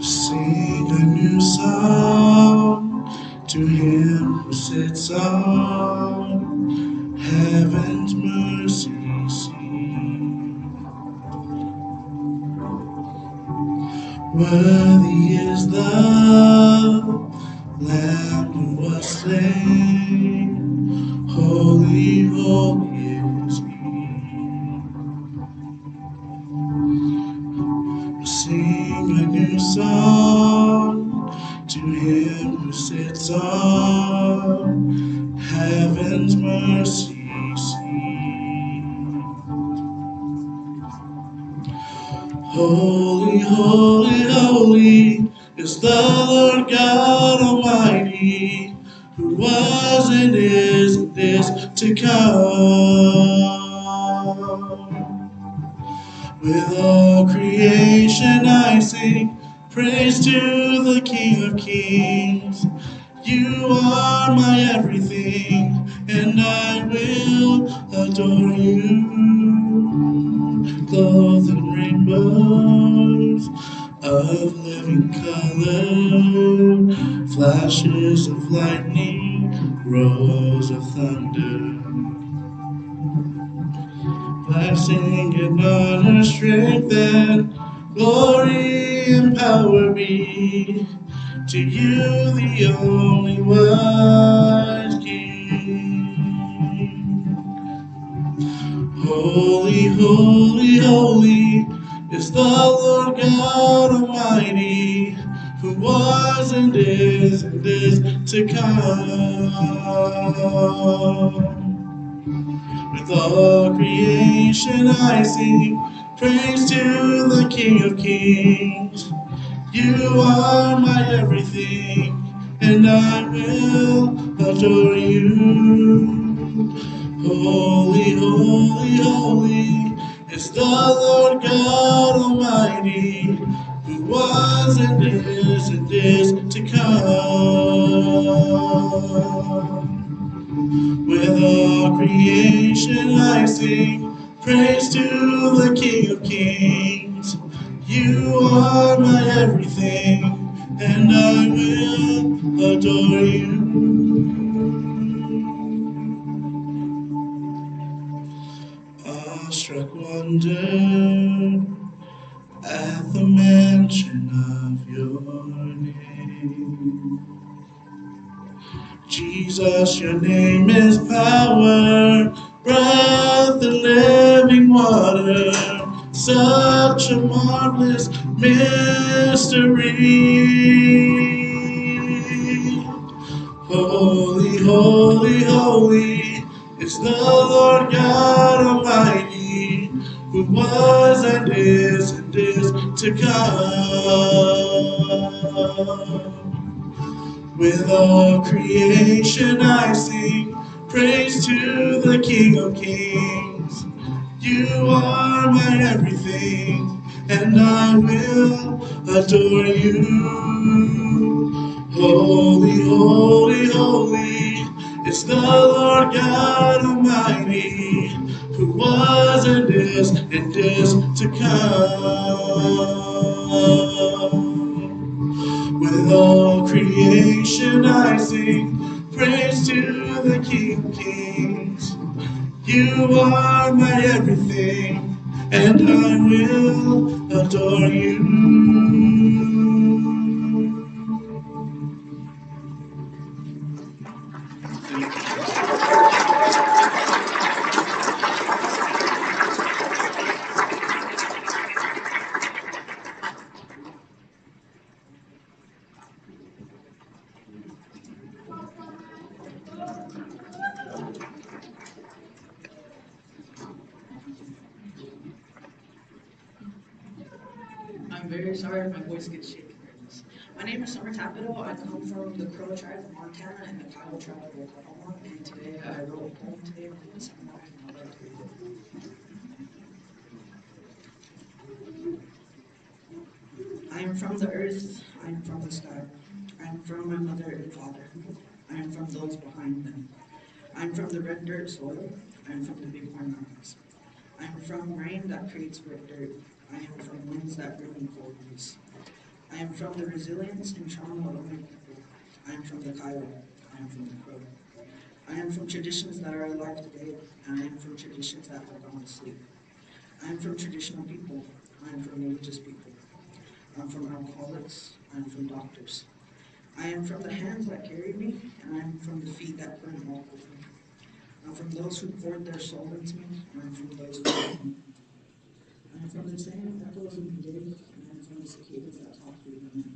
U: Sing a new song to Him who sits on heaven's mercy seat. Worthy is the Lamb who was slain, holy, holy is He. Sing a new song to Him who sits on heaven's mercy seat. Holy, holy, holy is the Lord God Almighty, who was and is to come. With all creation I sing praise to the King of Kings. You are my everything, and I will adore you. Clothed in rainbows of living color, flashes of lightning, roars of thunder. I sing in honor, strength, and glory and power be to you, the only wise King. Holy, holy, holy is the Lord God Almighty, who was and is to come. With all creation I sing praise to the King of Kings. You are my everything, and I will adore you. Holy, holy, holy is the Lord God Almighty, who was and is to come. With all creation I sing praise to the King of Kings. You are my everything, and I will adore you. Awestruck wonder at the mention of your name. Jesus, your name is power, breath, the living water, such a marvelous mystery. Holy, holy, holy is the Lord God Almighty, who was and is to come. With all creation I sing praise to the King of Kings. You are my everything, and I will adore you. Holy, holy, holy is the Lord God Almighty, who was and is to come. With all creation I sing praise to the King of Kings. You are my everything, and I will adore you.
G: I'm very sorry if my voice gets shaky during this. My name is Summer Tapido. I come from the Crow tribe of Montana and the Kiowa tribe of Oklahoma, and today I wrote a poem today for this seminar, and I'd like to read it. I am from the earth, I am from the sky, I am from my mother and father, I am from those behind them. I am from the red dirt soil, I am from the Bighorn Mountains. I am from rain that creates wet dirt, I am from winds that bring me cold breeze. I am from the resilience and trauma of my people. I am from the Kiowa, I am from the Crow. I am from traditions that are alive today, and I am from traditions that have gone to sleep. I am from traditional people, I am from religious people. I'm from alcoholics, I'm from doctors. I am from the hands that carry me, and I am from the feet that couldn't walk with me. I'm from those who poured their soul into me, and I'm from those who loved me. I am from the same echoes in the day, and I am from the cicadas that talk through the night.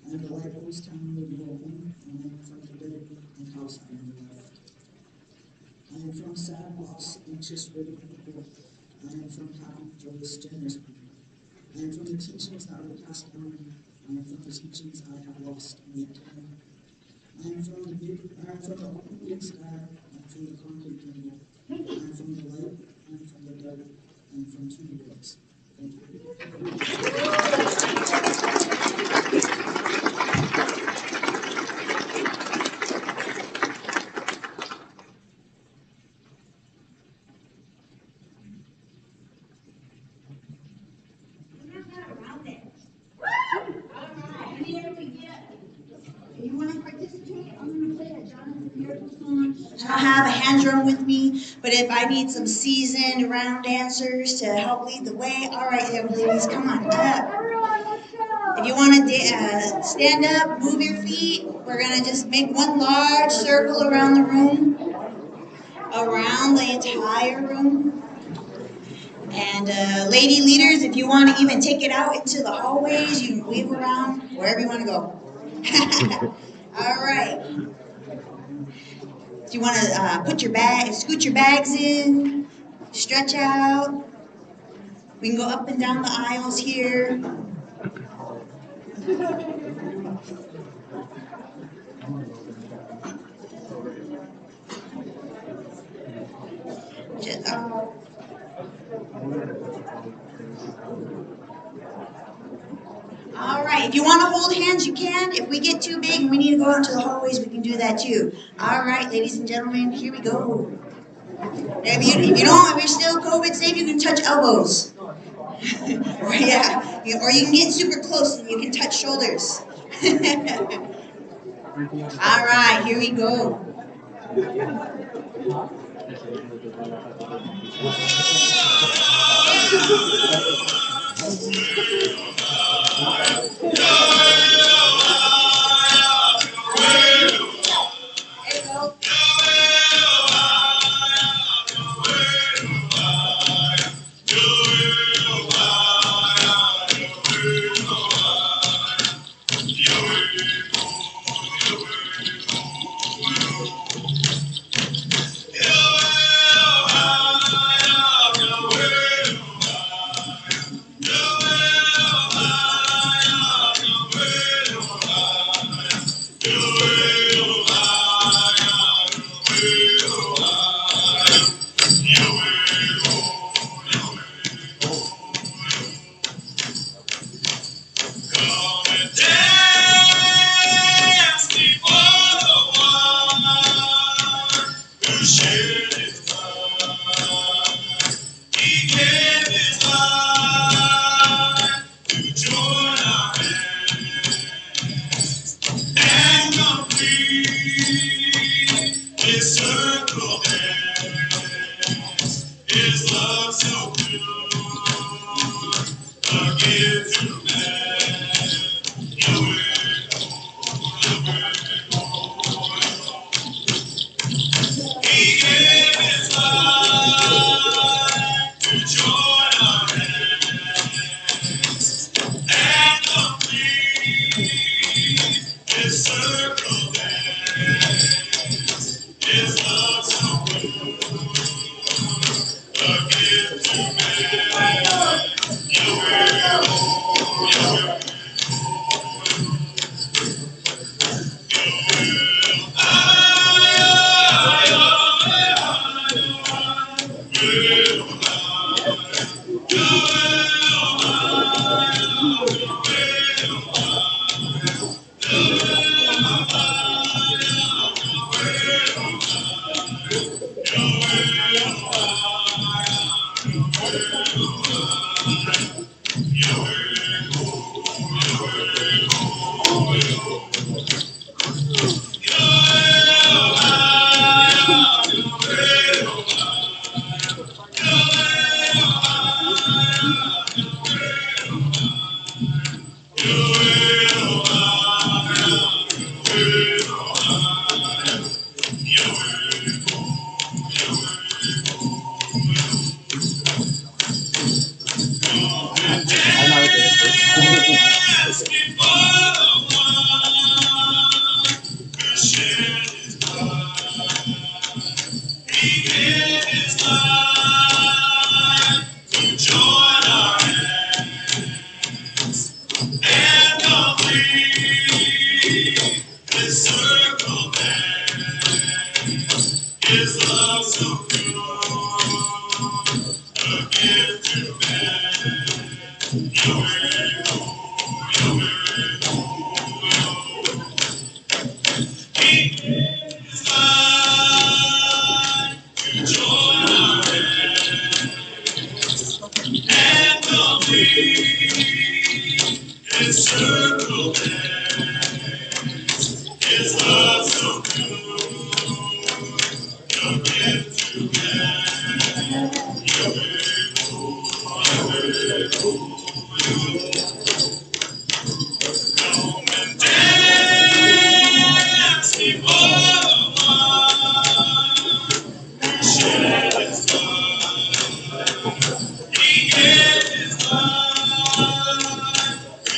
G: I am the light always telling me to go home, and I am from the dead and house I am left. I am from sad loss, anxious, ridden people. I am from happy, joyous, generous people. I am from the teachings that were passed down. I am from the teachings I have lost in time. I am from the open big sky. I am from the concrete jungle. I am from the light. I am from the dark. I am from two worlds. Thank you.
P: You want to participate? I'm going to play a Jonathan Miracle song. I don't have a hand drum with me, but if I I need some seasoned round dancers to help lead the way. All right, young ladies, come on up. If you want to stand up, move your feet. We're going to just make one large circle around the room, around the entire room. And lady leaders, if you want to even take it out into the hallways, you can weave around wherever you want to go. All right. If you want to scoot your bags in, stretch out. We can go up and down the aisles here. All right, if you want to hold hands, you can. If we get too big and we need to go out to the hallways, we can do that too. All right, ladies and gentlemen, here we go. If you're still COVID safe, you can touch elbows. Or you can get super close and you can touch shoulders. All right, here we go.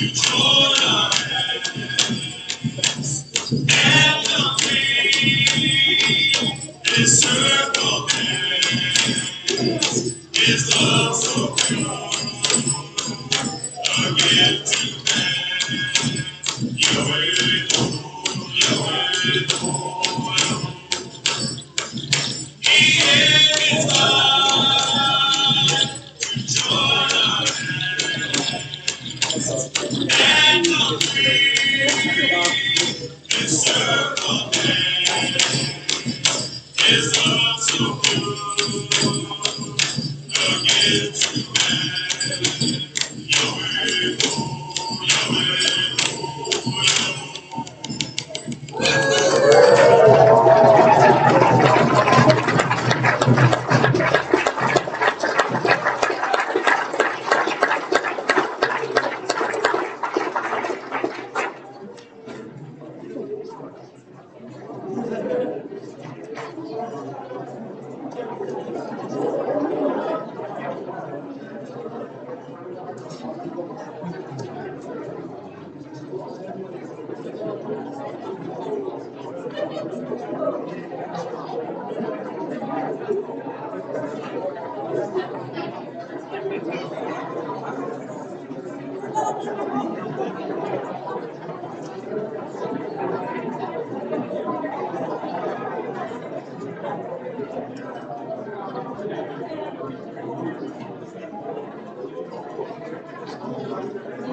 C: This circle is love so pure. Again tonight, you're with He gave His life to join our and complete this circle is love so pure. Again tonight, you're with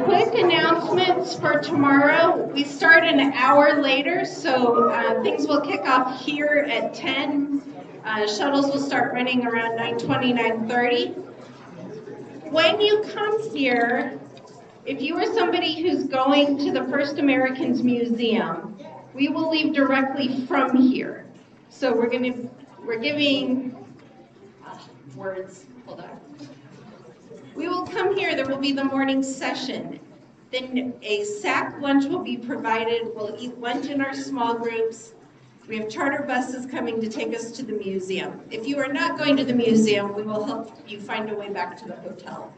N: Quick announcements for tomorrow. We start an hour later, so things will kick off here at 10. Shuttles will start running around 9:20, 9:30. When you come here, if you are somebody who's going to the First Americans Museum, we will leave directly from here. So we're giving words, hold on. We will come here, there will be the morning session. Then a sack lunch will be provided. We'll eat lunch in our small groups. We have charter buses coming to take us to the museum. If you are not going to the museum, we will help you find a way back to the hotel.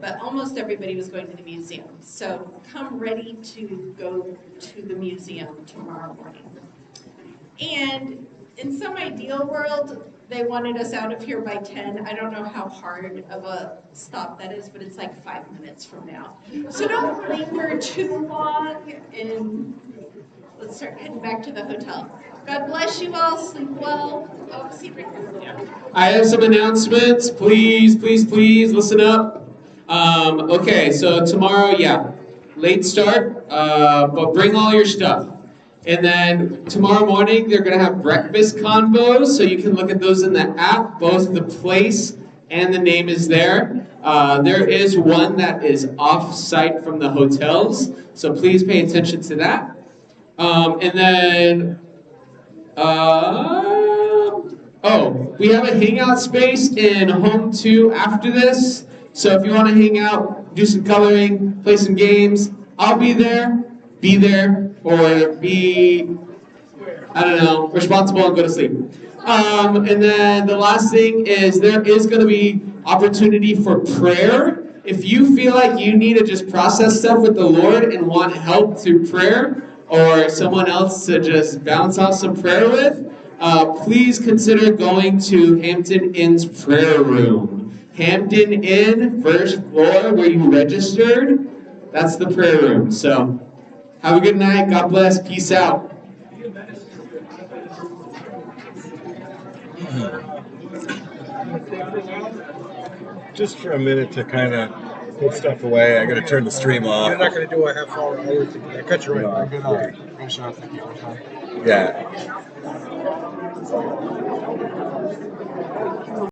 N: But almost everybody was going to the museum. So come ready to go to the museum tomorrow morning. And in some ideal world, they wanted us out of here by 10. I don't know how hard of a stop that is, but it's like 5 minutes from now. So don't linger too long, and let's start heading back to the hotel. God bless you all. Sleep well. Oh, see right there.
D: I have some announcements. Please, please, please listen up. Okay, so tomorrow, late start, but bring all your stuff. And then tomorrow morning, they're going to have breakfast combos, so you can look at those in the app. Both the place and the name is there. There is one that is off-site from the hotels, so please pay attention to that. And then, we have a hangout space in Home 2 after this. So if you want to hang out, do some coloring, play some games, I'll be there, or be, I don't know, responsible and go to sleep. And then the last thing is there is going to be opportunity for prayer. If you feel like you need to just process stuff with the Lord and want help through prayer, or someone else to just bounce off some prayer with, please consider going to Hampton Inn's prayer room. Hampton Inn, first floor, where you registered, that's the prayer room. So have a good night. God bless. Peace out.
A: Just for a minute to kind of put stuff away. I got to turn the stream off.
V: You're not going to do a half hour. I cut you right.
A: No,
V: Good night. Thank you.
A: Yeah.